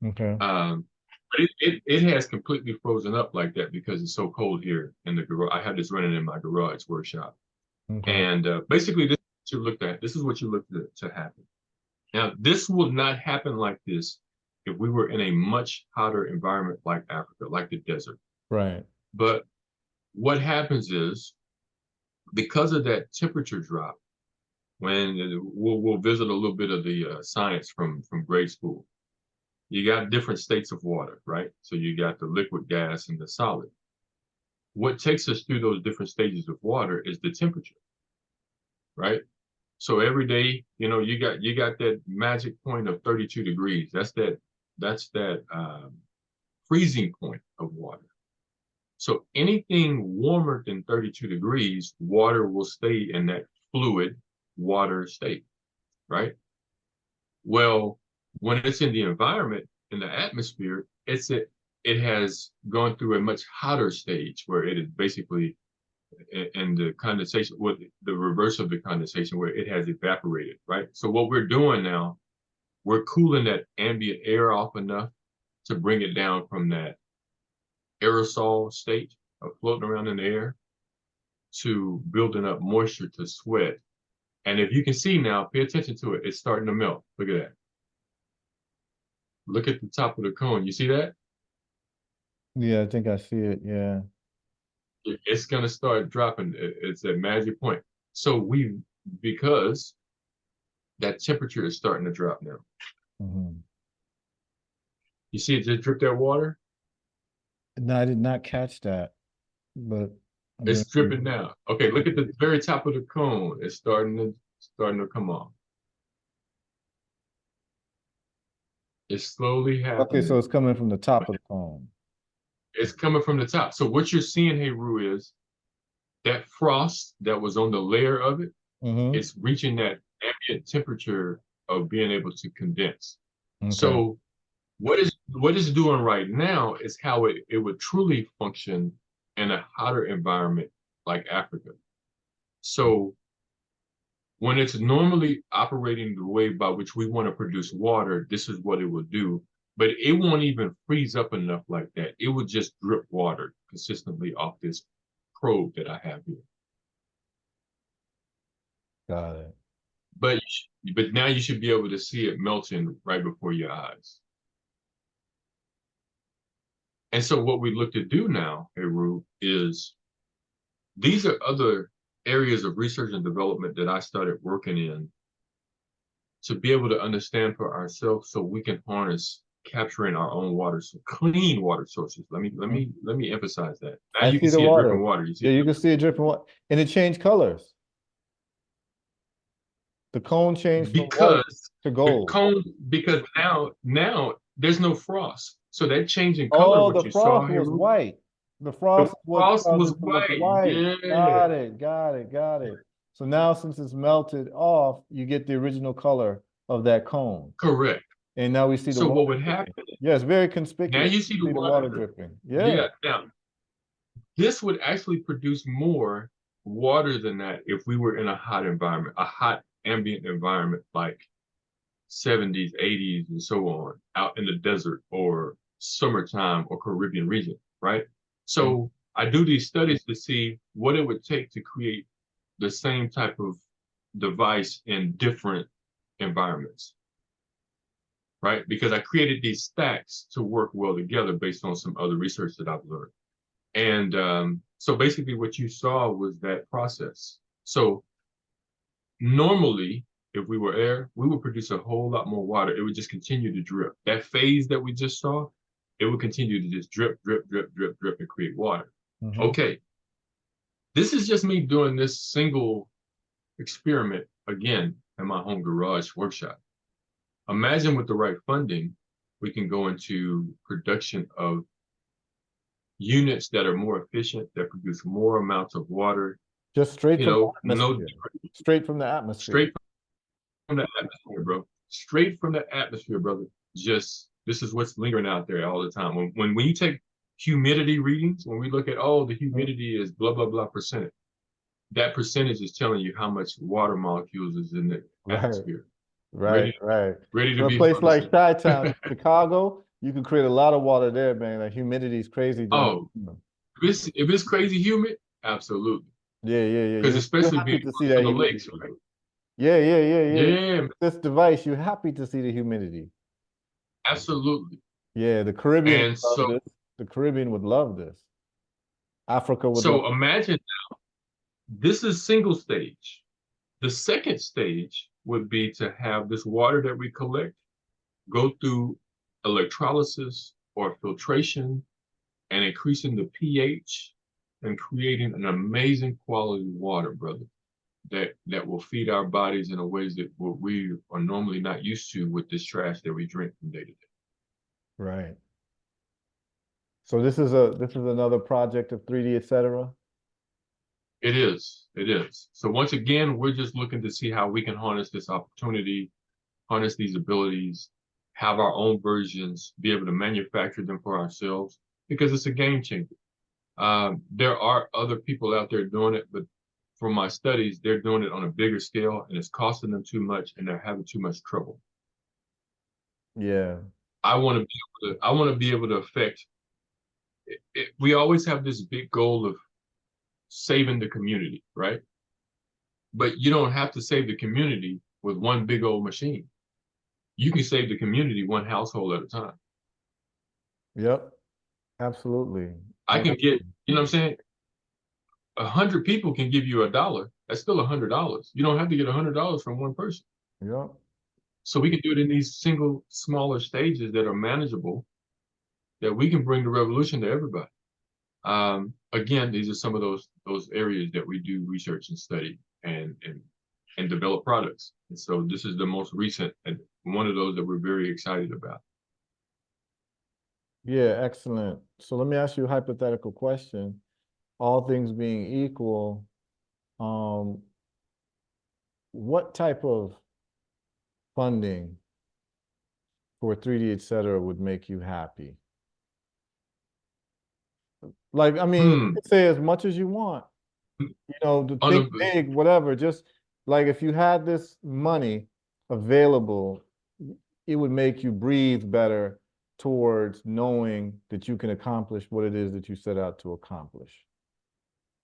Okay. But it has completely frozen up like that because it's so cold here in the garage. I had this running in my garage workshop. Okay. And basically this is what you looked at. This is what you looked at to happen. Now, this would not happen like this if we were in a much hotter environment like Africa, like the desert. Right. But what happens is, because of that temperature drop, when we'll visit a little bit of the science from grade school. You got different states of water, right? So you got the liquid, gas, and the solid. What takes us through those different stages of water is the temperature, right? So every day, you got that magic point of 32 degrees. That's that freezing point of water. So anything warmer than 32 degrees, water will stay in that fluid water state, right? Well, when it's in the environment, in the atmosphere, it has gone through a much hotter stage where it is basically in the condensation, with the reverse of the condensation, where it has evaporated, right? So what we're doing now, we're cooling that ambient air off enough to bring it down from that aerosol state of floating around in the air to building up moisture to sweat. And if you can see now, pay attention to it. It's starting to melt. Look at that. Look at the top of the cone. You see that? Yeah, I think I see it. Yeah. It's going to start dropping. It's a magic point. So because that temperature is starting to drop now. You see it just drip that water? No, I did not catch that, but it's dripping now. Okay, look at the very top of the cone. It's starting to come off. It's slowly happening. Okay, so it's coming from the top of the cone. It's coming from the top. So what you're seeing, Heru, is that frost that was on the layer of it, it's reaching that ambient temperature of being able to condense. Okay. So what it's doing right now is how it would truly function in a hotter environment like Africa. So when it's normally operating the way by which we want to produce water, this is what it will do. But it won't even freeze up enough like that. It would just drip water consistently off this probe that I have here. Got it. But now you should be able to see it melting right before your eyes. And so what we look to do now, Heru, is these are other areas of research and development that I started working in to be able to understand for ourselves so we can harness capturing our own water, so clean water sources. Let me emphasize that. Now you can see it dripping water. You see you can see it dripping water, and it changed colors. The cone changed from white because to the gold. cone, because now there's no frost. So that change in color, Oh, what the you saw frost here, was white. The frost the is what frost caused was it to look white. white. Yeah, Got it, got it, got it. So now since it's melted off, you get the original color of that cone. correct. And now we see the So what water would dripping. happen? Yeah, it's very Now conspicuous. you You see the see the water water. dripping. Yeah. Yeah. Now this would actually produce more water than that if we were in a hot environment, a hot ambient environment like 70s, 80s, and so on, out in the desert or summertime or Caribbean region, right? Mhm. So I do these studies to see what it would take to create the same type of device in different environments, right? Because I created these stacks to work well together based on some other research that I've learned. And so basically what you saw was that process. So normally, if we were air, we would produce a whole lot more water. It would just continue to drip. That phase that we just saw, it would continue to just drip, drip, drip, drip, drip, and create water. Mhm. Okay, this is just me doing this single experiment again in my home garage workshop. Imagine with the right funding, we can go into production of units that are more efficient, that produce more amounts of water, Just straight you from the know, no atmosphere. Straight from the atmosphere. straight from the atmosphere, bro. Straight from the atmosphere, brother. Just this is what's lingering out there all the time. When you take humidity readings, when we look at the Mhm. humidity is blah blah blah percentage, that percentage is telling you how much water molecules is in the Right. atmosphere. Right, Ready, right. ready to In a be place like harvested. Chi-Town, Chicago, you can create a lot of water there, man. The humidity is crazy during the Oh, summer. if it's crazy humid, absolutely. Yeah, yeah, yeah. Because You're especially being happy to see close to that the humidity. lakes, right? Yeah, yeah, yeah, yeah. Yeah, This device, you're happy to see the humidity. absolutely. Yeah, the Caribbean And would love so this. The Caribbean would love this. Africa would love so imagine this is single stage. The second stage would be to have this water that we collect go through electrolysis or filtration and increasing the pH and creating an amazing quality water, brother, that will feed our bodies in a ways that we are normally not used to with this trash that we drink from day to day. Right. So this is another project of 3D, etc. It is. It is. So once again, we're just looking to see how we can harness this opportunity, harness these abilities, have our own versions, be able to manufacture them for ourselves, because it's a game changer. There are other people out there doing it, but from my studies, they're doing it on a bigger scale and it's costing them too much and they're having too much trouble. Yeah. I want to be able to affect we always have this big goal of saving the community, right? But you don't have to save the community with one big old machine. You can save the community one household at a time. Yep. Absolutely. I can get, Absolutely. you know what I'm saying? 100 people can give you $1. That's still $100. You don't have to get $100 from one person. Yep. So we can do it in these single, smaller stages that are manageable, that we can bring the revolution to everybody. Again, these are some of those areas that we do research and study and develop products. And so this is the most recent and one of those that we're very excited about. Yeah, excellent. So let me ask you a hypothetical question. All things being equal, um, what type of funding for 3D, etc. would make you happy? Like, I mean, you Hmm. can say as much as you want, to On think the big, whatever. Just like if you had this money available, it would make you breathe better towards knowing that you can accomplish what it is that you set out to accomplish.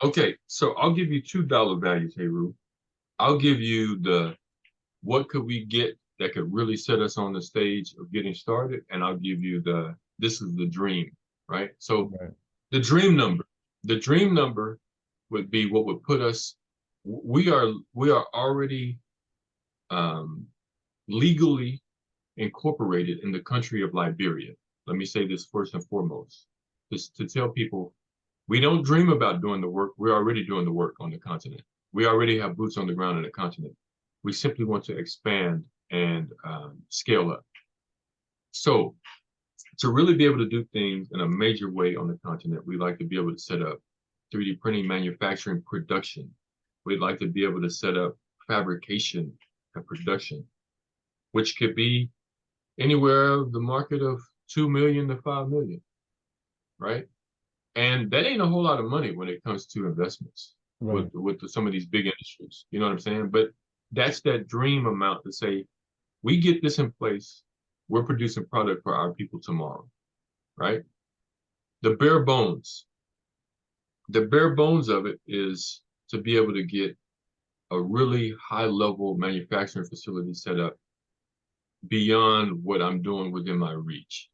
Okay, so I'll give you $2 values, Heru. I'll give you the what could we get that could really set us on the stage of getting started, and I'll give you this is the dream, right? So Right. the dream number, the dream number would be what would put us. We are already um, legally incorporated in the country of Liberia. Let me say this first and foremost, just to tell people we don't dream about doing the work. We're already doing the work on the continent. We already have boots on the ground on the continent. We simply want to expand and scale up. So to really be able to do things in a major way on the continent, we like to be able to set up 3D printing, manufacturing, production. We'd like to be able to set up fabrication and production, which could be anywhere of the market of 2 million to 5 million, right? And that ain't a whole lot of money when it comes to investments Right. with some of these big industries. You know what I'm saying? But that's that dream amount to say, we get this in place, we're producing product for our people tomorrow, right? The bare bones, the bare bones of it is to be able to get a really high level manufacturing facility set up beyond what I'm doing within my reach,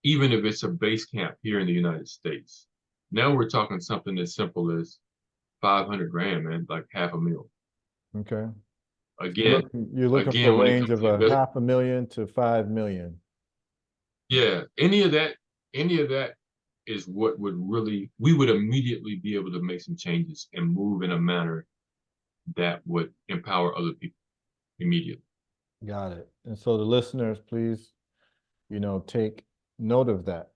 even if it's a base camp here in the United States. Now we're talking something as simple as 500 grand, man, like half a mil. Okay. Again, You're looking for a when it range comes of to a investment, 500,000 to 5 million. yeah, any of that is what would really, we would immediately be able to make some changes and move in a manner that would empower other people immediately. Got it. And so the listeners, please, take note of that.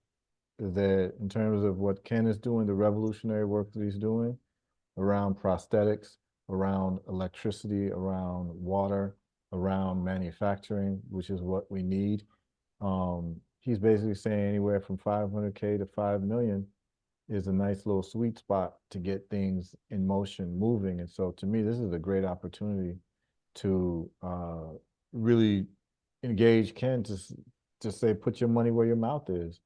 That in terms of what Ken is doing, the revolutionary work that he's doing around prosthetics, around electricity, around water, around manufacturing, which is what we need. He's basically saying anywhere from 500K to 5 million is a nice little sweet spot to get things in motion, moving. And so to me, this is a great opportunity to really engage Ken to say, put your money where your mouth is.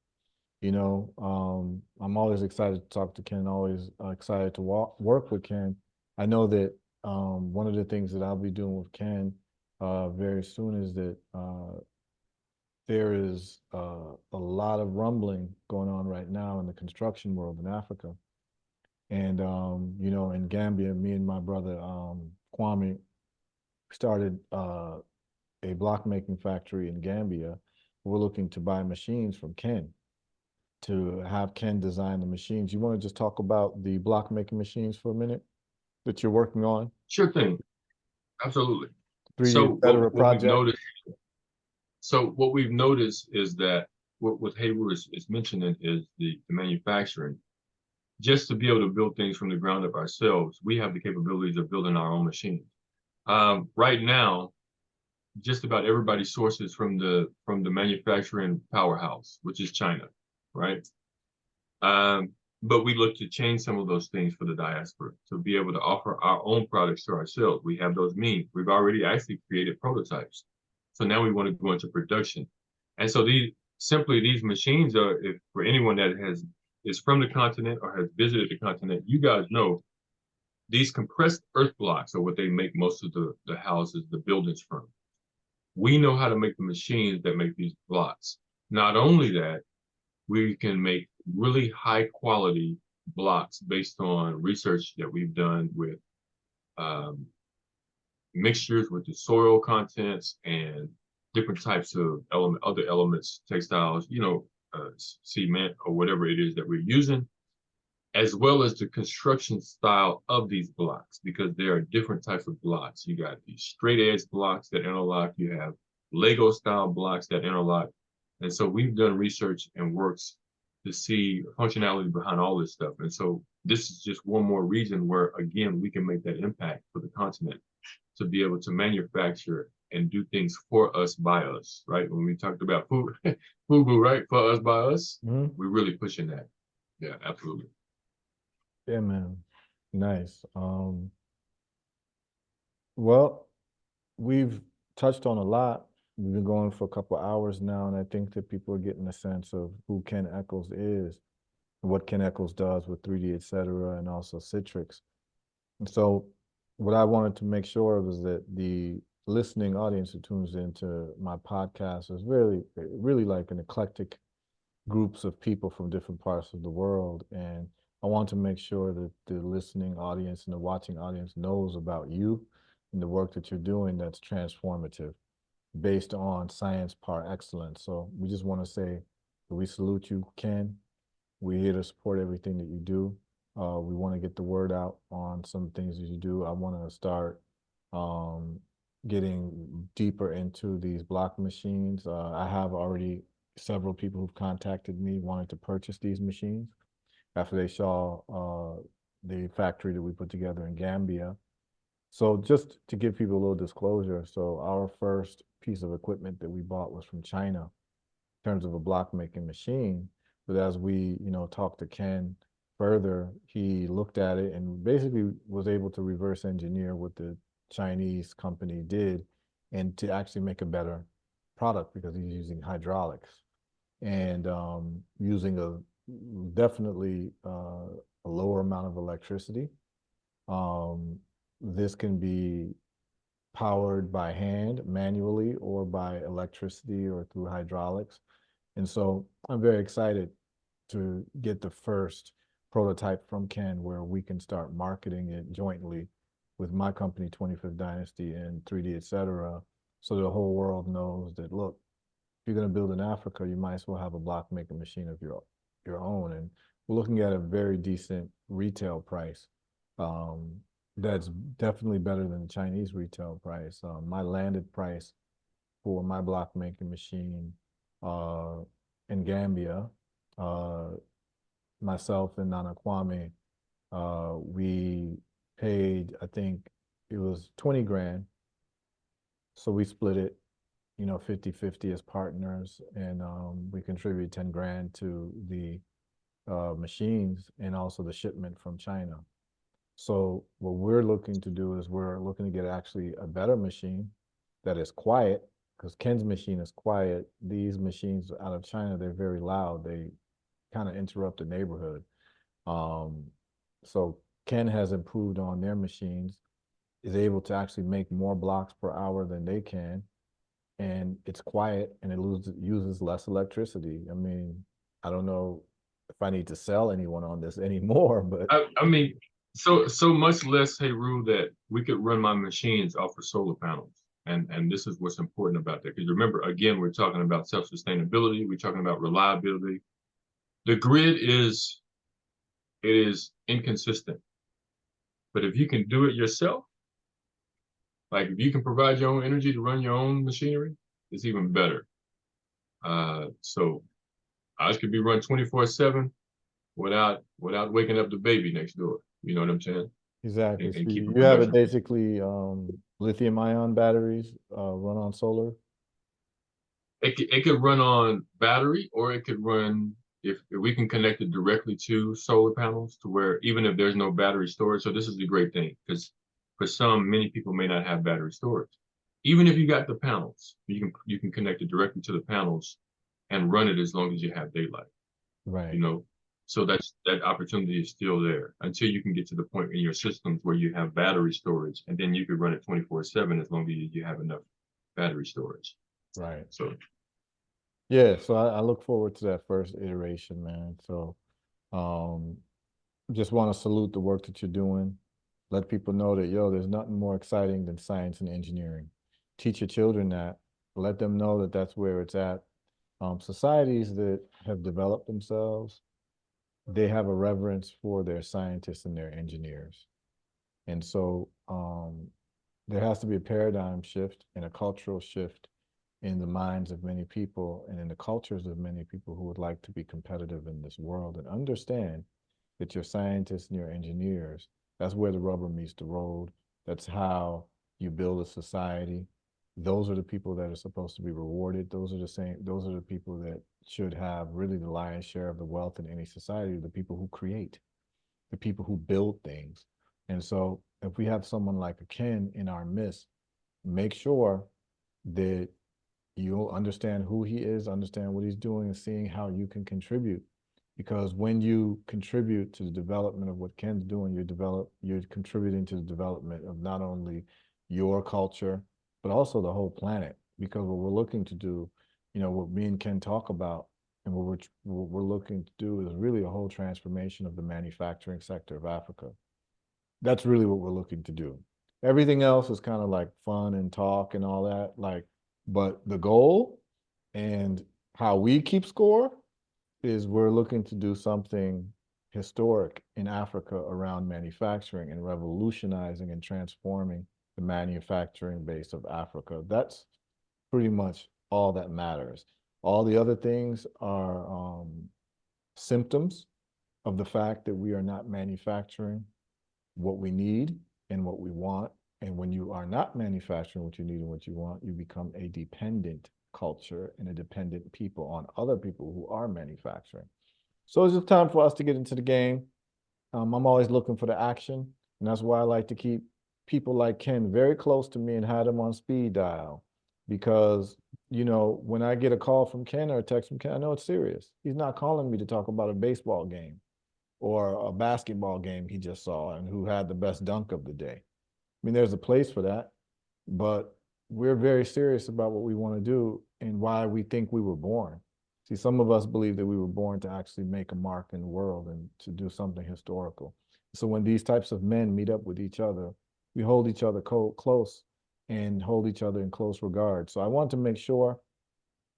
I'm always excited to talk to Ken, always excited to work with Ken. I know that one of the things that I'll be doing with Ken very soon is that there is a lot of rumbling going on right now in the construction world in Africa. And, in Gambia, me and my brother Kwame started a block making factory in Gambia. We're looking to buy machines from Ken to have Ken design the machines. You want to just talk about the block making machines for a minute that you're working on? Sure thing, absolutely. 3D So Etcetera project? what we've noticed is that what Heru is mentioning is the manufacturing. Just to be able to build things from the ground up ourselves, we have the capabilities of building our own machines. Right now, just about everybody sources from the manufacturing powerhouse, which is China, right? But we look to change some of those things for the diaspora to be able to offer our own products to ourselves. We have those means. We've already actually created prototypes. So now we want to go into production. And so these machines are, if for anyone that is from the continent or has visited the continent, you guys know these compressed earth blocks are what they make most of the houses, the buildings from. We know how to make the machines that make these blocks. Not only that, we can make really high quality blocks based on research that we've done with um, mixtures with the soil contents and different types of other elements, textiles, cement or whatever it is that we're using, as well as the construction style of these blocks, because there are different types of blocks. You got these straight edge blocks that interlock, you have Lego style blocks that interlock. And so we've done research and works to see functionality behind all this stuff. And so this is just one more reason where, again, we can make that impact for the continent to be able to manufacture and do things for us, by us, right? When we talked about food, FUBU, right? For us, by us, we're really pushing that. Yeah, absolutely. Yeah, man. Nice. Well, we've touched on a lot. We've been going for a couple of hours now, and I think that people are getting a sense of who Ken Echols is, and what Ken Echols does with 3D Etcetera and also Citrix. And so what I wanted to make sure of is that the listening audience who tunes into my podcast is really like an eclectic groups of people from different parts of the world. And I want to make sure that the listening audience and the watching audience knows about you and the work that you're doing that's transformative based on science par excellence. So we just want to say that we salute you, Ken. We're here to support everything that you do. We want to get the word out on some things that you do. I want to start getting deeper into these block machines. I have already several people who've contacted me wanting to purchase these machines after they saw the factory that we put together in Gambia. So just to give people a little disclosure, so our first piece of equipment that we bought was from China in terms of a block making machine. But as we, talked to Ken further, he looked at it and basically was able to reverse engineer what the Chinese company did and to actually make a better product because he's using hydraulics and using a definitely a lower amount of electricity. Um, this can be powered by hand, manually, or by electricity or through hydraulics. And so I'm very excited to get the first prototype from Ken where we can start marketing it jointly with my company, 25th Dynasty and 3D Etcetera, so the whole world knows that, look, if you're going to build in Africa, you might as well have a block making machine of your own. And we're looking at a very decent retail price. Um, that's definitely better than the Chinese retail price. My landed price for my block making machine uh, in Gambia, uh, myself and Nana Kwame, we paid, I think it was 20 grand. So we split it, 50-50 as partners, and we contribute 10 grand to the machines and also the shipment from China. So what we're looking to do is we're looking to get actually a better machine that is quiet, because Ken's machine is quiet. These machines out of China, they're very loud. They kind of interrupt the neighborhood. Um, so Ken has improved on their machines, is able to actually make more blocks per hour than they can, and it's quiet and it uses less electricity. I mean, I don't know if I need to sell anyone on this anymore, but I mean, so much less, Heru, that we could run my machines off of solar panels. And this is what's important about that. Because remember, again, we're talking about self-sustainability, we're talking about reliability. The grid is inconsistent. But if you can do it yourself, like if you can provide your own energy to run your own machinery, it's even better. So ours could be run 24/7 without waking up the baby next door. You know what I'm saying? exactly. And So keep it you have it production. basically lithium ion batteries run on solar. It could run on battery, or it could run if we can connect it directly to solar panels to where even if there's no battery storage. So this is the great thing, because for many people may not have battery storage. Even if you got the panels, you can connect it directly to the panels and run it as long as you have daylight. You Right. know, so that opportunity is still there until you can get to the point in your systems where you have battery storage, and then you could run it 24/7 as long as you have enough battery storage. Right. So Yeah. So I look forward to that first iteration, man. So um, just want to salute the work that you're doing. Let people know that, yo, there's nothing more exciting than science and engineering. Teach your children that. Let them know that that's where it's at. Societies that have developed themselves, they have a reverence for their scientists and their engineers. And so there has to be a paradigm shift and a cultural shift in the minds of many people and in the cultures of many people who would like to be competitive in this world and understand that your scientists and your engineers, that's where the rubber meets the road. That's how you build a society. Those are the people that are supposed to be rewarded. Those are the people that should have really the lion's share of the wealth in any society, the people who create, the people who build things. And so if we have someone like a Ken in our midst, make sure that you understand who he is, understand what he's doing, and seeing how you can contribute. Because when you contribute to the development of what Ken's doing, you're contributing to the development of not only your culture, but also the whole planet. Because what we're looking to do, what me and Ken talk about, and what we're looking to do is really a whole transformation of the manufacturing sector of Africa. That's really what we're looking to do. Everything else is kind of like fun and talk and all that, like, but the goal and how we keep score is we're looking to do something historic in Africa around manufacturing and revolutionizing and transforming the manufacturing base of Africa. That's pretty much all that matters. All the other things are symptoms of the fact that we are not manufacturing what we need and what we want. And when you are not manufacturing what you need and what you want, you become a dependent culture and a dependent people on other people who are manufacturing. So it's just time for us to get into the game. I'm always looking for the action, and that's why I like to keep people like Ken very close to me and have them on speed dial. Because, you know, when I get a call from Ken or a text from Ken, I know it's serious. He's not calling me to talk about a baseball game or a basketball game he just saw and who had the best dunk of the day. I mean, there's a place for that, but we're very serious about what we want to do and why we think we were born. See, some of us believe that we were born to actually make a mark in the world and to do something historical. So when these types of men meet up with each other, we hold each other close and hold each other in close regard. So I want to make sure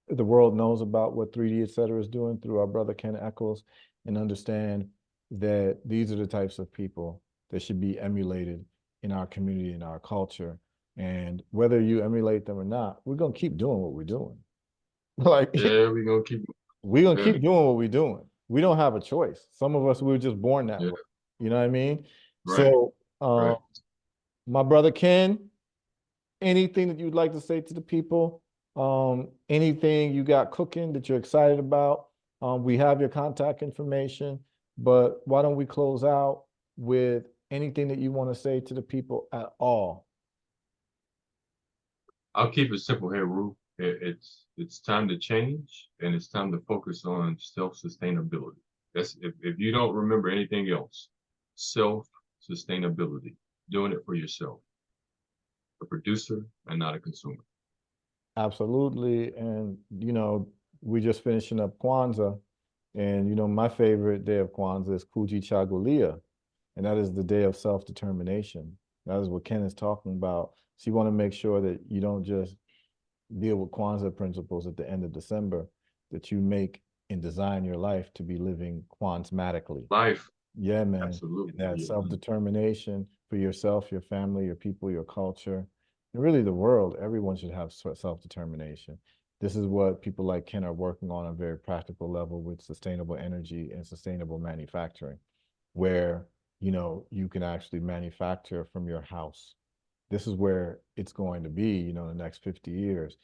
that the world knows about what 3D Etcetera is doing through our brother Ken Echols and understand that these are the types of people that should be emulated in our community, in our culture. And whether you emulate them or not, we're gonna keep doing what we're doing. Like Yeah, we're gonna keep. we're gonna Yeah, keep doing what we're doing. We don't have a choice. Some of us we were just born that yeah, way. You know what I mean? right, So right. my brother Ken, anything that you'd like to say to the people? Anything you got cooking that you're excited about? We have your contact information, but why don't we close out with anything that you want to say to the people at all? I'll keep it simple here, Ru. It's time to change, and it's time to focus on self-sustainability. That's if you don't remember anything else, self-sustainability, doing it for yourself, a producer and not a consumer. Absolutely. And, you know, we just finishing up Kwanzaa. And, you know, my favorite day of Kwanzaa is Kujichagulia. And that is the day of self-determination. That is what Ken is talking about. So you want to make sure that you don't just deal with Kwanzaa principles at the end of December, that you make and design your life to be living Kwanzmatically. Life, Yeah, man. And absolutely. that Yeah. self-determination for yourself, your family, your people, your culture, and really the world, everyone should have self-determination. This is what people like Ken are working on a very practical level with sustainable energy and sustainable manufacturing, where, you know, you can actually manufacture from your house. This is where it's going to be, you know, in the next 50 years.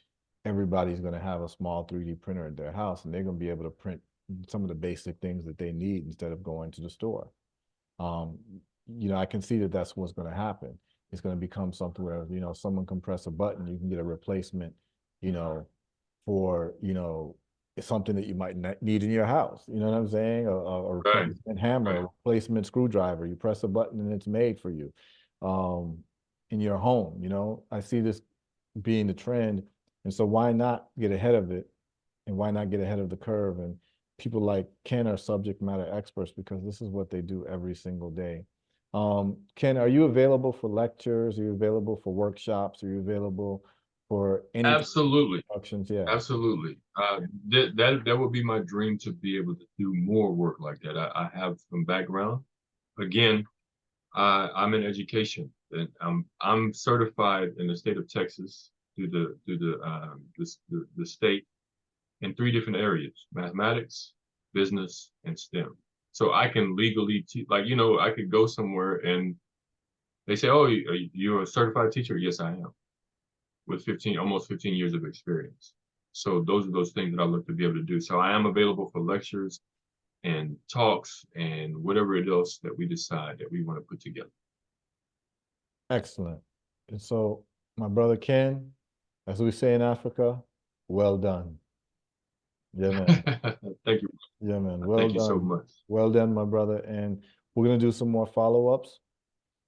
Everybody's going to have a small 3D printer at their house and they're going to be able to print some of the basic things that they need instead of going to the store. Um, you know, I can see that that's what's going to happen. It's going to become something where, you know, someone can press a button, you can get a replacement, you know, for, you know, something that you might need in your house. You know what I'm saying? A Right, replacement hammer, a right. replacement screwdriver. You press a button and it's made for you um, in your home. You know, I see this being the trend. And so why not get ahead of it and why not get ahead of the curve? And people like Ken are subject matter experts because this is what they do every single day. Ken, are you available for lectures? Are you available for workshops? Are you available for any Absolutely, productions? Yeah. absolutely. That would be my dream to be able to do more work like that. I have some background. Again, I'm in education, and I'm certified in the state of Texas through the state in three different areas: mathematics, business, and STEM. So I can legally teach. Like, you know, I could go somewhere and they say, "Oh, you're a certified teacher?" Yes, I am, with almost 15 years of experience. So those are those things that I look to be able to do. So I am available for lectures and talks and whatever it else that we decide that we want to put together. Excellent. And so, my brother Ken, as we say in Africa, well done. Yeah, man. Thank you. Yeah, man. Well Thank you so done. much. Well done, my brother. And we're gonna do some more follow-ups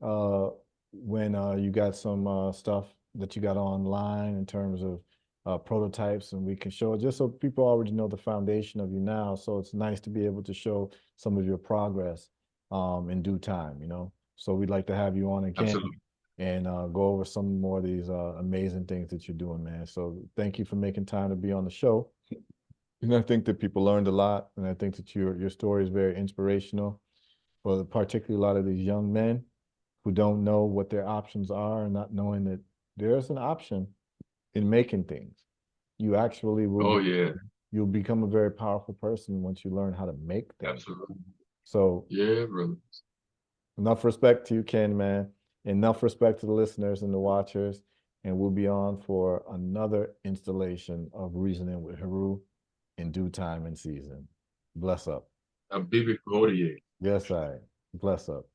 uh when you got some stuff that you got online in terms of prototypes and we can show it just so people already know the foundation of you now. So it's nice to be able to show some of your progress in due time, you know. So we'd like to have you on again Absolutely. and go over some more of these amazing things that you're doing, man. So thank you for making time to be on the show. And I think that people learned a lot, and I think that your story is very inspirational for particularly a lot of these young men who don't know what their options are and not knowing that there's an option in making things. You actually will Oh be, yeah, you'll become a very powerful person once you learn how to make things. absolutely. So Yeah, brother. enough respect to you, Ken, man. Enough respect to the listeners and the watchers. And we'll be on for another installation of Reasoning with Heru in due time and season. Bless up. A Bibi Cordier. Yes, I. Bless up.